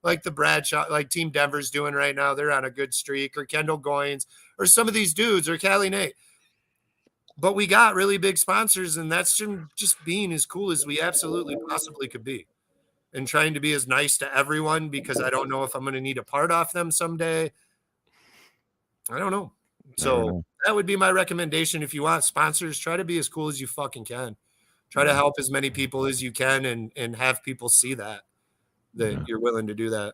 like the Bradshaw, like Team Denver's doing right now. They're on a good streak, or Kendall Goins or some of these dudes, or Callie Nate. But we got really big sponsors, and that's just being as cool as we absolutely possibly could be, and trying to be as nice to everyone, because I don't know if I'm going to need a part off them someday. I don't know. So that would be my recommendation. If you want sponsors, try to be as cool as you fucking can. Try to help as many people as you can, and have people see that you're willing to do that.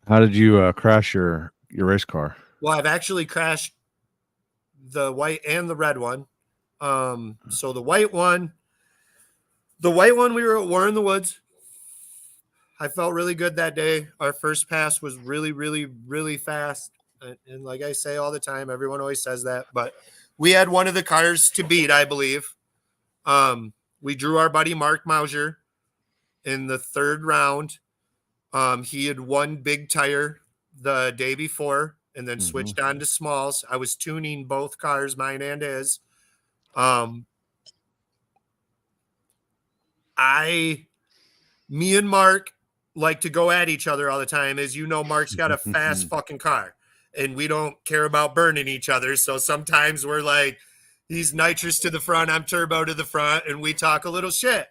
How did you crash your race car? Well, I've actually crashed the white and the red one. So the white one we were at War in the Woods. I felt really good that day. Our first pass was really, really, really fast. And like I say all the time, everyone always says that, but we had one of the cars to beat, I believe. We drew our buddy Mark Mauser in the third round. He had won big tire the day before and then switched on to smalls. I was tuning both cars, mine and his. Me and Mark like to go at each other all the time. As you know, Mark's got a fast fucking car, and we don't care about burning each other. So sometimes we're like, he's nitrous to the front, I'm turbo to the front, and we talk a little shit.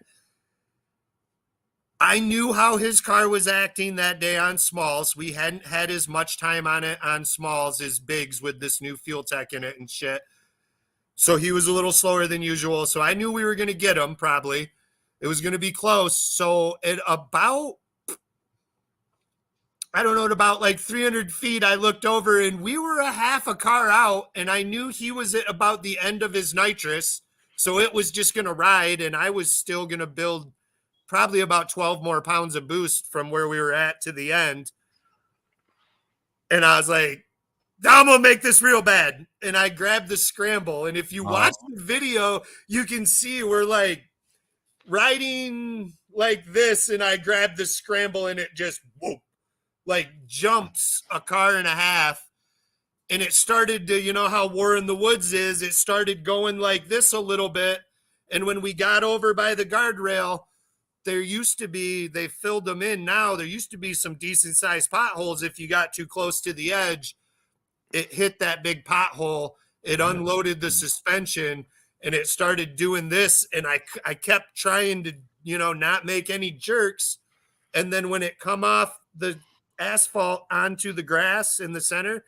I knew how his car was acting that day on smalls. We hadn't had as much time on it on smalls as bigs with this new fuel tech in it and shit. So he was a little slower than usual. So I knew we were going to get him probably. It was going to be close. So at about, I don't know, at about like 300 feet, I looked over and we were a half a car out, and I knew he was at about the end of his nitrous. So it was just going to ride, and I was still going to build probably about 12 more pounds of boost from where we were at to the end. And I was like, I'm going to make this real bad. And I grabbed the scramble. And if you watch the video, you can see we're like riding like this. And I grabbed the scramble, and it just whoop, like jumps a car and a half. And it started to, you know how War in the Woods is, it started going like this a little bit. And when we got over by the guardrail, there used to be, they filled them in now, there used to be some decent sized potholes. If you got too close to the edge, it hit that big pothole, it unloaded the suspension, and it started doing this. And I kept trying to, you know, not make any jerks. And then when it come off the asphalt onto the grass in the center,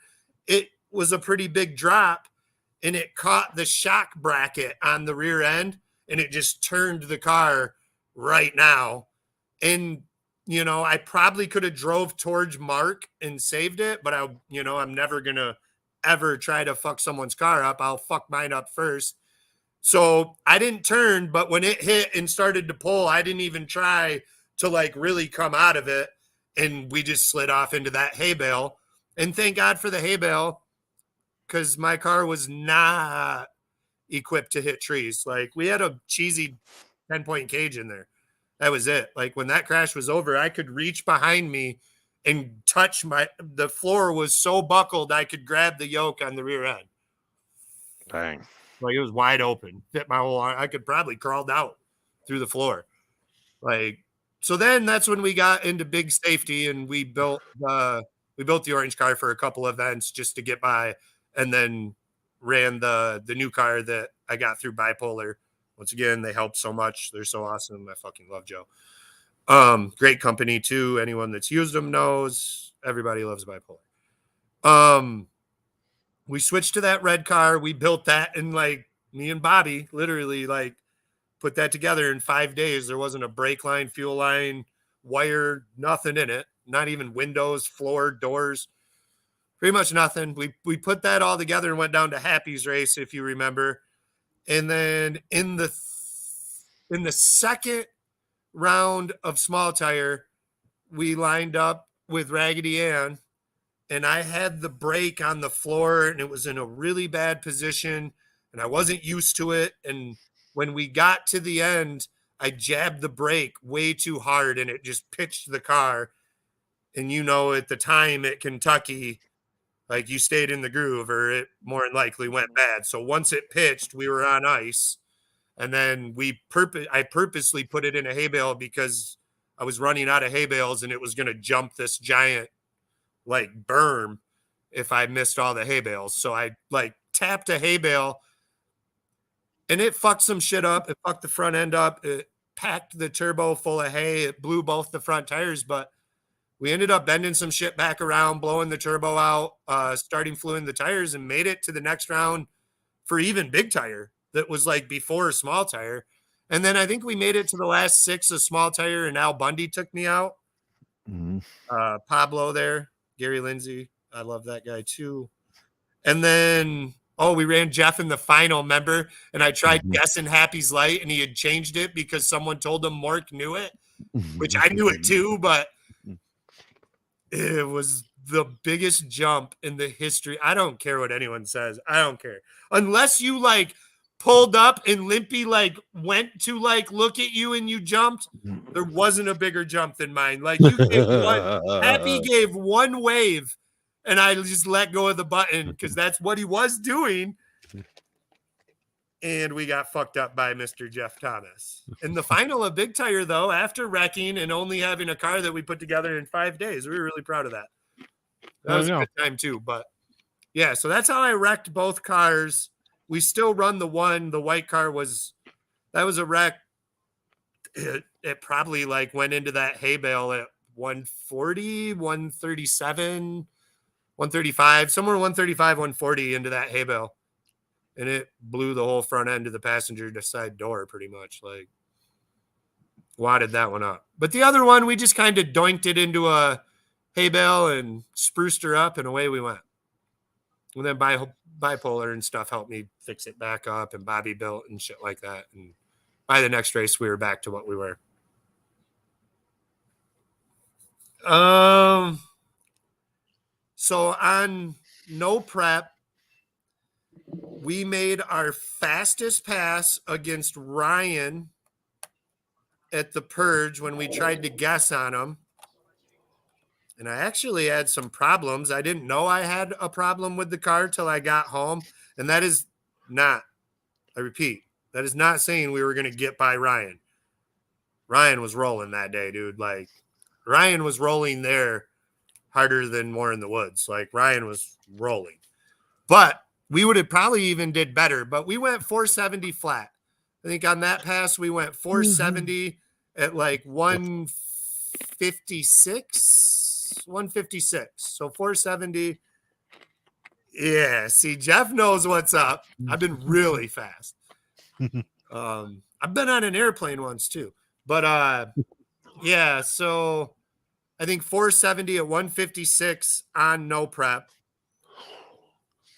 it was a pretty big drop, and it caught the shock bracket on the rear end, and it just turned the car right now. And you know, I probably could have drove towards Mark and saved it, but I'm never gonna ever try to fuck someone's car up. I'll fuck mine up first. So I didn't turn, but when it hit and started to pull, I didn't even try to like really come out of it, and we just slid off into that hay bale. And thank God for the hay bale, because my car was not equipped to hit trees. Like, we had a cheesy 10-point cage in there. That was it. Like, when that crash was over, I could reach behind me and touch the floor was so buckled I could grab the yoke on the rear end. Dang. Like, it was wide open. Fit my whole arm. I could probably crawled out through the floor. Like, so then that's when we got into big safety, and we built the orange car for a couple events just to get by, and then ran the new car that I got through Bipolar. Once again, they helped so much. They're so awesome. I fucking love Joe. Great company too. Anyone that's used them knows. Everybody loves Bipolar. We switched to that red car. We built that, and like me and Bobby literally like put that together in 5 days. There wasn't a brake line, fuel line, wire, nothing in it. Not even windows, floor, doors. Pretty much nothing. We put that all together and went down to Happy's race, if you remember. And then in the second round of small tire, we lined up with Raggedy Ann, and I had the brake on the floor, and it was in a really bad position, and I wasn't used to it. And when we got to the end, I jabbed the brake way too hard, and it just pitched the car. And you know, at the time at Kentucky, Like you stayed in the groove or it more than likely went bad. So once it pitched, we were on ice. And then I purposely put it in a hay bale because I was running out of hay bales and it was going to jump this giant like berm if I missed all the hay bales. So I like tapped a hay bale and it fucked some shit up. It fucked the front end up. It packed the turbo full of hay. It blew both the front tires, but we ended up bending some shit back around, blowing the turbo out, starting fluing the tires, and made it to the next round for even big tire that was like before small tire. And then I think we made it to the last 6 of small tire, and Al Bundy took me out. Pablo there, Gary Lindsay. I love that guy too. And then, we ran Jeff in the final, remember? And I tried guessing Happy's Light, and he had changed it because someone told him Mark knew it, which I knew it too, but it was the biggest jump in the history. I don't care what anyone says. I don't care. Unless you like pulled up and Limpy like went to like look at you and you jumped, there wasn't a bigger jump than mine. Like you gave one, Happy gave one wave and I just let go of the button because that's what he was doing. And we got fucked up by Mr. Jeff Thomas. In the final of Big Tire, though, after wrecking and only having a car that we put together in 5 days, we were really proud of that. That was a good time, too. But, yeah, so that's how I wrecked both cars. We still run the one. The white car that was a wreck. It probably, like, went into that hay bale at 140, 137, 135, somewhere 135, 140 into that hay bale. And it blew the whole front end of the passenger side door pretty much. Like, wadded that one up. But the other one, we just kind of doinked it into a hay bale and spruced her up, and away we went. And then bipolar and stuff helped me fix it back up, and Bobby built and shit like that. And by the next race, we were back to what we were. So on no prep, we made our fastest pass against Ryan at the Purge when we tried to guess on him. And I actually had some problems. I didn't know I had a problem with the car till I got home. And that is not, I repeat, that is not saying we were going to get by Ryan. Ryan was rolling that day, dude. Like, Ryan was rolling there harder than More in the Woods. Like, Ryan was rolling. But we would have probably even did better, but we went 470 flat. I think on that pass, we went 470 at like 156. So 470. Yeah. See, Jeff knows what's up. I've been really fast. I've been on an airplane once too, but yeah. So I think 470 at 156 on no prep.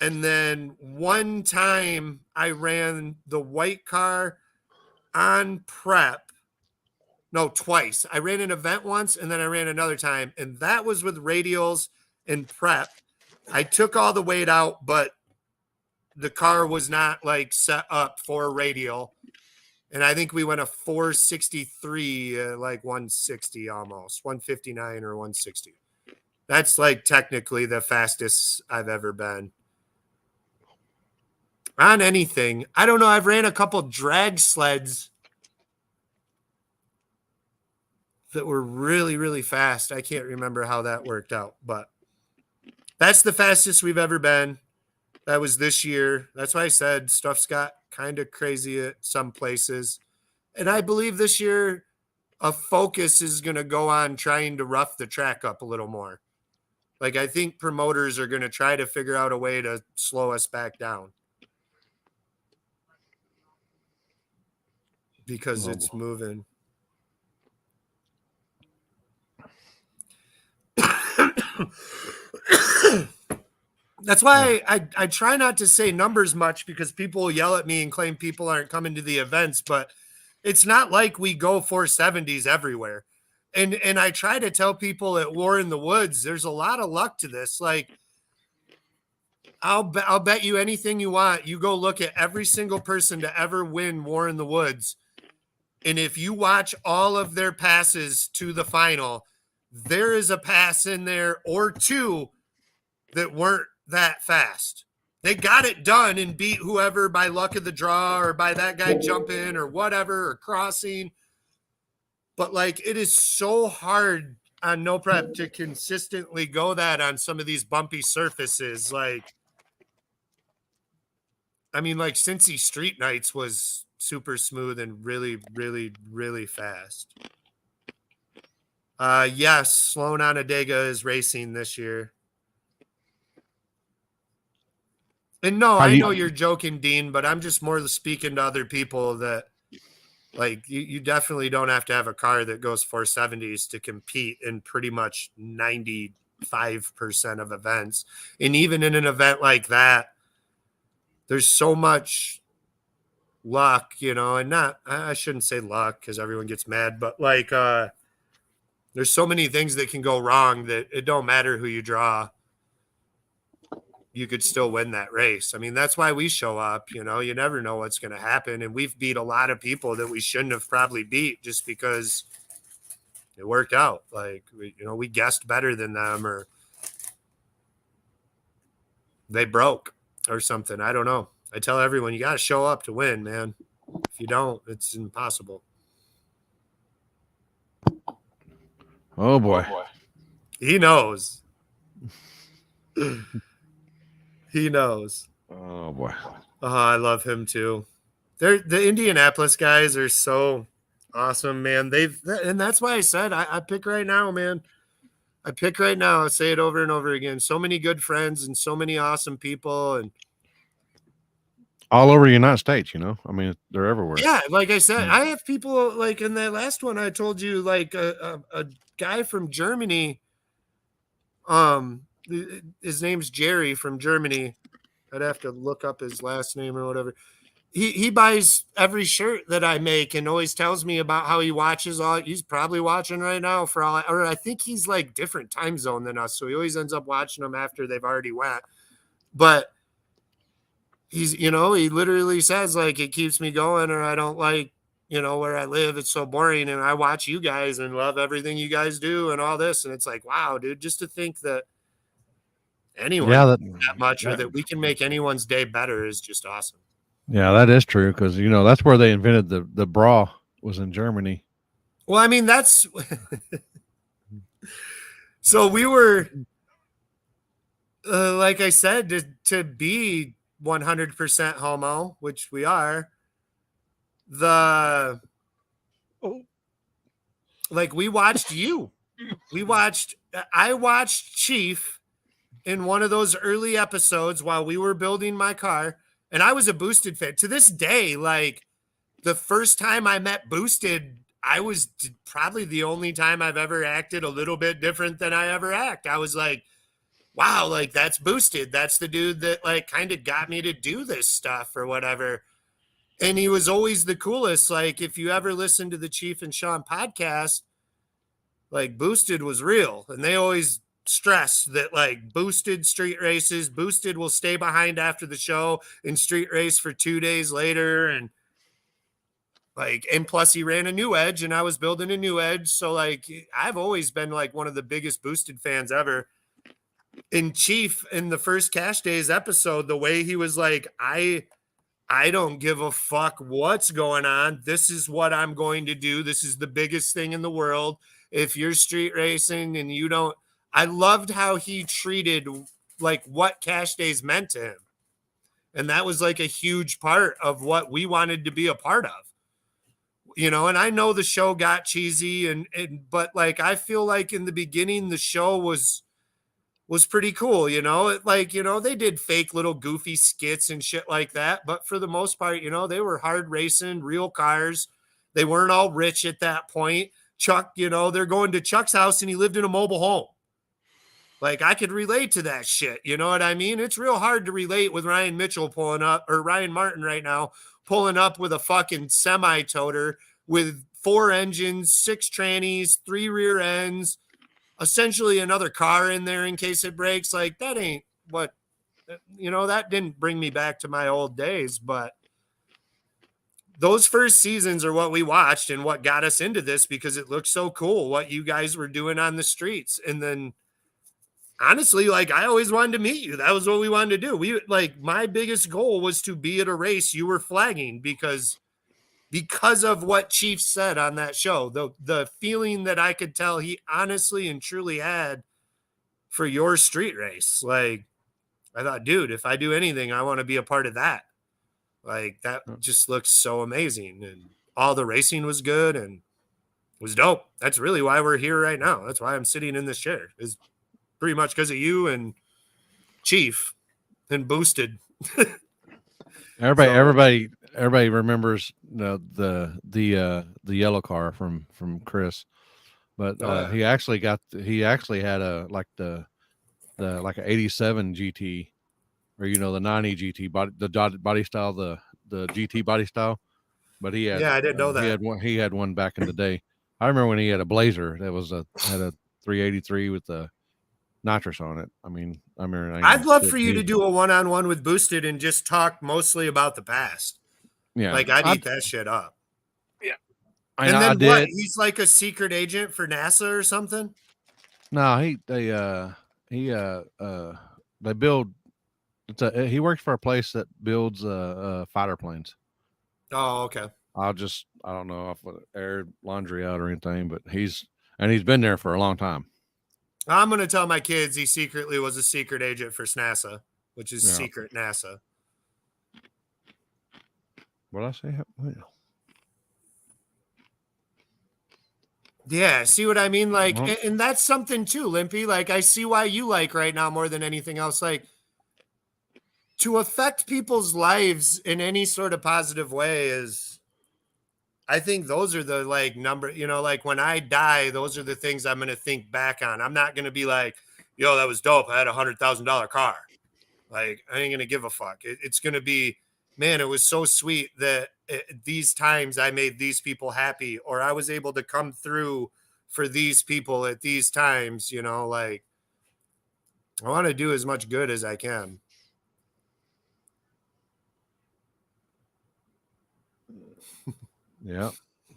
And then one time I ran the white car on prep. No, twice. I ran an event once and then I ran another time. And that was with radials and prep. I took all the weight out, but the car was not like set up for a radial. And I think we went a 463, like 160 almost, 159 or 160. That's like technically the fastest I've ever been. On anything. I don't know. I've ran a couple drag sleds that were really, really fast. I can't remember how that worked out, but that's the fastest we've ever been. That was this year. That's why I said stuff's got kind of crazy at some places. And I believe this year a focus is going to go on trying to rough the track up a little more. Like, I think promoters are going to try to figure out a way to slow us back down. Because it's moving. That's why I try not to say numbers much because people yell at me and claim people aren't coming to the events, but it's not like we go 470s everywhere. And I try to tell people at War in the Woods, there's a lot of luck to this. Like, I'll bet you anything you want. You go look at every single person to ever win War in the Woods. And if you watch all of their passes to the final, there is a pass in there or two that weren't that fast. They got it done and beat whoever by luck of the draw or by that guy jumping or whatever or crossing. But like, it is so hard on no prep to consistently go that on some of these bumpy surfaces. Like, I mean, like Cincy Street Nights was super smooth and really, really, really fast. Yes, Sloan Onondaga is racing this year. And no, I know you're joking, Dean, but I'm just more speaking to other people that, like, you definitely don't have to have a car that goes 470s to compete in pretty much 95% of events. And even in an event like that, there's so much luck, you know, and I shouldn't say luck because everyone gets mad, but like, there's so many things that can go wrong that it don't matter who you draw. You could still win that race. I mean, that's why we show up, you know, you never know what's going to happen. And we've beat a lot of people that we shouldn't have probably beat just because it worked out. Like, we guessed better than them or they broke or something. I don't know. I tell everyone, you got to show up to win, man. If you don't, it's impossible. Oh boy. He knows. He knows. Oh boy. Oh, I love him too. The Indianapolis guys are so awesome, man. And that's why I said I pick right now, man. I pick right now. I say it over and over again. So many good friends and so many awesome people and all over the United States, you know. I mean, they're everywhere. Yeah, like I said, I have people like in that last one I told you, like a guy from Germany. His name's Jerry from Germany. I'd have to look up his last name or whatever. He buys every shirt that I make and always tells me about how he watches all. He's probably watching right now or I think he's like different time zone than us, so he always ends up watching them after they've already went. But he's, he literally says like it keeps me going, or I don't like, where I live. It's so boring, and I watch you guys and love everything you guys do and all this, and it's like, wow, dude, just to think that anyone that much or that we can make anyone's day better is just awesome. Yeah, that is true because that's where they invented the bra was in Germany. Well, I mean that's so we were like I said to be 100% homo, which we are. We watched you. I watched Chief in one of those early episodes while we were building my car, and I was a Boosted fan. To this day, like the first time I met Boosted, I was probably the only time I've ever acted a little bit different than I ever act. I was like, wow, like that's Boosted. That's the dude that like kind of got me to do this stuff or whatever. And he was always the coolest. Like if you ever listen to the Chief and Sean podcast, like Boosted was real. And they always stress that like Boosted street races, Boosted will stay behind after the show and street race for 2 days later. And plus he ran a new edge and I was building a new edge. So like, I've always been like one of the biggest Boosted fans ever. In Chief, in the first Cash Days episode, the way he was like, I don't give a fuck what's going on. This is what I'm going to do. This is the biggest thing in the world. If you're street racing and you don't, I loved how he treated like what Cash Days meant to him. And that was like a huge part of what we wanted to be a part of. And I know the show got cheesy but like, I feel like in the beginning, the show was pretty cool. They did fake little goofy skits and shit like that. But for the most part, they were hard racing, real cars. They weren't all rich at that point. Chuck, they're going to Chuck's house and he lived in a mobile home. Like I could relate to that shit. You know what I mean? It's real hard to relate with Ryan Mitchell pulling up, or Ryan Martin right now pulling up with a fucking semi-toter with 4 engines, 6 trannies, 3 rear ends, essentially another car in there in case it breaks. Like that ain't what, that didn't bring me back to my old days, but those first seasons are what we watched and what got us into this because it looked so cool what you guys were doing on the streets. And then honestly, like I always wanted to meet you. That was what we wanted to do. We like my biggest goal was to be at a race you were flagging because of what Chief said on that show. The feeling that I could tell he honestly and truly had for your street race. Like I thought, dude, if I do anything, I want to be a part of that. Like that just looks so amazing. And all the racing was good and it was dope. That's really why we're here right now. That's why I'm sitting in this chair. Is pretty much because of you and Chief and Boosted. Everybody remembers the yellow car from Chris, but he actually had a like the like an 87 GT, or the 90 GT body style, the GT body style. But he had, I didn't know that. He had one back in the day. I remember when he had a Blazer that was had a 383 with the nitrous on it. I mean, I remember. I'd love for you to do a one-on-one with Boosted and just talk mostly about the past. Yeah, like I'd eat that shit up. Yeah, and then what? He's like a secret agent for NASA or something. No, they build. He works for a place that builds fighter planes. Oh, okay. I don't know if I air laundry out or anything, but he's been there for a long time. I'm going to tell my kids he secretly was a secret agent for NASA, which is secret NASA. What I say? Yeah, see what I mean? Like, and that's something too, Limpy. Like, I see why you like right now more than anything else. Like, to affect people's lives in any sort of positive way is, I think those are the like number, like when I die, those are the things I'm going to think back on. I'm not going to be like, yo, that was dope. I had $100,000 car. Like, I ain't going to give a fuck. It's going to be, man, it was so sweet that these times I made these people happy, or I was able to come through for these people at these times, like I want to do as much good as I can. Yeah.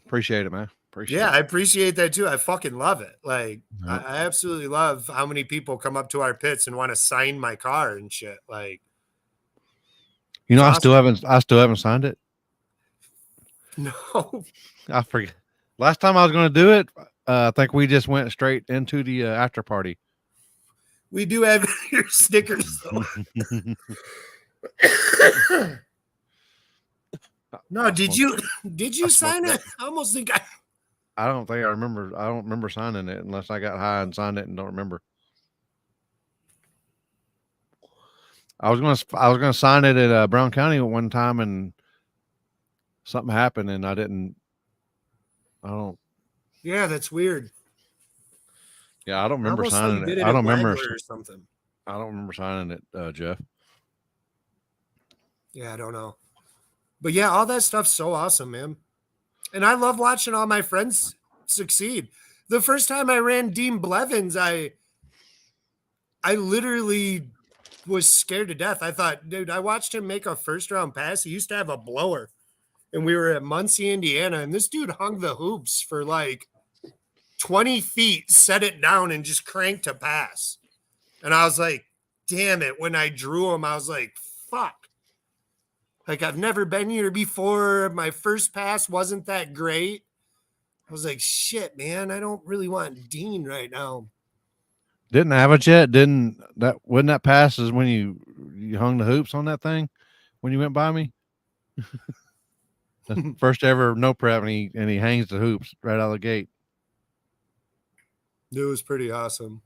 Appreciate it, man. I appreciate that too. I fucking love it. Like I absolutely love how many people come up to our pits and want to sign my car and shit. Like, I awesome. still haven't signed it. No, I forget. Last time I was going to do it, I think we just went straight into the after party. We do have your stickers though. No, did you sign it? I almost think I don't remember signing it unless I got high and signed it and don't remember. I was gonna sign it at Brown County at one time and something happened and I don't. Yeah, that's weird. Yeah, I don't remember signing it. I don't remember or something. I don't remember signing it, Jeff. Yeah, I don't know. But yeah, all that stuff's so awesome, man. And I love watching all my friends succeed. The first time I ran Dean Blevins, I literally was scared to death. I thought, dude, I watched him make a first round pass. He used to have a blower. And we were at Muncie, Indiana, and this dude hung the hoops for like 20 feet, set it down, and just cranked to pass. And I was like, damn it. When I drew him, I was like, fuck. Like, I've never been here before. My first pass wasn't that great. I was like, shit, man, I don't really want Dean right now. Didn't have it yet. Wouldn't that pass is when you hung the hoops on that thing when you went by me? First ever no prep, and he hangs the hoops right out of the gate. It was pretty awesome.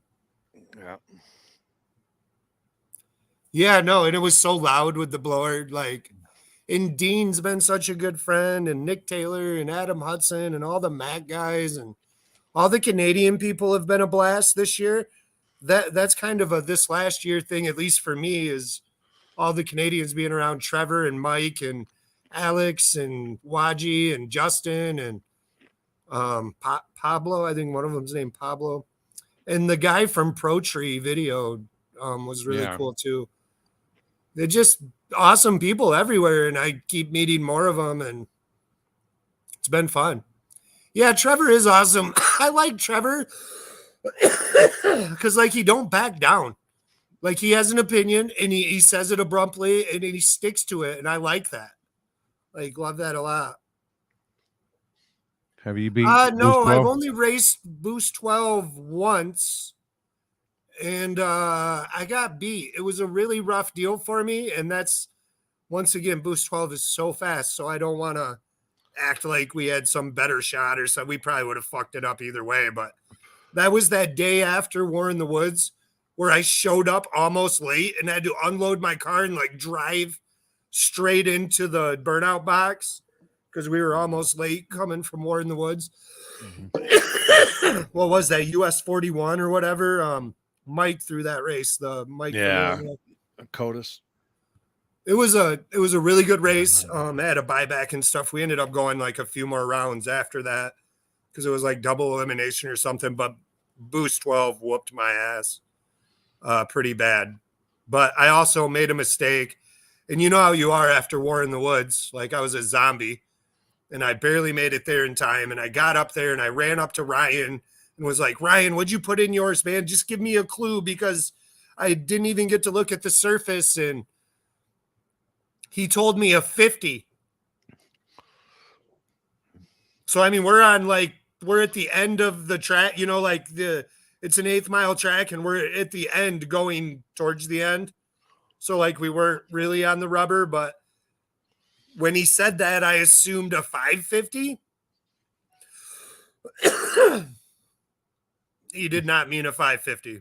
Yeah. Yeah, no, and it was so loud with the blower. Like, and Dean's been such a good friend, and Nick Taylor and Adam Hudson and all the Mac guys and all the Canadian people have been a blast this year. That's kind of this last year thing, at least for me, is all the Canadians being around Trevor and Mike and Alex and Waji and Justin and Pablo. I think one of them's named Pablo. And the guy from Pro Tree Video was really cool too. They're just awesome people everywhere, and I keep meeting more of them, and it's been fun. Yeah, Trevor is awesome. I like Trevor Because like he don't back down. Like he has an opinion and he says it abruptly and he sticks to it. And I like that. Like love that a lot. Have you beat No, Boost I've 12? only raced Boost 12 once. And I got beat. It was a really rough deal for me. And that's once again, Boost 12 is so fast. So I don't want to act like we had some better shot or something. We probably would have fucked it up either way. But that was that day after War in the Woods where I showed up almost late and had to unload my car and like drive straight into the burnout box because we were almost late coming from War in the Woods. Mm-hmm. What was that? US 41 or whatever. Mike threw that race. The Mike. Yeah. CODIS. It was a really good race. I had a buyback and stuff. We ended up going like a few more rounds after that because it was like double elimination or something. But Boost 12 whooped my ass pretty bad. But I also made a mistake. And you know how you are after War in the Woods. Like I was a zombie and I barely made it there in time. And I got up there and I ran up to Ryan and was like, Ryan, what'd you put in yours, man? Just give me a clue because I didn't even get to look at the surface. And he told me a 50. So, I mean, we're at the end of the track, you know, like it's an 8th mile track and we're at the end going towards the end. So like we weren't really on the rubber, but when he said that, I assumed a 550. He did not mean a 550.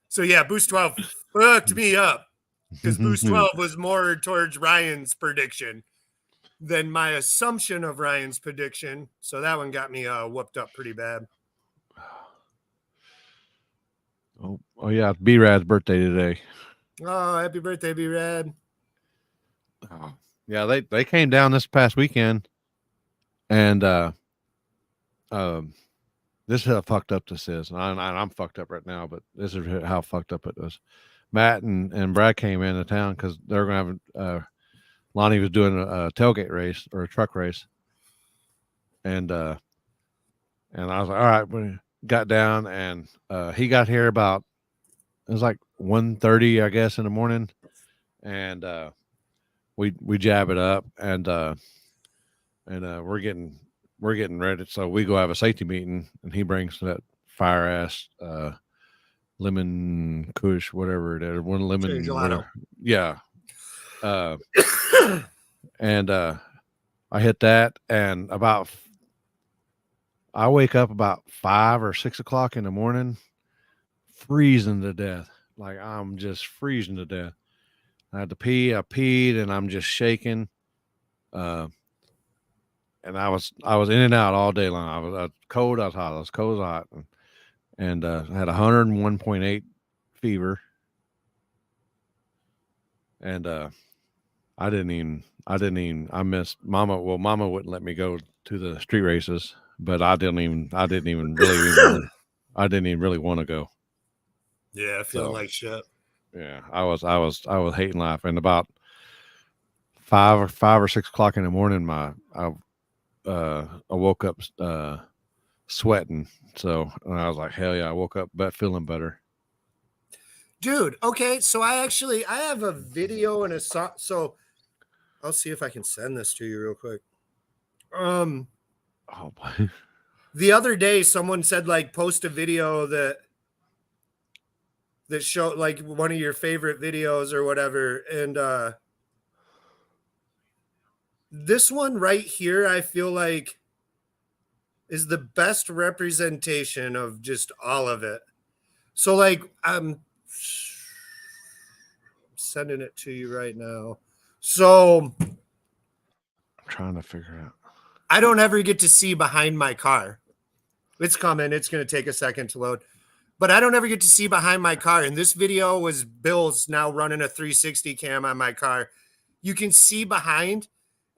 So yeah, Boost 12 fucked me up because Boost 12 was more towards Ryan's prediction than my assumption of Ryan's prediction. So that one got me whooped up pretty bad. Oh yeah, it's B-Rad's birthday today. Oh, happy birthday, B-Rad. Oh, yeah, they came down this past weekend, and this is how fucked up this is. And I'm fucked up right now, but this is how fucked up it was. Matt and Brad came into town because they're gonna have Lonnie was doing a tailgate race or a truck race, and I was like, all right, we got down, and he got here about, it was like 1:30, I guess, in the morning, and we jab it up, and we're getting ready. So we go have a safety meeting, and he brings that fire ass lemon kush, whatever it is, one lemon, whatever. Yeah. And I hit that, and I wake up about 5 or 6 o'clock in the morning, freezing to death. Like I'm just freezing to death. I had to pee. I peed, and I'm just shaking. And I was in and out all day long. I was cold. I was hot. I was cold, hot, and I had 101.8 fever. And I missed Mama. Well, Mama wouldn't let me go to the street races, but I didn't even really want to go. Yeah, feeling like shit. Yeah, I was hating life. And about 5 or 6 o'clock in the morning, I woke up sweating. So and I was like, hell yeah! I woke up feeling better. Dude, okay, so I have a video and a song. So I'll see if I can send this to you real quick. Oh boy. The other day, someone said like post a video that showed like one of your favorite videos or whatever, and this one right here, I feel like is the best representation of just all of it. So like I'm sending it to you right now. So I'm trying to figure out. I don't ever get to see behind my car. It's coming. It's going to take a second to load. But I don't ever get to see behind my car. And this video was Bill's now running a 360 cam on my car. You can see behind.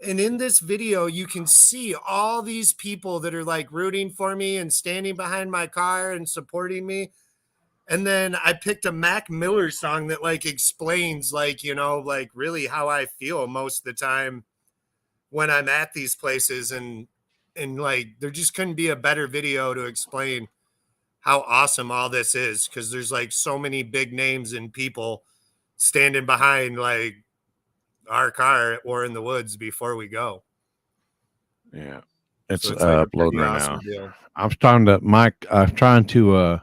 And in this video, you can see all these people that are like rooting for me and standing behind my car and supporting me. And then I picked a Mac Miller song that like explains like, you know, like really how I feel most of the time when I'm at these places. And And like, there just couldn't be a better video to explain how awesome all this is, because there's like so many big names and people standing behind like our car at War in the Woods before we go. Yeah, it's, So it's like a uploading pretty right awesome now. deal. I'm trying to, Mike. I'm trying to.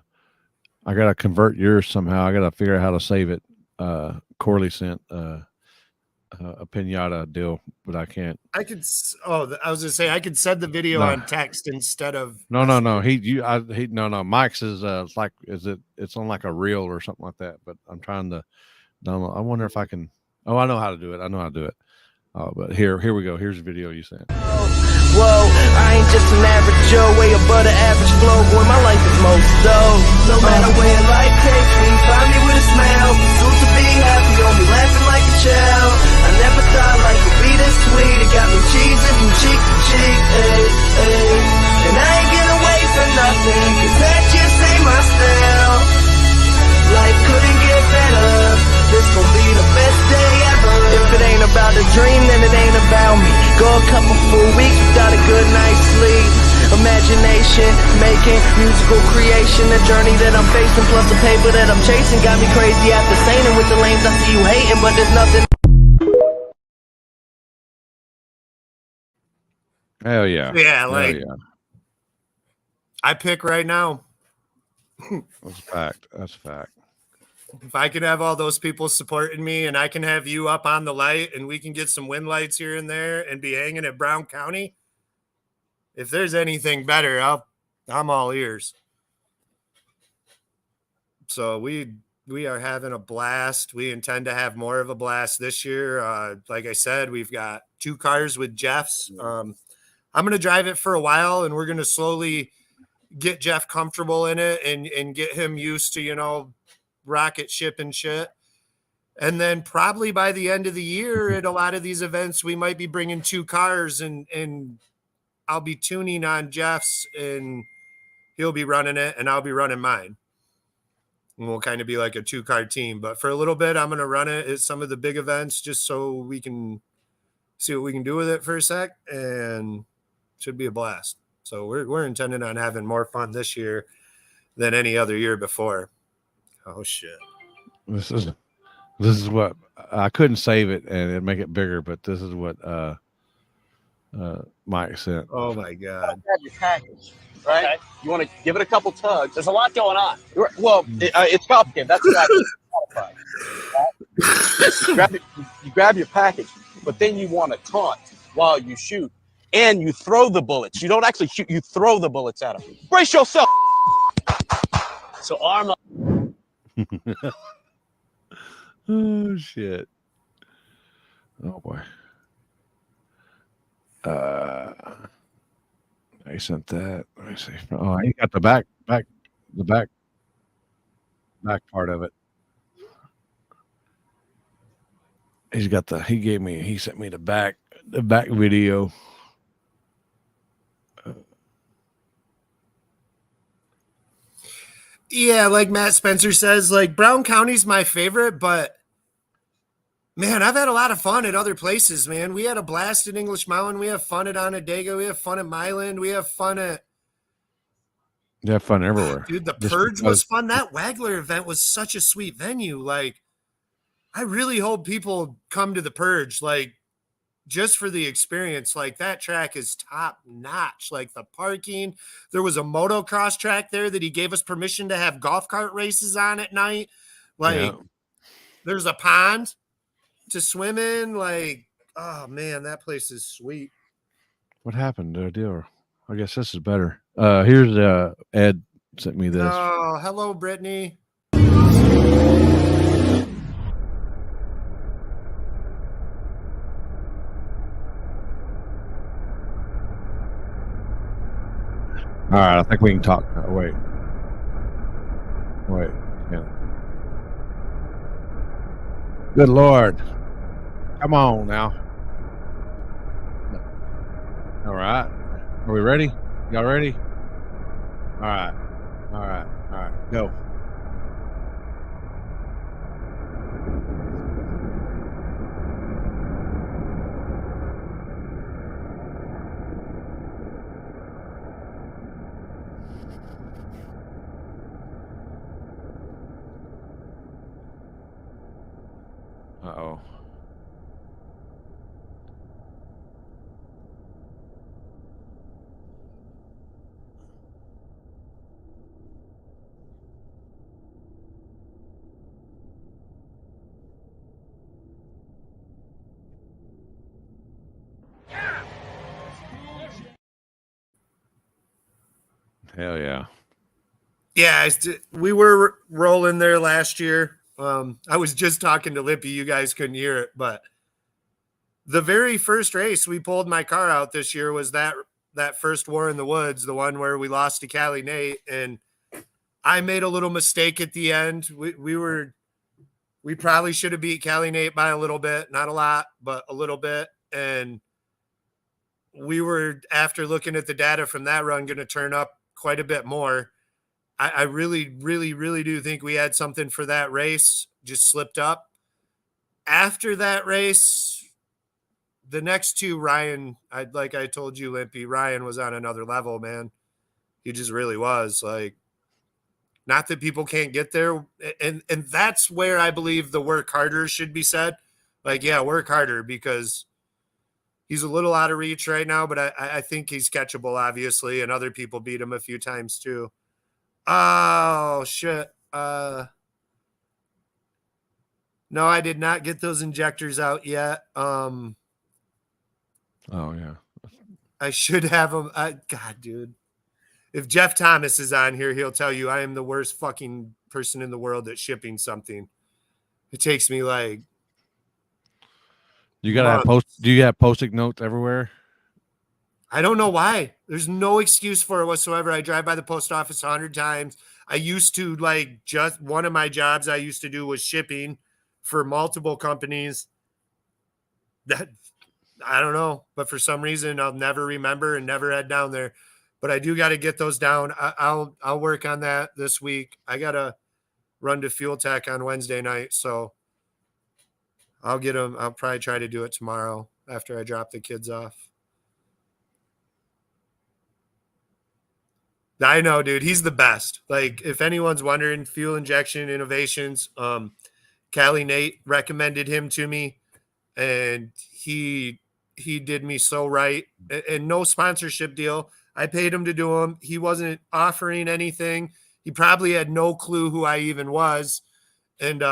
I gotta convert yours somehow. I gotta figure out how to save it. Corley sent a pinata deal, but I can't. I could. I was gonna say I could send the video No. on text instead of. No. No. Mike's is like, it's on like a reel or something like that. But I'm trying to download. I wonder if I can. Oh, I know how to do it. I know how to do it. But here we go. Here's the video you sent. Whoa, I ain't just an average Joe, way above the average flow, boy, my life is most dope. No matter where life takes me, find me with a smile, soon to be happy, on me laughing like a child. I never thought life would be this sweet, it got me cheesing from cheek to cheek, ay, ay. And I ain't getting away for nothing, cause that just ain't my style. Life couldn't get better, this gon' be the best day ever. If it ain't about the dream, then it ain't about me. Go a couple full weeks without a good night's sleep. Imagination, making musical creation. The journey that I'm facing, plus the paper that I'm chasing, got me crazy after saying it. With the lanes I see you hating, but there's nothing. Hell yeah. Yeah, Hell like yeah. I pick right now. That's a fact. That's a fact. If I could have all those people supporting me, and I can have you up on the light, and we can get some wind lights here and there, and be hanging at Brown County. If there's anything better, I'm all ears. So we are having a blast. We intend to have more of a blast this year. Like I said, we've got 2 cars with Jeff's. I'm going to drive it for a while, and we're going to slowly get Jeff comfortable in it and get him used to, rocket ship and shit. And then probably by the end of the year at a lot of these events, we might be bringing 2 cars, and I'll be tuning on Jeff's, and he'll be running it, and I'll be running mine. And we'll kind of be like a 2-car team. But for a little bit, I'm going to run it at some of the big events just so we can see what we can do with it for a sec, and it should be a blast. So we're intending on having more fun this year than any other year before. Oh shit! This is what I couldn't save it and it'd make it bigger, but this is what Mike sent. Oh my god! Grab your package, right? Okay. You want to give it a couple tugs. There's a lot going on. Well, it's complicated. That's what I you grab your package, but then you want to taunt while you shoot, and you throw the bullets. You don't actually shoot. You throw the bullets at them. Brace yourself. So arm up. Oh shit! Oh boy! I sent that. Let me see. Oh, he got the back part of it. He sent me the back video. Yeah, like Matt Spencer says, like Brown County's my favorite, but man, I've had a lot of fun at other places, man. We had a blast at English Mountain. We have fun at Onondaga. We have fun at Milan. We have fun at... You have fun everywhere. Dude, the Purge was fun. That Wagler event was such a sweet venue. Like, I really hope people come to the Purge, like, just for the experience. Like, that track is top notch. Like, the parking. There was a motocross track there that he gave us permission to have golf cart races on at night. Like, There's a pond to swim in. Like, oh man, that place is sweet. What happened to deal? I guess this is better. Here's Ed sent me this. Oh, hello, Brittany. All right, I think we can talk. Wait. Yeah. Good Lord. Come on now. All right. Are we ready? Y'all ready? All right. Go. Uh-oh. Hell yeah. Yeah, we were rolling there last year. I was just talking to Lippy. You guys couldn't hear it, but the very first race we pulled my car out this year was that first War in the Woods, the one where we lost to Cali Nate, and I made a little mistake at the end. We probably should have beat Cali Nate by a little bit, not a lot, but a little bit, and we were, after looking at the data from that run, going to turn up quite a bit more. I really, really, really do think we had something for that race, just slipped up. After that race, the next two, Ryan, like I told you, Limpy, Ryan was on another level, man. He just really was. Like, not that people can't get there. And that's where I believe the work harder should be said. Like, yeah, work harder, because he's a little out of reach right now, but I think he's catchable, obviously, and other people beat him a few times too. Oh, shit. No, I did not get those injectors out yet. Oh, yeah. I should have them. God, dude. If Jeff Thomas is on here, he'll tell you I am the worst fucking person in the world at shipping something. It takes me like You gotta have do you have post-it notes everywhere? I don't know why. There's no excuse for it whatsoever. I drive by the post office 100 times. I used to, like, just one of my jobs I used to do was shipping for multiple companies. That I don't know, but for some reason I'll never remember and never head down there. But I do got to get those down. I'll work on that this week. I got to run to Fuel Tech on Wednesday night, so I'll get them. I'll probably try to do it tomorrow after I drop the kids off. I know, dude. He's the best. Like, if anyone's wondering, Fuel Injection Innovations, Callie Nate recommended him to me, and he did me so right. And no sponsorship deal. I paid him to do him. He wasn't offering anything. He probably had no clue who I even was. And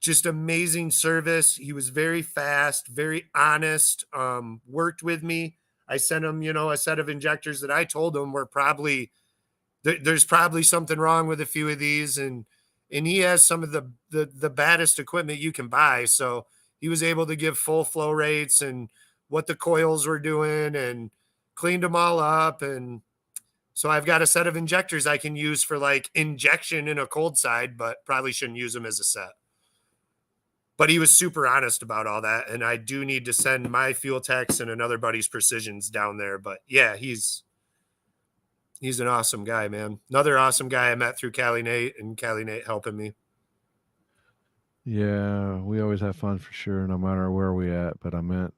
just amazing service. He was very fast, very honest, worked with me. I sent him, a set of injectors that I told him were probably, there's probably something wrong with a few of these. And he has some of the baddest equipment you can buy. So he was able to give full flow rates and what the coils were doing and cleaned them all up. And so I've got a set of injectors I can use for like injection in a cold side, but probably shouldn't use them as a set. But he was super honest about all that. And I do need to send my Fuel Techs and another buddy's Precisions down there. But yeah, he's an awesome guy, man. Another awesome guy I met through Callie Nate, and Callie Nate helping me. Yeah, we always have fun for sure, no matter where we at. But I meant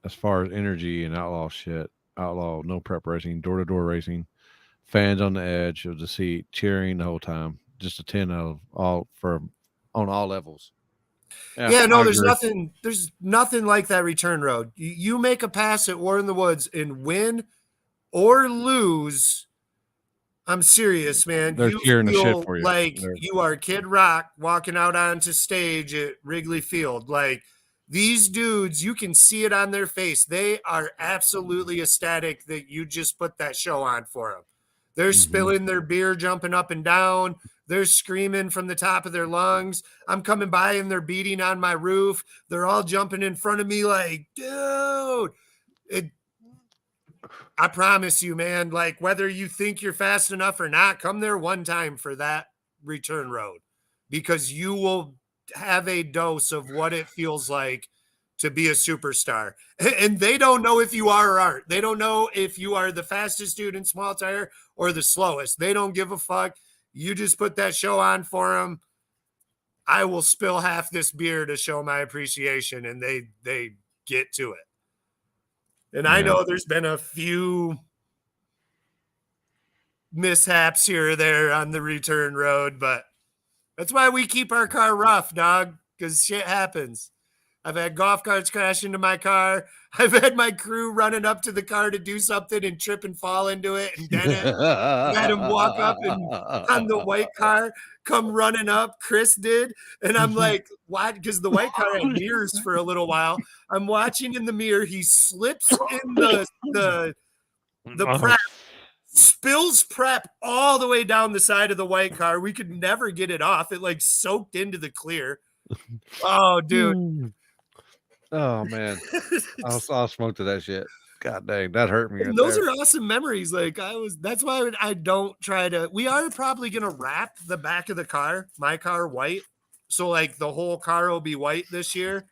as far as energy and outlaw shit, outlaw, no prep racing, door-to-door racing, fans on the edge of the seat, cheering the whole time. Just a 10 out of all on all levels. Yeah, no, there's nothing like that return road. You make a pass at War in the Woods and win or lose. I'm serious, man. They're cheering the shit for you. Like you are Kid Rock walking out onto stage at Wrigley Field. Like, these dudes, you can see it on their face. They are absolutely ecstatic that you just put that show on for them. They're spilling their beer, jumping up and down. They're screaming from the top of their lungs. I'm coming by and they're beating on my roof. They're all jumping in front of me like, dude. I promise you, man, like, whether you think you're fast enough or not, come there one time for that return road, because you will have a dose of what it feels like to be a superstar. And they don't know if you are or aren't. They don't know if you are the fastest dude in small tire or the slowest. They don't give a fuck. You just put that show on for them. I will spill half this beer to show my appreciation, and they get to it. And I know there's been a few mishaps here or there on the return road, but that's why we keep our car rough, dog. because shit happens. I've had golf carts crash into my car. I've had my crew running up to the car to do something and trip and fall into it and dent it. I've had him walk up and on the white car come running up. Chris did. And I'm like, why? Because the white car had mirrors for a little while. I'm watching in the mirror. He slips in the prep, spills prep all the way down the side of the white car. We could never get it off. It like soaked into the clear. Oh, dude. Oh man, I'll smoke to that shit. God dang, that hurt me. And those are awesome memories. Like that's why I don't try to. We are probably gonna wrap the back of the car, my car, white. So like the whole car will be white this year,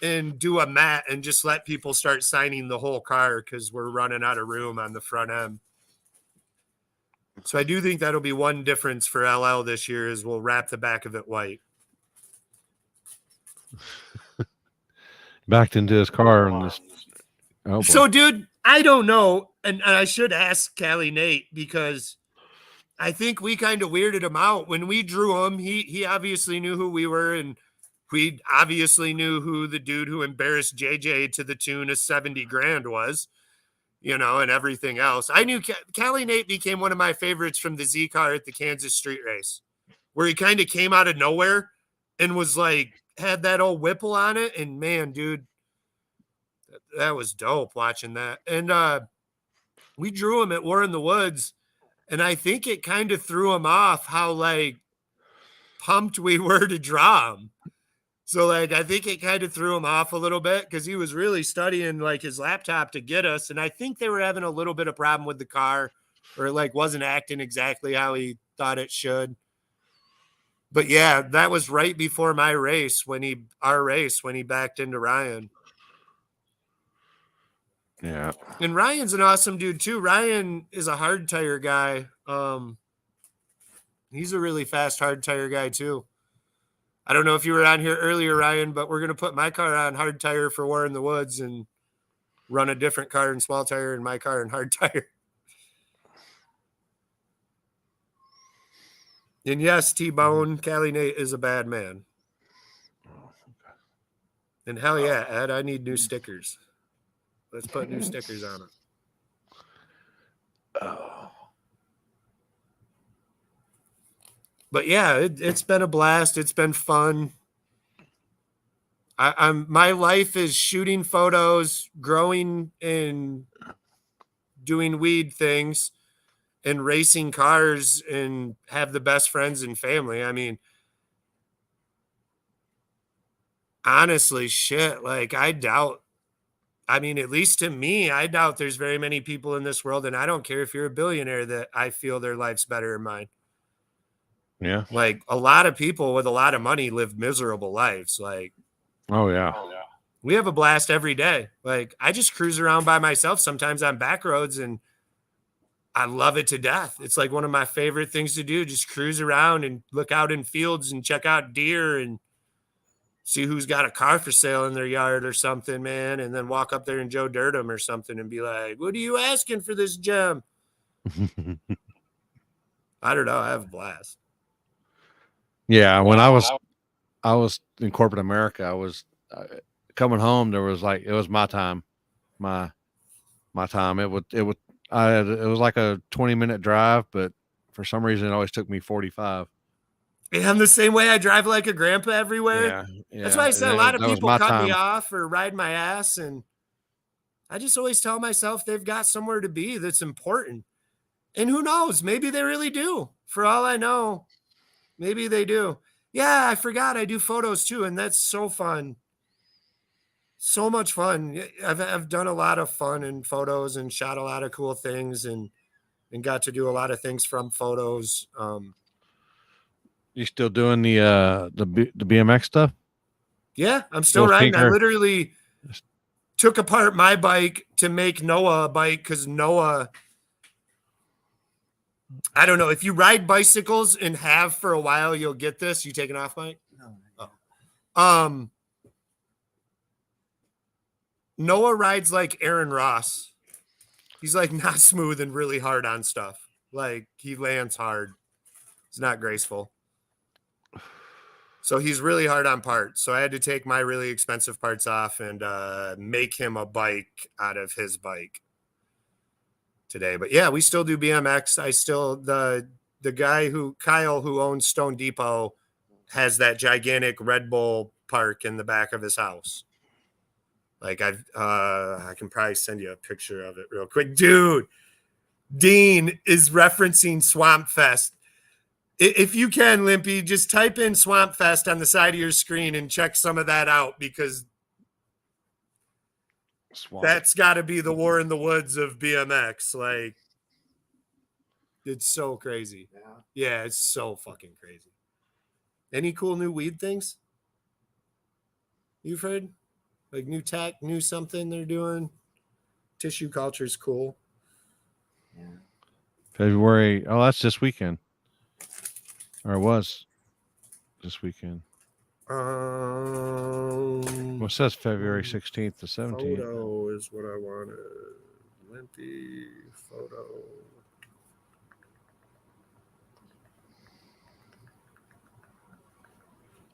and do a matte and just let people start signing the whole car because we're running out of room on the front end. So I do think that'll be one difference for LL this year is we'll wrap the back of it white. Backed into his car and this. Oh, so, dude, I don't know, and I should ask Callie Nate because I think we kind of weirded him out when we drew him. He obviously knew who we were, and we obviously knew who the dude who embarrassed JJ to the tune of 70 grand was, you know, and everything else. I knew Callie Nate became one of my favorites from the Z car at the Kansas Street Race, where he kind of came out of nowhere and was like, had that old Whipple on it. And man, dude, that was dope watching that. And we drew him at War in the Woods. And I think it kind of threw him off how like pumped we were to draw him. So like, I think it kind of threw him off a little bit because he was really studying like his laptop to get us. And I think they were having a little bit of problem with the car or it like wasn't acting exactly how he thought it should. But yeah, that was right before my race when he backed into Ryan. Yeah. And Ryan's an awesome dude too. Ryan is a hard tire guy. He's a really fast hard tire guy too. I don't know if you were on here earlier, Ryan, but we're going to put my car on hard tire for War in the Woods and run a different car in small tire and my car in hard tire. And yes, T-Bone, Callie Nate is a bad man. And hell yeah, Ed, I need new stickers. Let's put new stickers on it. Oh. But yeah, it's been a blast. It's been fun. My life is shooting photos, growing and doing weed things, and racing cars, and have the best friends and family. I mean, honestly, shit. Like at least to me, I doubt there's very many people in this world, and I don't care if you're a billionaire, that I feel their life's better than mine. Yeah. Like a lot of people with a lot of money live miserable lives. Like, oh yeah. We have a blast every day. Like I just cruise around by myself sometimes on back roads and I love it to death. It's like one of my favorite things to do. Just cruise around and look out in fields and check out deer and see who's got a car for sale in their yard or something, man. And then walk up there and Joe Dirt 'em or something and be like, what are you asking for this gem? I don't know. I have a blast. Yeah, when I was in corporate America, I was coming home. There was like it was my time, my time. It was like a 20-minute drive, but for some reason it always took me 45. And I'm the same way. I drive like a grandpa everywhere. Yeah. That's why I said a lot of people cut me off or ride my ass, and I just always tell myself they've got somewhere to be that's important. And who knows? Maybe they really do. For all I know. Maybe they do. Yeah, I forgot I do photos too, and that's so fun. So much fun. I've done a lot of fun in photos and shot a lot of cool things and got to do a lot of things from photos. You still doing the BMX stuff? Yeah, I'm still riding. I literally took apart my bike to make Noah a bike because Noah, I don't know. If you ride bicycles and have for a while, you'll get this. You taking off, Mike? No. Oh. Noah rides like Aaron Ross. He's like not smooth and really hard on stuff. Like he lands hard. It's not graceful. So he's really hard on parts. So I had to take my really expensive parts off and make him a bike out of his bike today. But yeah, we still do BMX. I still the guy Kyle who owns Stone Depot has that gigantic Red Bull park in the back of his house. Like I can probably send you a picture of it real quick. Dude, Dean is referencing Swamp Fest. If you can, Limpy, just type in Swamp Fest on the side of your screen and check some of that out, because that's got to be the War in the Woods of BMX. Like, it's so crazy. Yeah, it's so fucking crazy. Any cool new weed things you've heard? Like new tech, new something they're doing? Tissue culture's cool. Yeah. February. Oh, that's this weekend. Or it was this weekend. Well, it says February 16th to 17th. Photo is what I wanted. Limpy photo.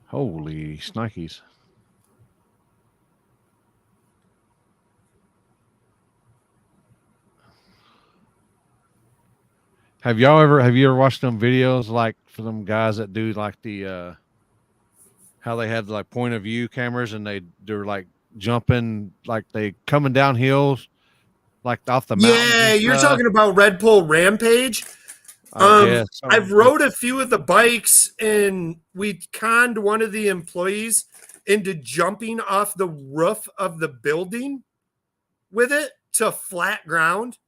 Holy snikes. Have you ever watched them videos like for them guys that do like the how they have like point of view cameras and they're like jumping, like they coming down hills like off the mountains? Yeah, you're talking about Red Bull Rampage. I've rode a few of the bikes, and we conned one of the employees into jumping off the roof of the building with it to flat ground.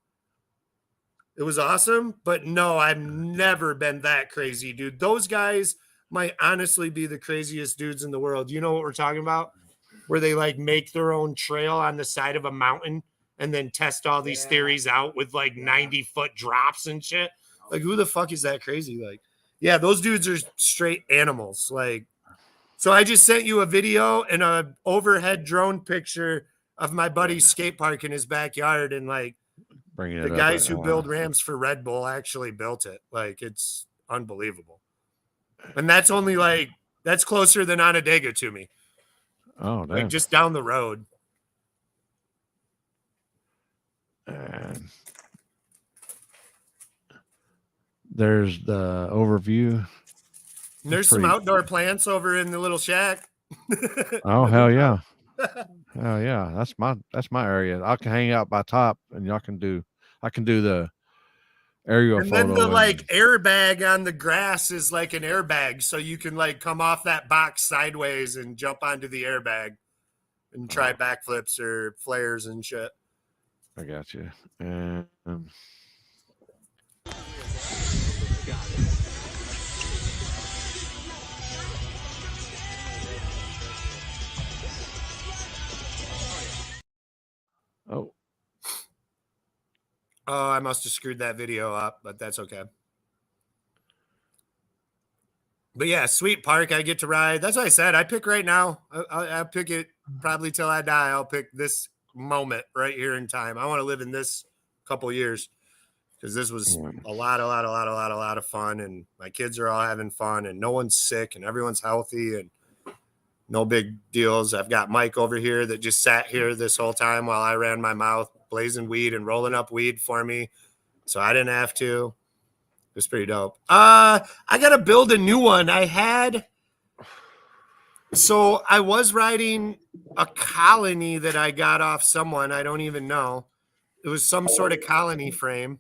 It was awesome, but no, I've never been that crazy, dude. Those guys might honestly be the craziest dudes in the world. You know what we're talking about? Where they like make their own trail on the side of a mountain and then test all these theories out with like 90-foot drops and shit. Like, who the fuck is that crazy? Like, yeah, those dudes are straight animals. Like, so I just sent you a video and a overhead drone picture of my buddy's skate park in his backyard, and like the guys who build ramps for Red Bull actually built it. Like, it's unbelievable. And that's only like, that's closer than Onondaga to me. Oh, damn. Like just down the road. There's the overview. And there's some outdoor plants over in the little shack. Oh, hell yeah. Hell yeah. That's my area. I can hang out by top and I can do the aerial and photo. Then the like airbag on the grass is like an airbag. So you can like come off that box sideways and jump onto the airbag and try backflips or flares and shit. I got you. Oh, I must have screwed that video up, but that's okay. But yeah, sweet park. I get to ride. That's what I said. I pick right now. I'll pick it probably till I die. I'll pick this moment right here in time. I want to live in this couple years because this was a lot of fun, and my kids are all having fun, and no one's sick, and everyone's healthy, and no big deals. I've got Mike over here that just sat here this whole time while I ran my mouth, blazing weed and rolling up weed for me, so I didn't have to. It was pretty dope. I got to build a new one. I was riding a colony that I got off someone. I don't even know. It was some sort of colony frame.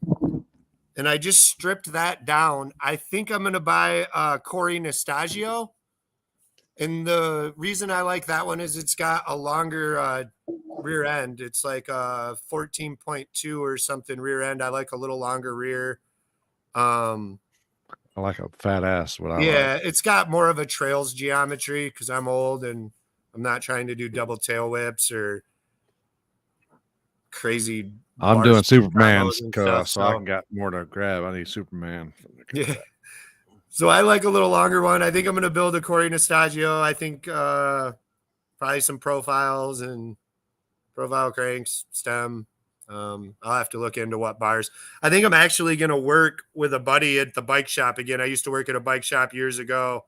And I just stripped that down. I think I'm going to buy a Corey Nastasio. And the reason I like that one is it's got a longer rear end. It's like a 14.2 or something rear end. I like a little longer rear. I like a fat ass. Yeah, it's got more of a trails geometry because I'm old and I'm not trying to do double tail whips or crazy. I'm doing Superman's so I can got more to grab. I need Superman. Yeah. So I like a little longer one. I think I'm going to build a Corey Nastasio. I think probably some profiles and profile cranks, stem. I'll have to look into what bars. I think I'm actually going to work with a buddy at the bike shop again. I used to work at a bike shop years ago,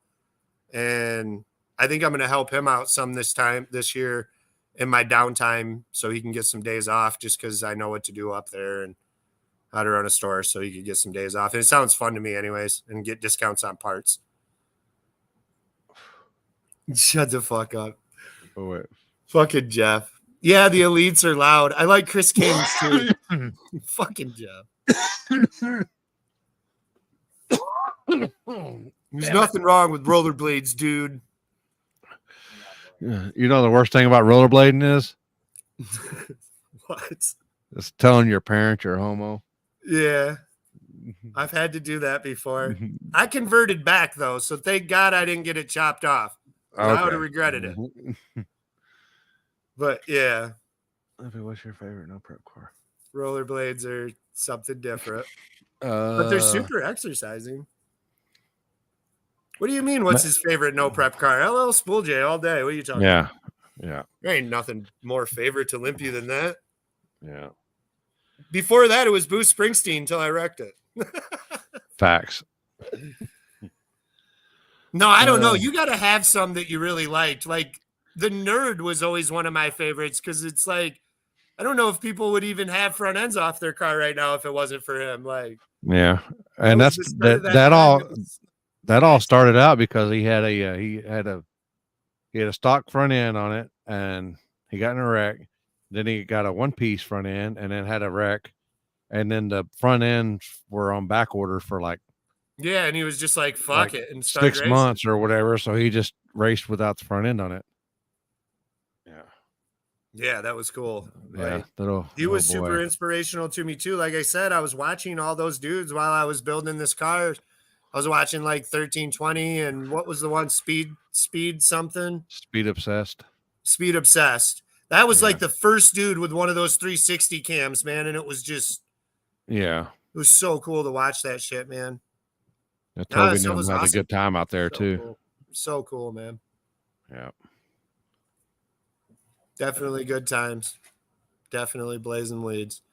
and I think I'm going to help him out some this year in my downtime, so he can get some days off, just because I know what to do up there and how to run a store, so he could get some days off. And it sounds fun to me anyways, and get discounts on parts. Shut the fuck up. Oh, wait. Fucking Jeff. Yeah, the elites are loud. I like Chris King's too. Fucking Jeff. There's nothing wrong with rollerblades, dude. You know the worst thing about rollerblading is? What? It's telling your parents you're a homo. Yeah. I've had to do that before. I converted back though, so thank God I didn't get it chopped off. I would have regretted it. But yeah. What's your favorite no prep car? Rollerblades are something different. But they're super exercising. What do you mean? What's his favorite no prep car? LL Spool J all day. What are you talking about? Yeah. There ain't nothing more favorite to Limpy than that. Yeah. Before that, it was Bruce Springsteen until I wrecked it. Facts. No, I don't know. You got to have some that you really liked. Like the Nerd was always one of my favorites because it's like, I don't know if people would even have front ends off their car right now if it wasn't for him. Like, yeah, and that all started out because he had a stock front end on it, and he got in a wreck. Then he got a one-piece front end, and then had a wreck, and then the front ends were on back order for like, yeah, and he was just like, fuck it, and started 6 racing. months or whatever. So he just raced without the front end on it. Yeah, that was cool. Yeah, he was super inspirational to me too. Like I said, I was watching all those dudes while I was building this car. I was watching like 1320 and what was the one? Speed something? Speed Obsessed. Speed Obsessed. That was like the first dude with one of those 360 cams, man. And it was just, it was so cool to watch that shit, man. Toby had a good time out there too. Cool. So cool, man. Yeah. Definitely good times. Definitely blazing weeds.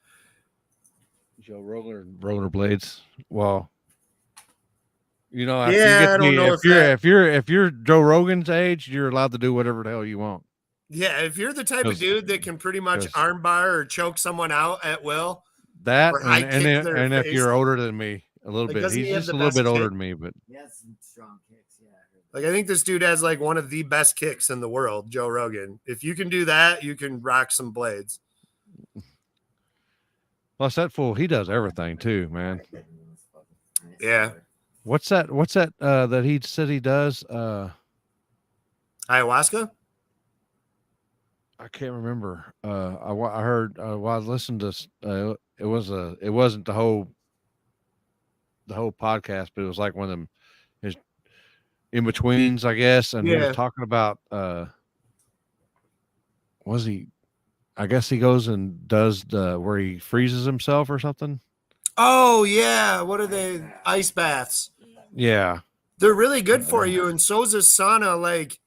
Joe rollerblades. Well, you know, if you're Joe Rogan's age, you're allowed to do whatever the hell you want. Yeah, if you're the type of dude that can pretty much armbar or choke someone out at will, that and if you're older than me a little bit, he's just a little bit older than me, but he has some strong kicks. Yeah, like I think this dude has like one of the best kicks in the world, Joe Rogan. If you can do that, you can rock some blades. Plus that fool, he does everything too, man. Yeah. What's that that he said he does? Ayahuasca? I can't remember. I heard while I listened to it wasn't the whole podcast, but it was like one of them his in betweens, I guess. And he was talking about I guess he goes and does where he freezes himself or something. Oh yeah. What are they? Ice baths. Yeah. They're really good for you. And so's a sauna. Like,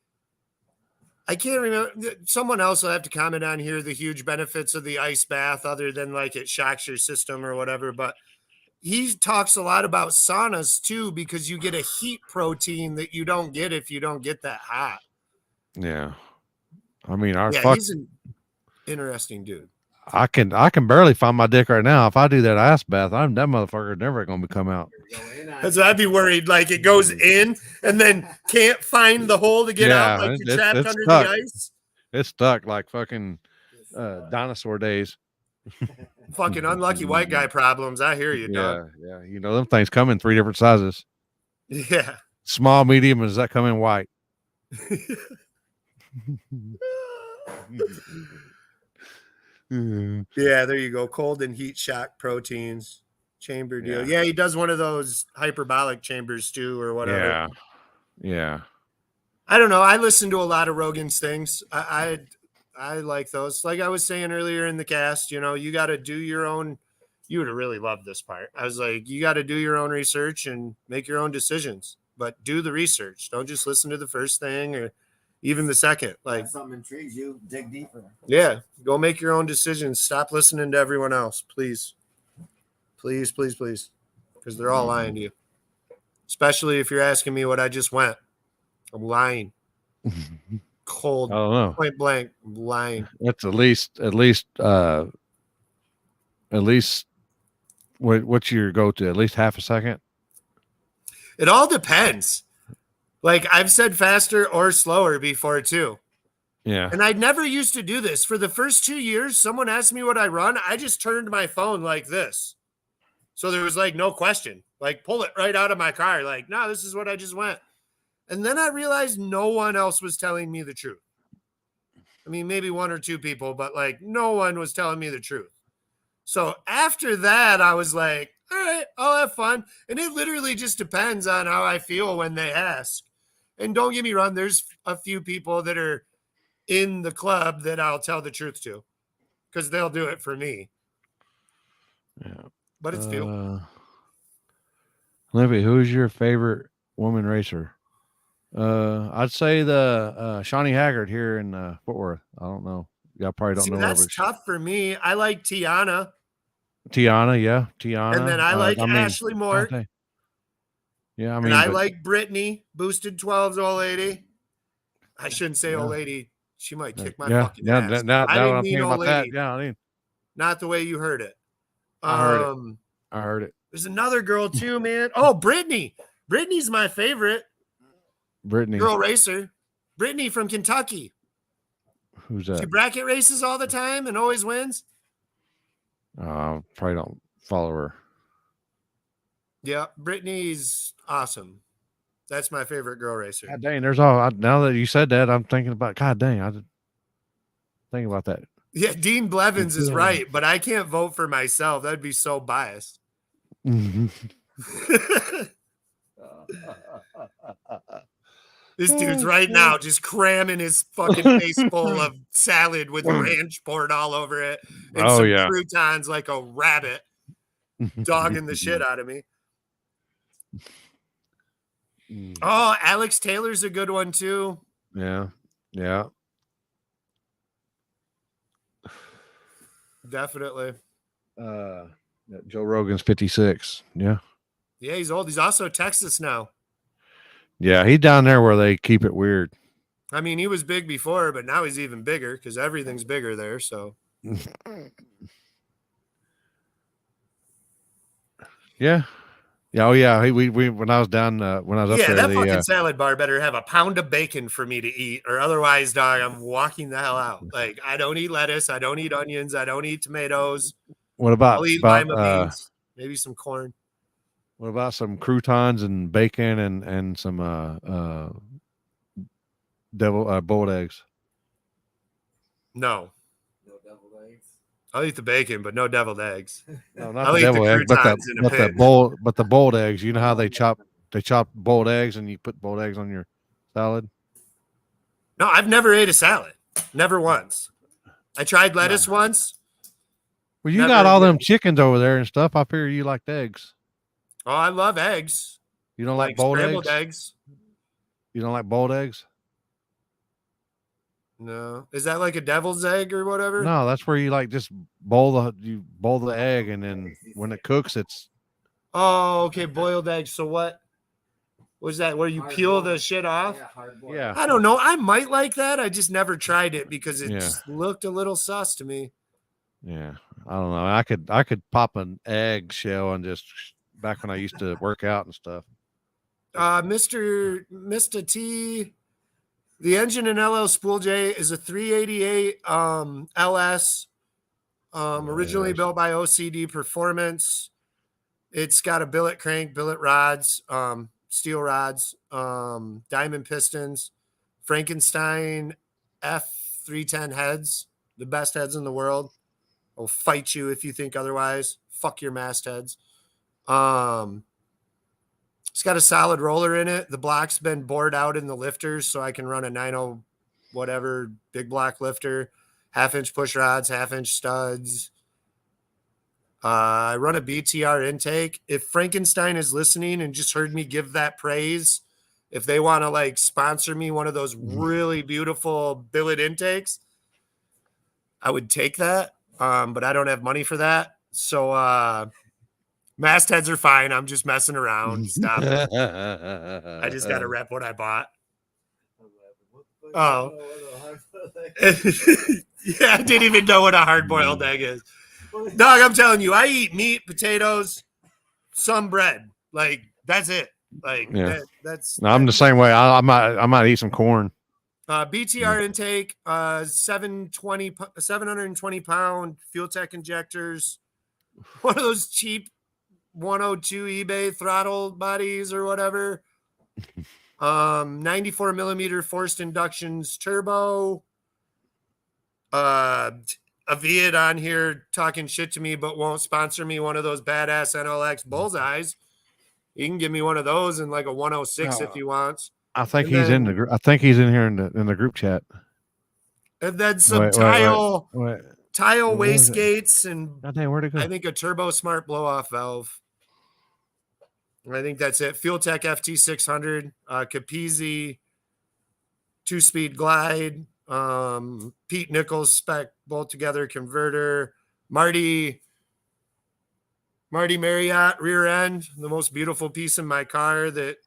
I can't remember. Someone else will have to comment on here the huge benefits of the ice bath, other than like it shocks your system or whatever. But he talks a lot about saunas too, because you get a heat protein that you don't get if you don't get that hot. Yeah. I mean, he's an interesting dude. I can barely find my dick right now. If I do that ice bath, that motherfucker never going to come out. So I'd be worried, like it goes in and then can't find the hole to get out, like you're trapped under the ice. It's stuck like fucking dinosaur days. Fucking unlucky white guy problems. I hear you, dog. Yeah. You know, them things come in 3 different sizes. Yeah. Small, medium, and does that come in white? Yeah, there you go. Cold and heat shock proteins chamber deal. Yeah, he does one of those hyperbolic chambers too, or whatever. Yeah. I don't know. I listen to a lot of Rogan's things. I like those. Like I was saying earlier in the cast, you know, you got to do your own. You would have really loved this part. I was like, you got to do your own research and make your own decisions, but do the research. Don't just listen to the first thing or even the second. Like if something intrigues you, dig deeper. Yeah, go make your own decisions. Stop listening to everyone else, please. Please, please, please, because they're all lying to you. Especially if you're asking me what I just went. I'm lying. Cold. I don't know. Point blank. I'm lying. That's at least what's your go-to? At least half a second? It all depends. Like I've said faster or slower before too. Yeah. And I never used to do this. For the first 2 years, someone asked me what I run. I just turned my phone like this. So there was like no question. Like pull it right out of my car. Like, no, this is what I just went. And then I realized no one else was telling me the truth. I mean, maybe one or two people, but like no one was telling me the truth. So after that, I was like, all right, I'll have fun. And it literally just depends on how I feel when they ask. And don't get me wrong, there's a few people that are in the club that I'll tell the truth to because they'll do it for me. Yeah. But it's few. Olivia, who's your favorite woman racer? I'd say the Shawnee Haggard here in Fort Worth. I don't know. Y'all probably don't See, know that's her. tough for me. I like Tiana. Tiana, yeah. Tiana. And then I like Ashley God Mort. dang. Yeah, I mean, and I like Brittany, Boosted 12's old lady. I shouldn't say old lady. She might kick my fucking ass. I didn't mean old lady. Yeah, I mean, not the way you heard it. I heard it. There's another girl too, man. Oh, Brittany. Brittany's my favorite. Brittany. Girl racer. Brittany from Kentucky. Who's that? She bracket races all the time and always wins. Probably don't follow her. Yeah, Brittany's awesome. That's my favorite girl racer. God dang, now that you said that, I'm thinking about, God dang, I didn't think about that. Yeah, Dean Blevins is right, but I can't vote for myself. That'd be so biased. This dude's right now just cramming his fucking face full of salad with ranch poured all over it and some croutons like a rabbit, dogging the shit out of me. Oh, Alex Taylor's a good one too. Yeah. Yeah. Definitely. Joe Rogan's 56. Yeah. Yeah, he's old. He's also Texas now. Yeah, he's down there where they keep it weird. I mean, he was big before, but now he's even bigger because everything's bigger there. So. Yeah. Yeah. Oh yeah. We when I was down when I was up there. That fucking salad bar better have a pound of bacon for me to eat, or otherwise, dog, I'm walking the hell out. Like I don't eat lettuce, I don't eat onions, I don't eat tomatoes. What about? I'll eat lima beans, maybe some corn. What about some croutons and bacon and some boiled eggs? No deviled eggs. I'll eat the bacon, but no deviled eggs. No, not the deviled egg, but the boiled eggs. You know how they chop boiled eggs and you put boiled eggs on your salad? No, I've never ate a salad. Never once. I tried lettuce once. Well, you got all them chickens over there and stuff. I figure you liked eggs. Oh, I love eggs. You don't like boiled eggs? You don't like boiled eggs? No. Is that like a devil's egg or whatever? No, that's where you like just boil the egg, and then when it cooks, it's. Oh, okay, boiled egg. So what was that? Where you peel the shit off? Yeah. I don't know. I might like that. I just never tried it because it just looked a little sus to me. Yeah, I don't know. I could pop an egg shell and just back when I used to work out and stuff. Mr. T, the engine in LL Spool J is a 388 LS, originally built by OCD Performance. It's got a billet crank, billet rods, steel rods, diamond pistons, Frankenstein F310 heads, the best heads in the world. I'll fight you if you think otherwise. Fuck your mastheads. It's got a solid roller in it. The block's been bored out in the lifters, so I can run a 90 whatever big block lifter, 1/2-inch push rods, 1/2-inch studs. I run a BTR intake. If Frankenstein is listening and just heard me give that praise, if they want to like sponsor me one of those really beautiful billet intakes, I would take that. But I don't have money for that. So mastheads are fine. I'm just messing around. Stop it. I just got to rep what I bought. Oh. Yeah, I didn't even know what a hard-boiled egg is. Dog, I'm telling you, I eat meat, potatoes, some bread. Like, that's it. Like, Yeah. that's No, I'm the same way. I might eat some corn. BTR intake, 720 pound fuel tech injectors, one of those cheap 102 eBay throttle bodies or whatever. 94 millimeter forced inductions turbo. A Wyatt on here talking shit to me, but won't sponsor me one of those badass NLX bullseyes. He can give me one of those in like a 106 if he wants. I think he's in the group. I think he's in here in the group chat. And then some tile wastegates and goddamn, where'd it go? I think a turbo smart blow off valve. I think that's it. Fuel Tech FT600, Capizzi, 2-speed glide, Pete Nichols spec bolt together converter, Marty Marriott rear end, the most beautiful piece in my car that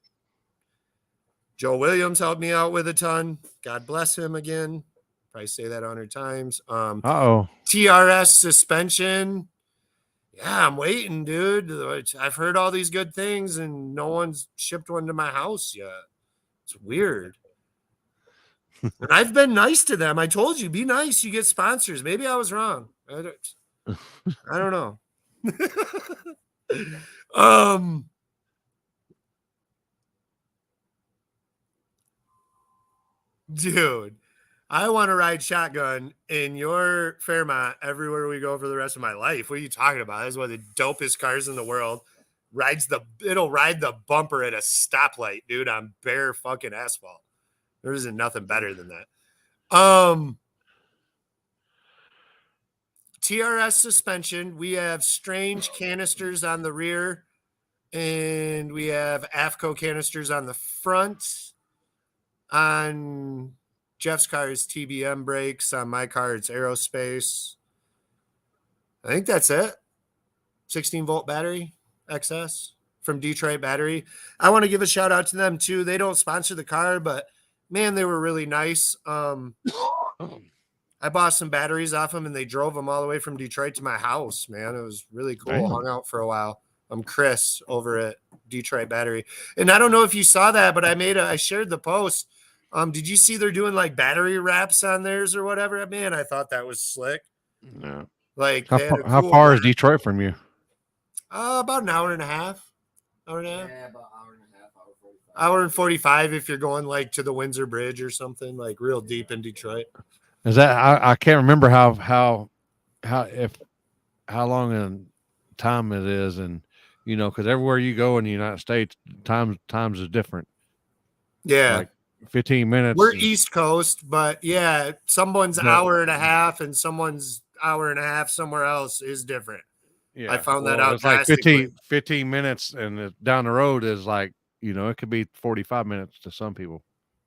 Joe Williams helped me out with a ton. God bless him again. Probably say that 100 times. TRS suspension. Yeah, I'm waiting, dude. I've heard all these good things and no one's shipped one to my house yet. It's weird. And I've been nice to them. I told you, be nice. You get sponsors. Maybe I was wrong. I don't know. Dude, I want to ride shotgun in your Fairmont everywhere we go for the rest of my life. What are you talking about? That's one of the dopest cars in the world. It'll ride the bumper at a stoplight, dude, on bare fucking asphalt. There isn't nothing better than that. TRS suspension. We have strange canisters on the rear, and we have AFCO canisters on the front. On Jeff's car is TBM brakes. On my car, it's aerospace. I think that's it. 16-volt battery, XS from Detroit Battery. I want to give a shout out to them too. They don't sponsor the car, but man, they were really nice. I bought some batteries off them and they drove them all the way from Detroit to my house, man. It was really cool. Damn. Hung out for a while. I'm Chris over at Detroit Battery. And I don't know if you saw that, but I shared the post. Did you see they're doing like battery wraps on theirs or whatever? Man, I thought that was slick. No. Like how far is Detroit from you? About an hour and a half. Yeah, about an hour and a half, hour 45. Hour and 45 if you're going like to the Windsor Bridge or something, like real deep in Detroit. Is that I can't remember how long in time it is, and you know, because everywhere you go in the United States, times is different. Yeah. Like 15 minutes. We're East Coast, but yeah, someone's hour and a half and someone's hour and a half somewhere else is different. Yeah, I found that out. It's like 15 minutes, and down the road is like, you know, it could be 45 minutes to some people.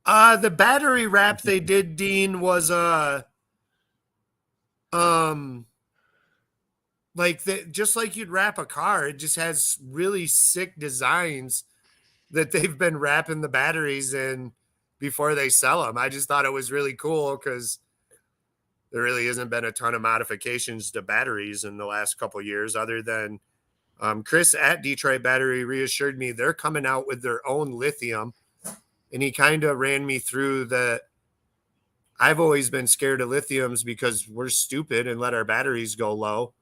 The battery wrap they did, Dean, was just like you'd wrap a car. It just has really sick designs that they've been wrapping the batteries in before they sell them. I just thought it was really cool because there really hasn't been a ton of modifications to batteries in the last couple of years, other than Chris at Detroit Battery reassured me they're coming out with their own lithium. And he kind of ran me through that. I've always been scared of lithiums because we're stupid and let our batteries go low.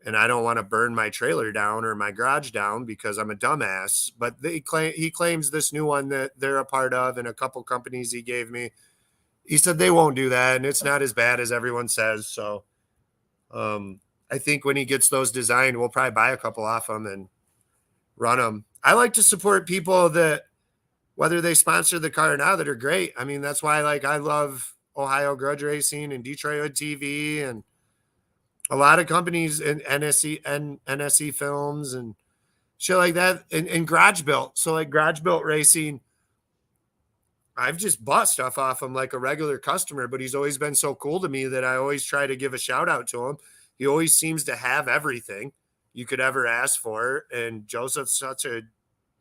And I don't want to burn my trailer down or my garage down because I'm a dumbass. But he claims this new one that they're a part of, and a couple companies he gave me, he said they won't do that, and it's not as bad as everyone says. So I think when he gets those designed, we'll probably buy a couple off them and run them. I like to support people that, whether they sponsor the car or not, that are great. I mean, that's why I love Ohio Grudge Racing and Detroit Hood TV and a lot of companies in NSE Films and shit like that, and Garage Built. So like Garage Built Racing, I've just bought stuff off him like a regular customer, but he's always been so cool to me that I always try to give a shout out to him. He always seems to have everything you could ever ask for. And Joseph's such a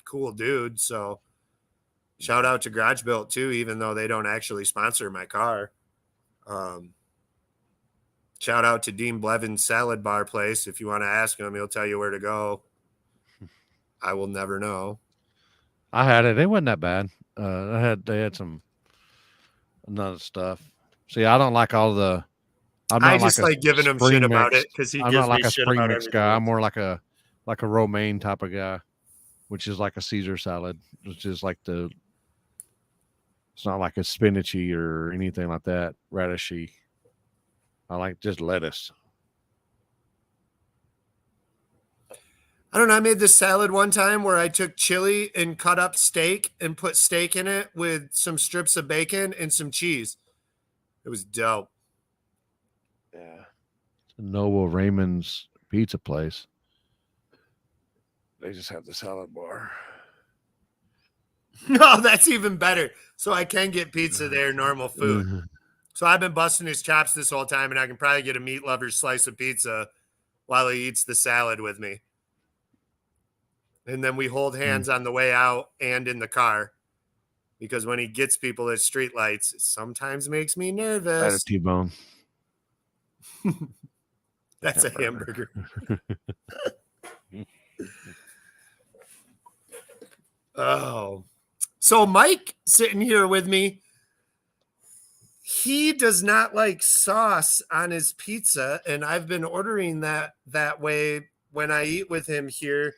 cool dude. So Shout out to Garage Built too, even though they don't actually sponsor my car. Shout out to Dean Blevin's Salad Bar place. If you want to ask him, he'll tell you where to go. I will never know. I had it. It wasn't that bad. They had some other stuff. See, I don't like all the. I just like giving him shit about it because he I'm gives not like me a shit spring about mix everything. guy. I'm more like a romaine type of guy, which is like a Caesar salad, which is like it's not like a spinachy or anything like that, radishy. I like just lettuce. I don't know. I made this salad one time where I took chili and cut up steak and put steak in it with some strips of bacon and some cheese. It was dope. Yeah. Noble Raymond's pizza place. They just have the salad bar. No, that's even better. So I can get pizza there, normal food. So I've been busting his chops this whole time, and I can probably get a meat lover's slice of pizza while he eats the salad with me. And then we hold hands on the way out and in the car. Because when he gets people at streetlights, it sometimes makes me nervous. That's a T-bone. That's a hamburger. Oh. So Mike sitting here with me, he does not like sauce on his pizza, and I've been ordering that way when I eat with him here.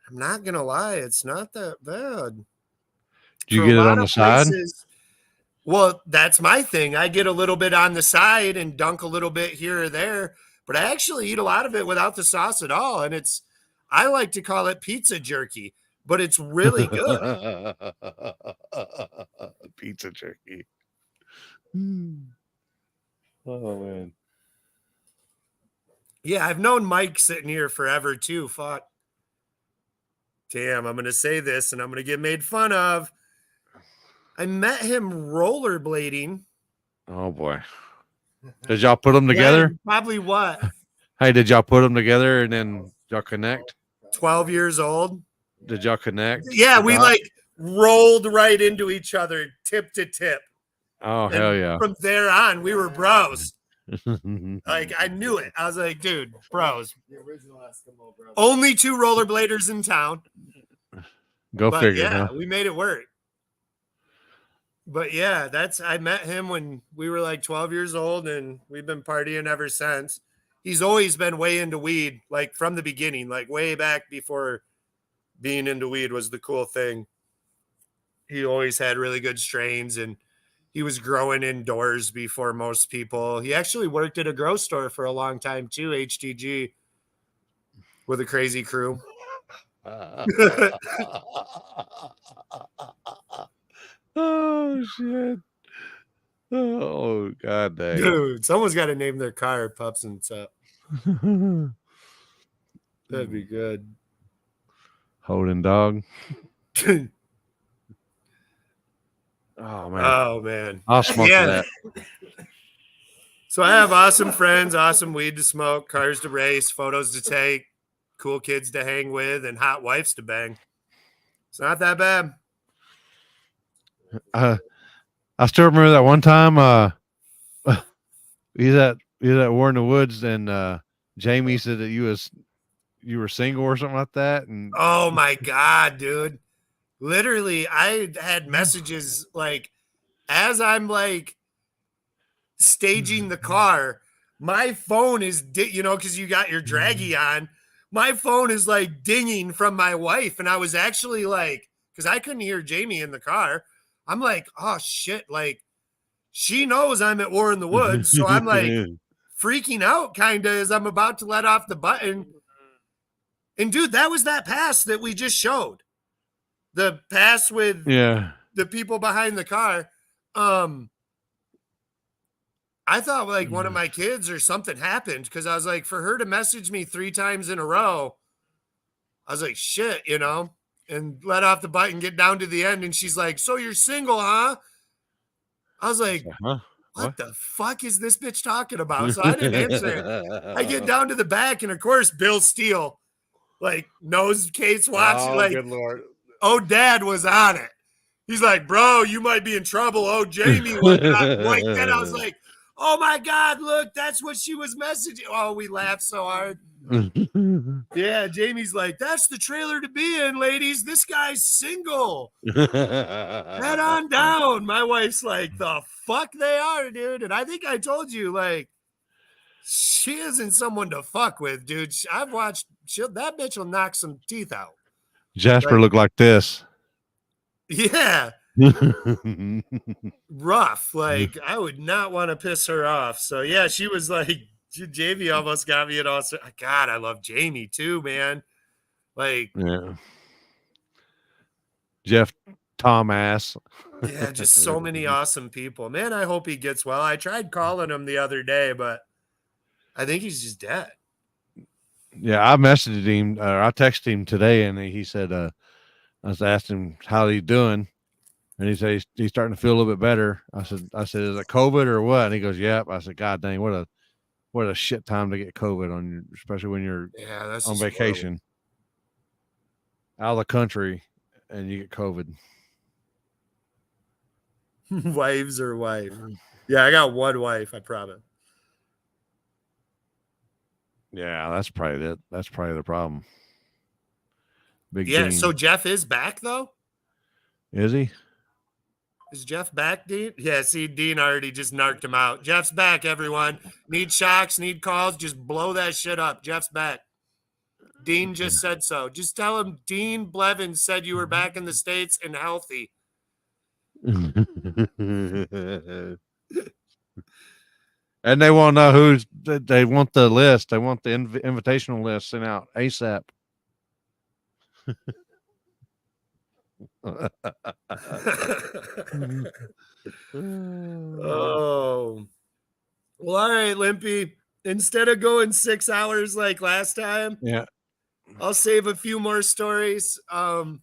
I'm not going to lie, it's not that bad. Do you get it on the side? Well, that's my thing. I get a little bit on the side and dunk a little bit here or there, but I actually eat a lot of it without the sauce at all. And I like to call it pizza jerky, but it's really good. Pizza jerky. Oh, man. Yeah, I've known Mike sitting here forever too. Fuck. Damn, I'm going to say this and I'm going to get made fun of. I met him rollerblading. Oh, boy. Did y'all put them together? Yeah, probably what? Hey, did y'all put them together and then y'all connect? 12 years old. Did y'all connect? Yeah, we like rolled right into each other, tip to tip. Oh, And hell yeah. From there on, we were bros. Like, I knew it. I was like, dude, bros. The original Eskimo bros. Only 2 rollerbladers in town. Go figure. Yeah, Huh? we made it work. But yeah, I met him when we were like 12 years old, and we've been partying ever since. He's always been way into weed, like from the beginning, like way back before being into weed was the cool thing. He always had really good strains, and he was growing indoors before most people. He actually worked at a grow store for a long time too, HTG, with a crazy crew. Oh, shit. Oh, God dang. Dude, someone's got to name their car Pups and Sup. That'd be good. Holding dog. Oh, man. Oh, man. I'll smoke that. So I have awesome friends, awesome weed to smoke, cars to race, photos to take, cool kids to hang with, and hot wives to bang. It's not that bad. I still remember that one time he's at War in the Woods, and Jamie said that you were single or something like that. And oh my God, dude. Literally, I had messages like as I'm like staging the car, my phone is because you got your draggy on. My phone is like dinging from my wife, and I was actually like, because I couldn't hear Jamie in the car. I'm like, oh shit, like she knows I'm at War in the Woods. So I'm like freaking out kind of as I'm about to let off the button. And dude, that was that pass that we just showed. The pass with the people behind the car. I thought like one of my kids or something happened because I was like, for her to message me 3 times in a row, I was like, shit, and let off the button, get down to the end. And she's like, so you're single, huh? I was like, what the fuck is this bitch talking about? So I didn't answer. I get down to the back, and of course, Bill Steele, like nose case watch, like, good Lord. oh, Dad was on it. He's like, bro, you might be in trouble. Oh, Jamie, what got like that? I was like, oh my God, look, that's what she was messaging. Oh, we laughed so hard. Yeah, Jamie's like, that's the trailer to be in, ladies. This guy's single. Head on down. My wife's like, the fuck they are, dude. And I think I told you, like, she isn't someone to fuck with, dude. I've watched, that bitch will knock some teeth out. Jasper Like, looked like this. Yeah. Rough. Like, I would not want to piss her off. So, yeah, she was like, Jamie almost got me. And also, God, I love Jamie too, man. Like, yeah. Jeff Thomas. Yeah, just so many awesome people. Man, I hope he gets well. I tried calling him the other day, but I think he's just dead. Yeah, I messaged him, or I texted him today, and he said, I was asking him how he's doing, and he said he's starting to feel a little bit better. I said, is it COVID or what? And he goes, yep. I said, God dang, what a shit time to get COVID on you, especially when you're that's on vacation out of the country and you get COVID. Wives or wife? Yeah, I got one wife, I promise. Yeah, that's probably it. That's probably the problem. Big Yeah, Dean. so Jeff is back though? Is he? Is Jeff back, Dean? Yeah, see, Dean already just narked him out. Jeff's back, everyone. Need shocks, need calls, just blow that shit up. Jeff's back. Dean just said so. Just tell him Dean Blevins said you were back in the States and healthy. And they want to know who's. They want the list. They want the invitational list sent out ASAP. Oh, well, all right, Limpy. Instead of going 6 hours like last time, yeah, I'll save a few more stories. I've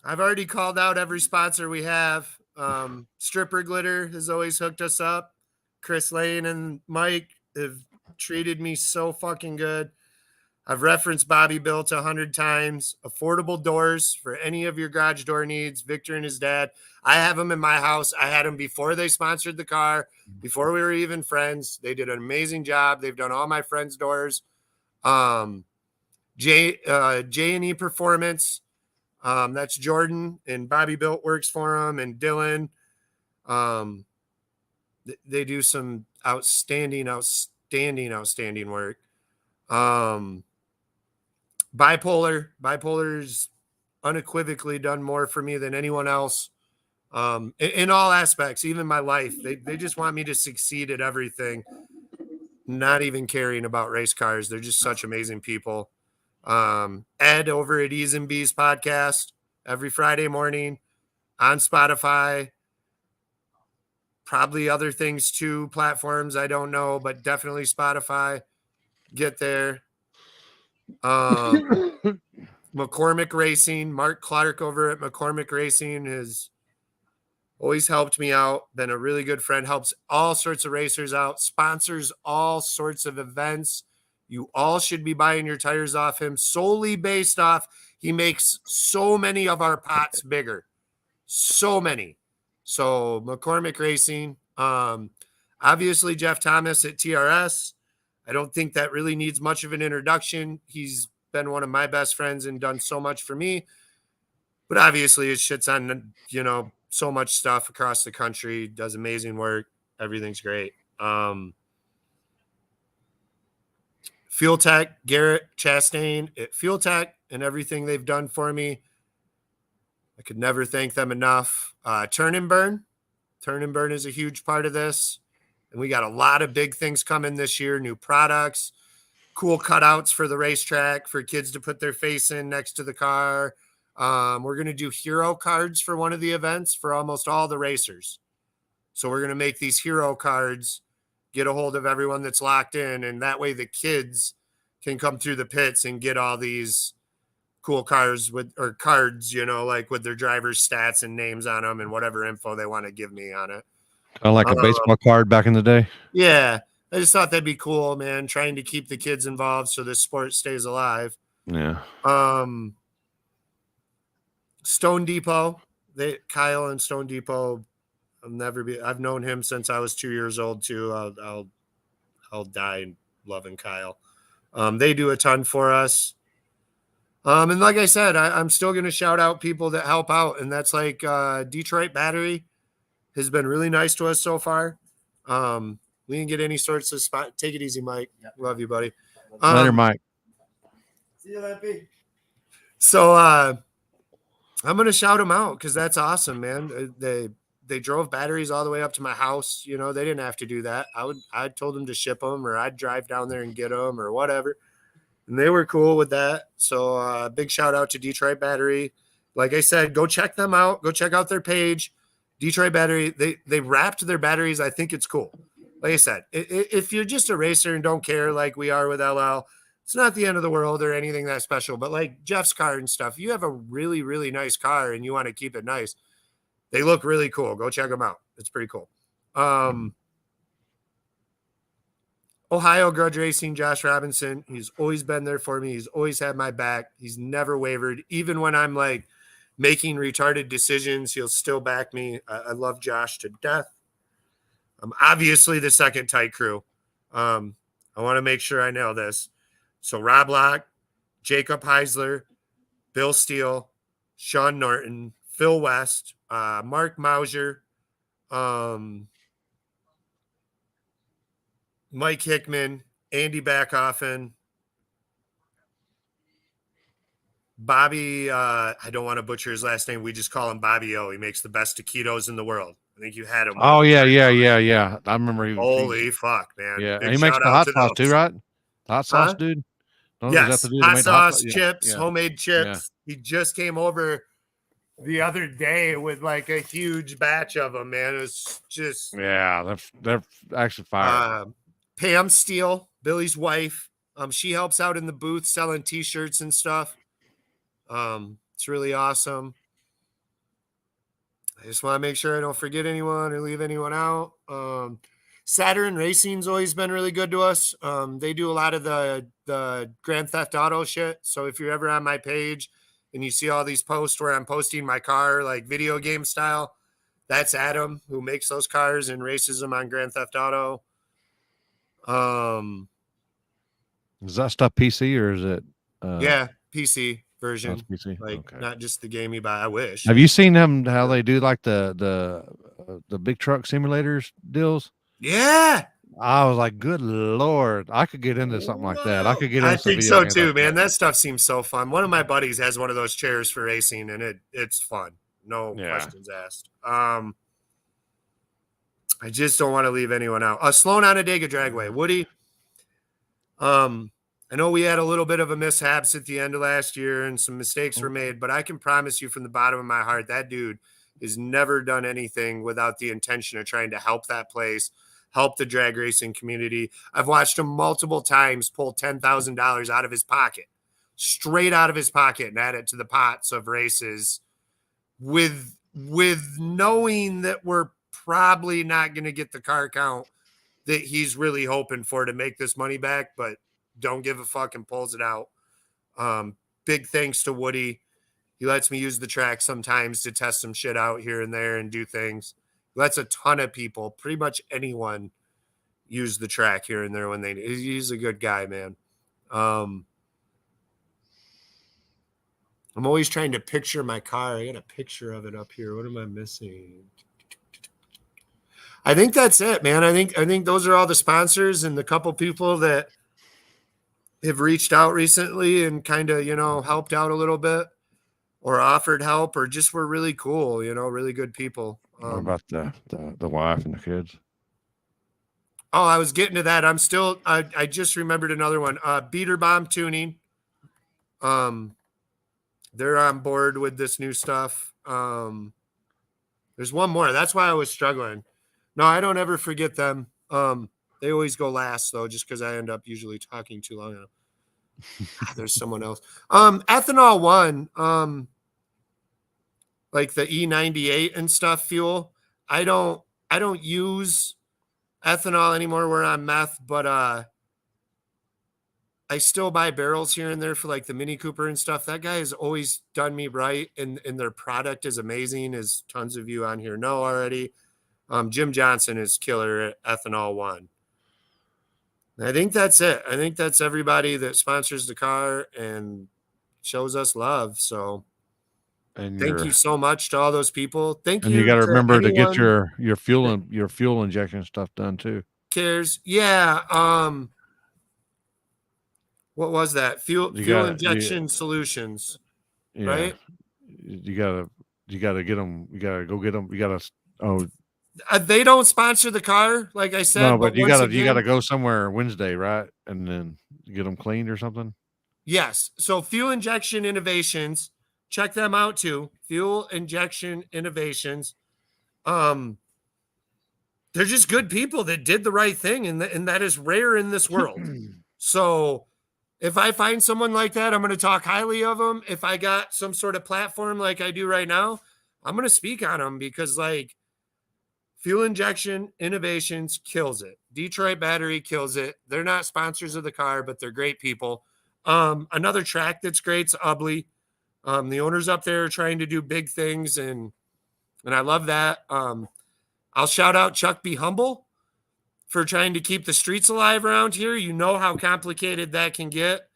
already called out every sponsor we have. Stripper Glitter has always hooked us up. Chris Lane and Mike have treated me so fucking good. I've referenced Bobby Built 100 times. Affordable doors for any of your garage door needs. Victor and his dad. I have them in my house. I had them before they sponsored the car, before we were even friends. They did an amazing job. They've done all my friends' doors. J&E Performance. That's Jordan, and Bobby Built works for them, and Dylan. They do some outstanding work. Bipolar's unequivocally done more for me than anyone else. In all aspects, even my life. They just want me to succeed at everything, not even caring about race cars. They're just such amazing people. Ed over at E's and B's podcast every Friday morning on Spotify. Probably other things too, platforms, I don't know, but definitely Spotify. Get there. McCormick Racing, Mark Clark over at McCormick Racing has always helped me out. Been a really good friend, helps all sorts of racers out, sponsors all sorts of events. You all should be buying your tires off him solely based off he makes so many of our pots bigger. So many. So McCormick Racing, obviously Jeff Thomas at TRS. I don't think that really needs much of an introduction. He's been one of my best friends and done so much for me. But obviously his shit's on, so much stuff across the country, does amazing work. Everything's great. Fuel Tech, Garrett Chastain at Fuel Tech, and everything they've done for me. I could never thank them enough. Turn and Burn. Turn and Burn is a huge part of this. And we got a lot of big things coming this year, new products, cool cutouts for the racetrack for kids to put their face in next to the car. We're going to do hero cards for one of the events for almost all the racers. So we're going to make these hero cards, get a hold of everyone that's locked in, and that way the kids can come through the pits and get all these cool cards with their driver's stats and names on them and whatever info they want to give me on it. Kind of like a baseball card back in the day. Yeah. I just thought that'd be cool, man. Trying to keep the kids involved so this sport stays alive. Yeah. Stone Depot. Kyle and Stone Depot. I've known him since I was 2 years old too. I'll die loving Kyle. They do a ton for us. And like I said, I'm still going to shout out people that help out. And that's like Detroit Battery has been really nice to us so far. We didn't get any sorts of spot. Take it easy, Mike. Love you, buddy. Later, Mike. See you, Lippy. So I'm going to shout them out because that's awesome, man. They drove batteries all the way up to my house. You know, they didn't have to do that. I told them to ship them, or I'd drive down there and get them or whatever. And they were cool with that. So big shout out to Detroit Battery. Like I said, go check them out. Go check out their page. Detroit Battery. They wrapped their batteries. I think it's cool. Like I said, if you're just a racer and don't care like we are with LL, it's not the end of the world or anything that special. But like Jeff's car and stuff, you have a really, really nice car and you want to keep it nice. They look really cool. Go check them out. It's pretty cool. Ohio Grudge Racing, Josh Robinson. He's always been there for me. He's always had my back. He's never wavered. Even when I'm like making retarded decisions, he'll still back me. I love Josh to death. Obviously the second tight crew. I want to make sure I nail this. So Rob Locke, Jacob Heisler, Bill Steele, Sean Norton, Phil West, Mark Mauser, Mike Hickman, Andy Backoffen, Bobby, I don't want to butcher his last name. We just call him Bobby O. He makes the best taquitos in the world. I think you had him. Oh, yeah. I remember. Holy fuck, man. Yeah, Big and he makes shout the out hot to sauce those. too, right? Hot sauce, Huh? dude. Is Yes, that the dude that hot made the sauce, Yeah, chips, yeah. homemade chips. He just came over the other day with like a huge batch of them, man. It was just Yeah, they're actually fire. Pam Steele, Billy's wife. She helps out in the booth selling t-shirts and stuff. It's really awesome. I just want to make sure I don't forget anyone or leave anyone out. Saturn Racing's always been really good to us. They do a lot of the Grand Theft Auto shit. So if you're ever on my page and you see all these posts where I'm posting my car like video game style, that's Adam who makes those cars and races them on Grand Theft Auto. Is that stuff PC or is it? Yeah, PC version. That's PC. Like Okay. not just the game you buy. I wish. Have you seen them how they do like the big truck simulators deals? Yeah. I was like, good Lord, I could get into something like that. I could get into I some think video so games too, like man. That stuff seems so fun. One of my buddies has one of those chairs for racing, and it's fun. No questions asked. I just don't want to leave anyone out. Sloan Onondaga Dragway, Woody. I know we had a little bit of a mishaps at the end of last year, and some mistakes were made, but I can promise you from the bottom of my heart, that dude has never done anything without the intention of trying to help that place, help the drag racing community. I've watched him multiple times pull $10,000 out of his pocket, straight out of his pocket, and add it to the pots of races with knowing that we're probably not going to get the car count that he's really hoping for to make this money back, but don't give a fuck and pulls it out. Big thanks to Woody. He lets me use the track sometimes to test some shit out here and there and do things. He lets a ton of people, pretty much anyone, use the track here and there when they need. He's a good guy, man. I'm always trying to picture my car. I got a picture of it up here. What am I missing? I think that's it, man. I think those are all the sponsors and the couple people that have reached out recently and kind of, helped out a little bit or offered help or just were really cool, really good people. What about the wife and the kids? Oh, I was getting to that. I just remembered another one. Beater Bomb Tuning. They're on board with this new stuff. There's one more. That's why I was struggling. No, I don't ever forget them. They always go last though, just because I end up usually talking too long. There's someone else. Ethanol One, like the E98 and stuff fuel. I don't use ethanol anymore. We're on meth, but I still buy barrels here and there for like the Mini Cooper and stuff. That guy has always done me right, and their product is amazing, as tons of you on here know already. Jim Johnson is killer at Ethanol One. I think that's it. I think that's everybody that sponsors the car and shows us love. So And thank you so much to all those people. Thank and you you got to to remember to get anyone your fuel injection stuff done too. cares. Yeah. What was that? Fuel injection solutions, Yeah, right? you gotta get them. You gotta go get them. You gotta. Oh They don't sponsor the car, like I said, no, but but you once gotta again, go somewhere Wednesday, right? And then get them cleaned or something. yes. So Fuel Injection Innovations, check them out too. Fuel Injection Innovations. They're just good people that did the right thing, and that is rare in this world. So if I find someone like that, I'm going to talk highly of them. If I got some sort of platform like I do right now, I'm going to speak on them because like Fuel Injection Innovations kills it. Detroit Battery kills it. They're not sponsors of the car, but they're great people. Another track that's great is Ubley. The owners up there are trying to do big things, and I love that. I'll shout out Chuck Be Humble for trying to keep the streets alive around here. You know how complicated that can get,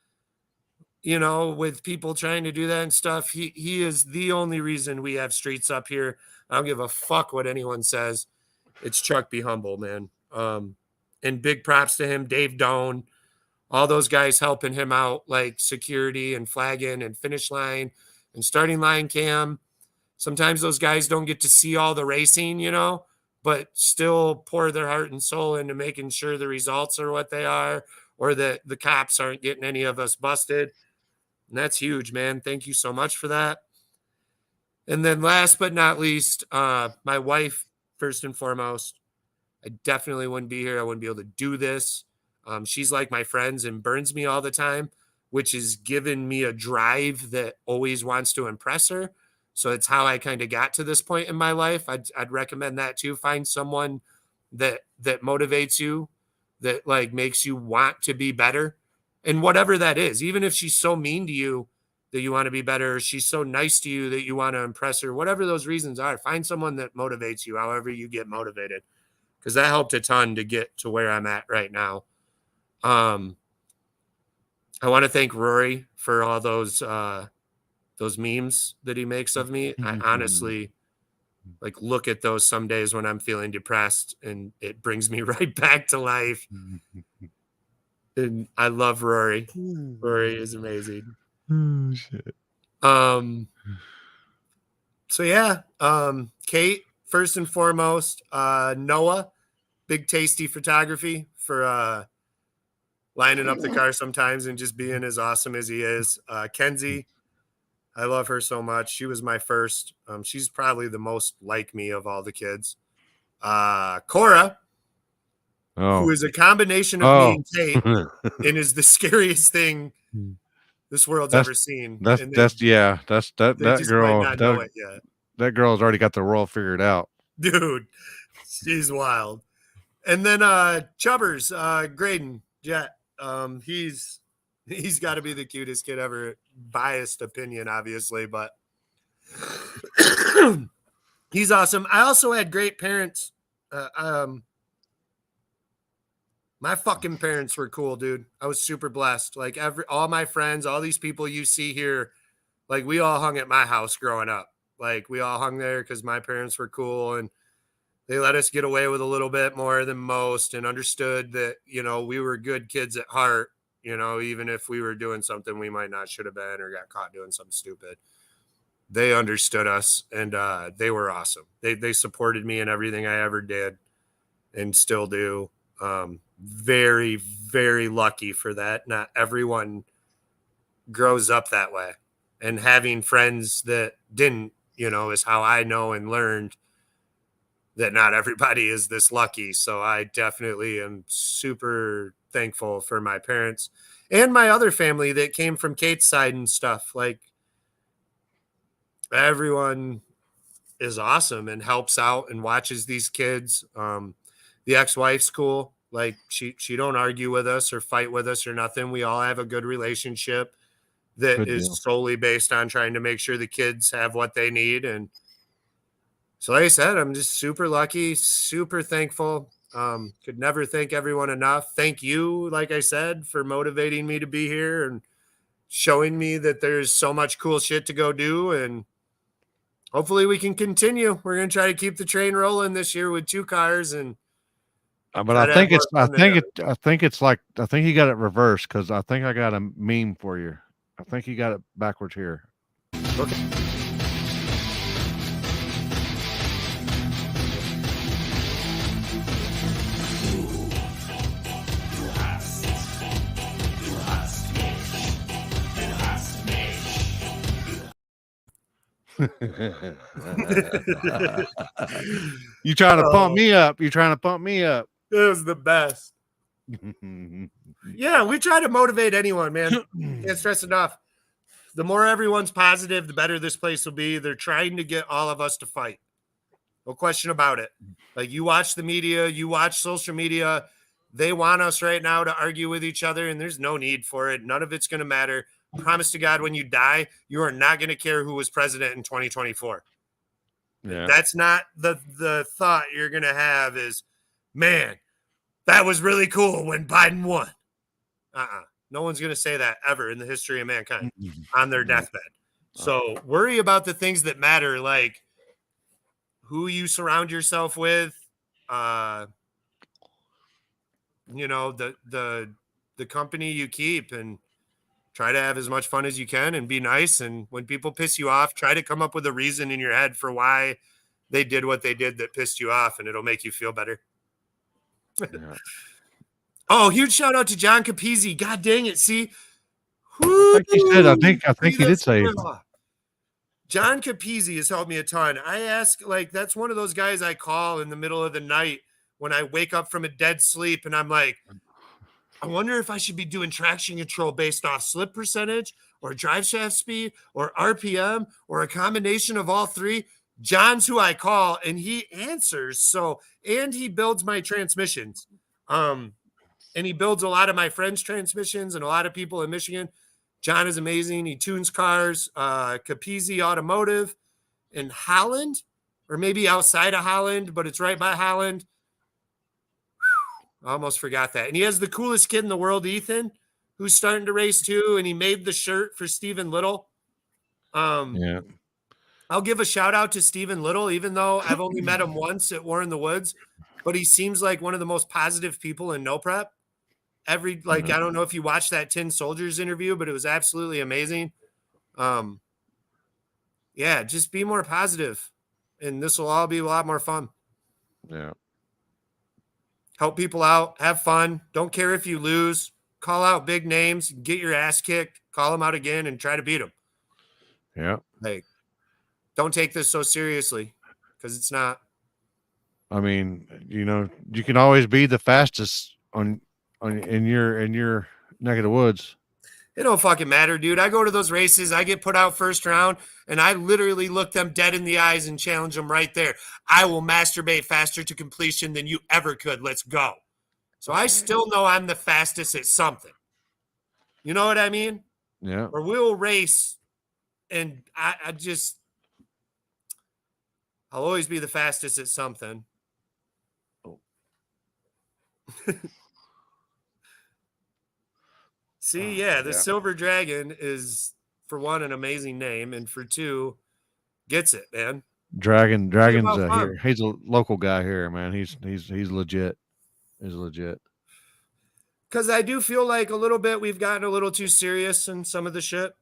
you know, with people trying to do that and stuff. He is the only reason we have streets up here. I don't give a fuck what anyone says. It's Chuck Be Humble, man. And big props to him, Dave Doan, all those guys helping him out, like security and flagging and finish line and starting line cam. Sometimes those guys don't get to see all the racing, you know, but still pour their heart and soul into making sure the results are what they are, or that the cops aren't getting any of us busted. And that's huge, man. Thank you so much for that. And then last but not least, my wife, first and foremost. I definitely wouldn't be here. I wouldn't be able to do this. She's like my friends and burns me all the time, which has given me a drive that always wants to impress her. So it's how I kind of got to this point in my life. I'd recommend that too. Find someone that motivates you, that like makes you want to be better, and whatever that is. Even if she's so mean to you that you want to be better, or she's so nice to you that you want to impress her, whatever those reasons are, find someone that motivates you. However you get motivated, because that helped a ton to get to where I'm at right now. I want to thank Rory for all those memes that he makes of me. I honestly like look at those some days when I'm feeling depressed, and it brings me right back to life. And I love Rory. Rory is amazing. Oh shit. So yeah, Kate, first and foremost, Noah, Big Tasty Photography for lining up the car sometimes and just being as awesome as he is. Kenzie, I love her so much. She was my first. She's probably the most like me of all the kids. Cora, who is a combination of me and Kate, and is the scariest thing this world's ever seen. That girl. Might not know it yet. That girl's already got the world figured out. Dude, she's wild. And then Chubbers, Graydon Jet. He's got to be the cutest kid ever. Biased opinion, obviously, but he's awesome. I also had great parents. My fucking parents were cool, dude. I was super blessed. Like all my friends, all these people you see here, like we all hung at my house growing up. Like we all hung there because my parents were cool, and they let us get away with a little bit more than most, and understood that, you know, we were good kids at heart, you know, even if we were doing something we might not should have been or got caught doing something stupid. They understood us, and they were awesome. They supported me in everything I ever did and still do. Very, very lucky for that. Not everyone grows up that way, and having friends that didn't, you know, is how I know and learned that not everybody is this lucky. So I definitely am super thankful for my parents and my other family that came from Kate's side and stuff. Like everyone is awesome and helps out and watches these kids. The ex-wife's cool. Like she don't argue with us or fight with us or nothing. We all have a good relationship that Good is deal. solely based on trying to make sure the kids have what they need. And so, like I said, I'm just super lucky, super thankful. Could never thank everyone enough. Thank you, like I said, for motivating me to be here and showing me that there's so much cool shit to go do. And hopefully we can continue. We're going to try to keep the train rolling this year with 2 cars and But I think it's, I think you got it reversed, because I think I got a meme for you. I think you got it backwards here. Okay. You trying to pump me up? You trying to pump me up? It was the best. Yeah, we try to motivate anyone, man. Can't stress enough. The more everyone's positive, the better this place will be. They're trying to get all of us to fight. No question about it. Like, you watch the media, you watch social media. They want us right now to argue with each other, and there's no need for it. None of it's going to matter. Promise to God, when you die, you are not going to care who was president in 2024. Yeah. That's not the thought you're going to have is, man, that was really cool when Biden won. No one's going to say that ever in the history of mankind on their deathbed. So worry about the things that matter, like who you surround yourself with, you know, the company you keep, and try to have as much fun as you can and be nice. And when people piss you off, try to come up with a reason in your head for why they did what they did that pissed you off, and it'll make you feel better. Yeah. Oh, huge shout out to John Capizzi. God dang it. See, I think he said, I think he did say it. John Capizzi has helped me a ton. I ask, like, that's one of those guys I call in the middle of the night when I wake up from a dead sleep, and I'm like, I wonder if I should be doing traction control based off slip percentage or drive shaft speed or RPM or a combination of all three. John's who I call, and he answers. So, and he builds my transmissions. And he builds a lot of my friends' transmissions and a lot of people in Michigan. John is amazing. He tunes cars. Capizzi Automotive in Holland, or maybe outside of Holland, but it's right by Holland. I almost forgot that. And he has the coolest kid in the world, Ethan, who's starting to race too. And he made the shirt for Stephen Little. Yeah. I'll give a shout out to Stephen Little, even though I've only met him once at War in the Woods, but he seems like one of the most positive people in No Prep. I don't know if you watched that Tin Soldiers interview, but it was absolutely amazing. Yeah, just be more positive, and this will all be a lot more fun. Yeah. Help people out, have fun. Don't care if you lose. Call out big names, get your ass kicked, call them out again, and try to beat them. Yeah. Like, don't take this so seriously, because it's not. I mean, you know, you can always be the fastest in your neck of the woods. It don't fucking matter, dude. I go to those races, I get put out first round, and I literally look them dead in the eyes and challenge them right there. I will masturbate faster to completion than you ever could. Let's go. So I still know I'm the fastest at something. You know what I mean? Yeah. Or we'll race, and I'll always be the fastest at something. See, the Silver Dragon is, for one, an amazing name, and for two, gets it, man. Dragon's here. He's a local guy here, man. He's legit. He's legit. Because I do feel like a little bit we've gotten a little too serious in some of the shit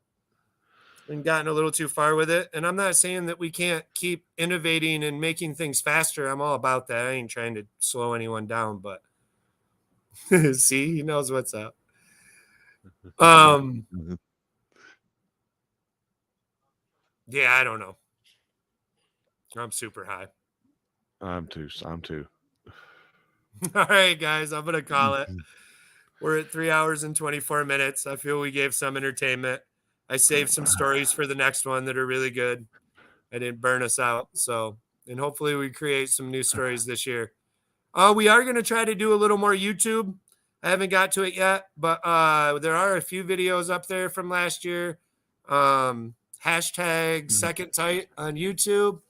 and gotten a little too far with it. And I'm not saying that we can't keep innovating and making things faster. I'm all about that. I ain't trying to slow anyone down, but see, he knows what's up. Yeah, I don't know. I'm super high. I'm too. All right, guys, I'm gonna call it. We're at 3 hours and 24 minutes. I feel we gave some entertainment. I saved some stories for the next one that are really good. I didn't burn us out. So, and hopefully we create some new stories this year. We are going to try to do a little more YouTube. I haven't got to it yet, but there are a few videos up there from last year. Hashtag second tight on YouTube.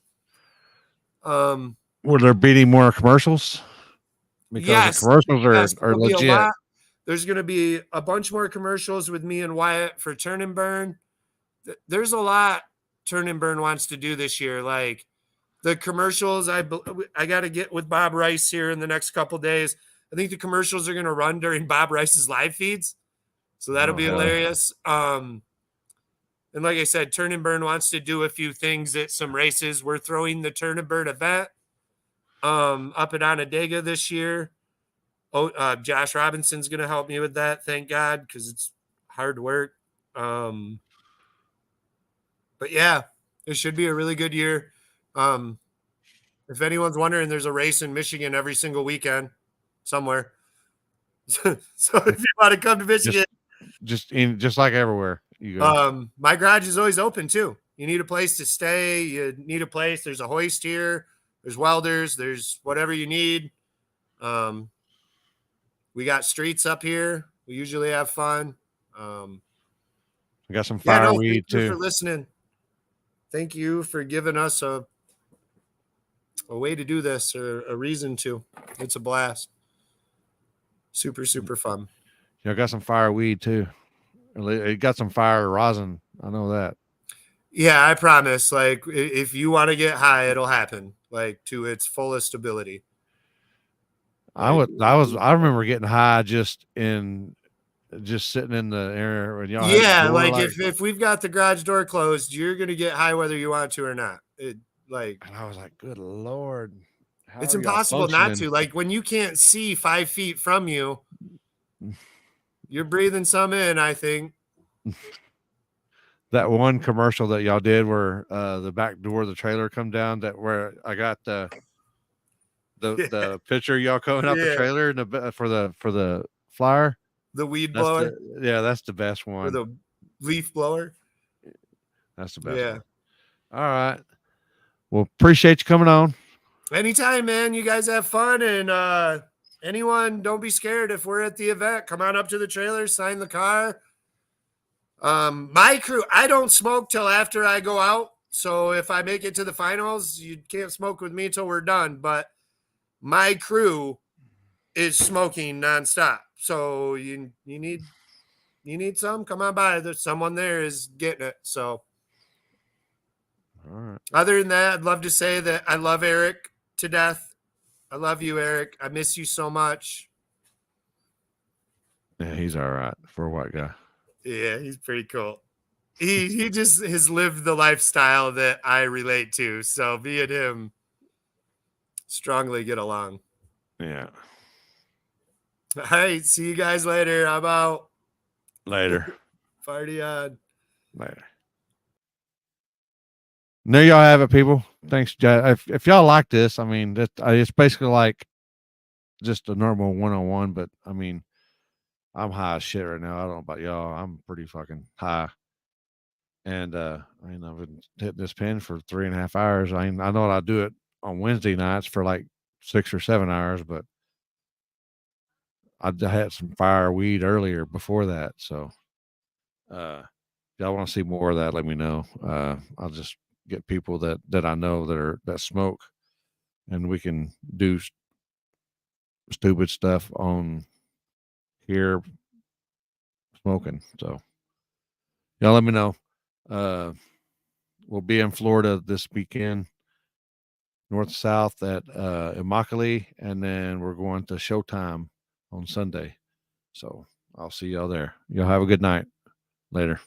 Will there be any more commercials? Because yes, the commercials are there'll be legit. a lot. There's going to be a bunch more commercials with me and Wyatt for Turn and Burn. There's a lot Turn and Burn wants to do this year. Like the commercials, I got to get with Bob Rice here in the next couple days. I think the commercials are going to run during Bob Rice's live feeds. So that'll be hilarious. And like I said, Turn and Burn wants to do a few things at some races. We're throwing the Turn and Burn event up at Onondaga this year. Josh Robinson's going to help me with that. Thank God, because it's hard work. But yeah, it should be a really good year. If anyone's wondering, there's a race in Michigan every single weekend somewhere. So if you want to come to Michigan, just like everywhere you go. My garage is always open too. You need a place to stay. You need a place. There's a hoist here. There's welders. There's whatever you need. We got streets up here. We usually have fun. We got some fireweed thank you too. for listening. Thank you for giving us a way to do this, or a reason to. It's a blast. Super, super fun. I got some fireweed too. It got some fire rosin. I know that. Yeah, I promise. Like, if you want to get high, it'll happen. Like, to its fullest ability. I remember getting high just sitting in the air when y'all. Yeah, like if we've got the garage door closed, you're gonna get high whether you want to or not. And I was like, good Lord. It's impossible not to. Like when you can't see 5 feet from you, you're breathing some in, I think. That one commercial that y'all did where the back door of the trailer come down, that where I got the picture of y'all coming out the trailer and for the flyer. The weed blower. That's the best one. Or the leaf blower. That's the best one. All right. Well, appreciate you coming on. Anytime, man. You guys have fun, and anyone, don't be scared if we're at the event. Come on up to the trailer, sign the car. My crew, I don't smoke till after I go out. So if I make it to the finals, you can't smoke with me till we're done. But my crew is smoking nonstop. So you need some, come on by. There's someone there is getting it. So all right. Other than that, I'd love to say that I love Eric to death. I love you, Eric. I miss you so much. Yeah, he's all right for a white guy. Yeah, he's pretty cool. He just has lived the lifestyle that I relate to. So me and him strongly get along. Yeah. All right. See you guys later. I'm out. Later. Party on. Later. There y'all have it, people. Thanks, Jay. If y'all like this, I mean, it's basically like just a normal one-on-one, but I mean, I'm high as shit right now. I don't know about y'all. I'm pretty fucking high. And I've been hitting this pen for 3.5 hours. I know I do it on Wednesday nights for like 6 or 7 hours, but I had some fireweed earlier before that. So if y'all want to see more of that, let me know. I'll just get people that I know that smoke, and we can do stupid stuff on here smoking. So y'all let me know. We'll be in Florida this weekend, north south at Immokalee, and then we're going to Showtime on Sunday. So I'll see y'all there. Y'all have a good night. Later.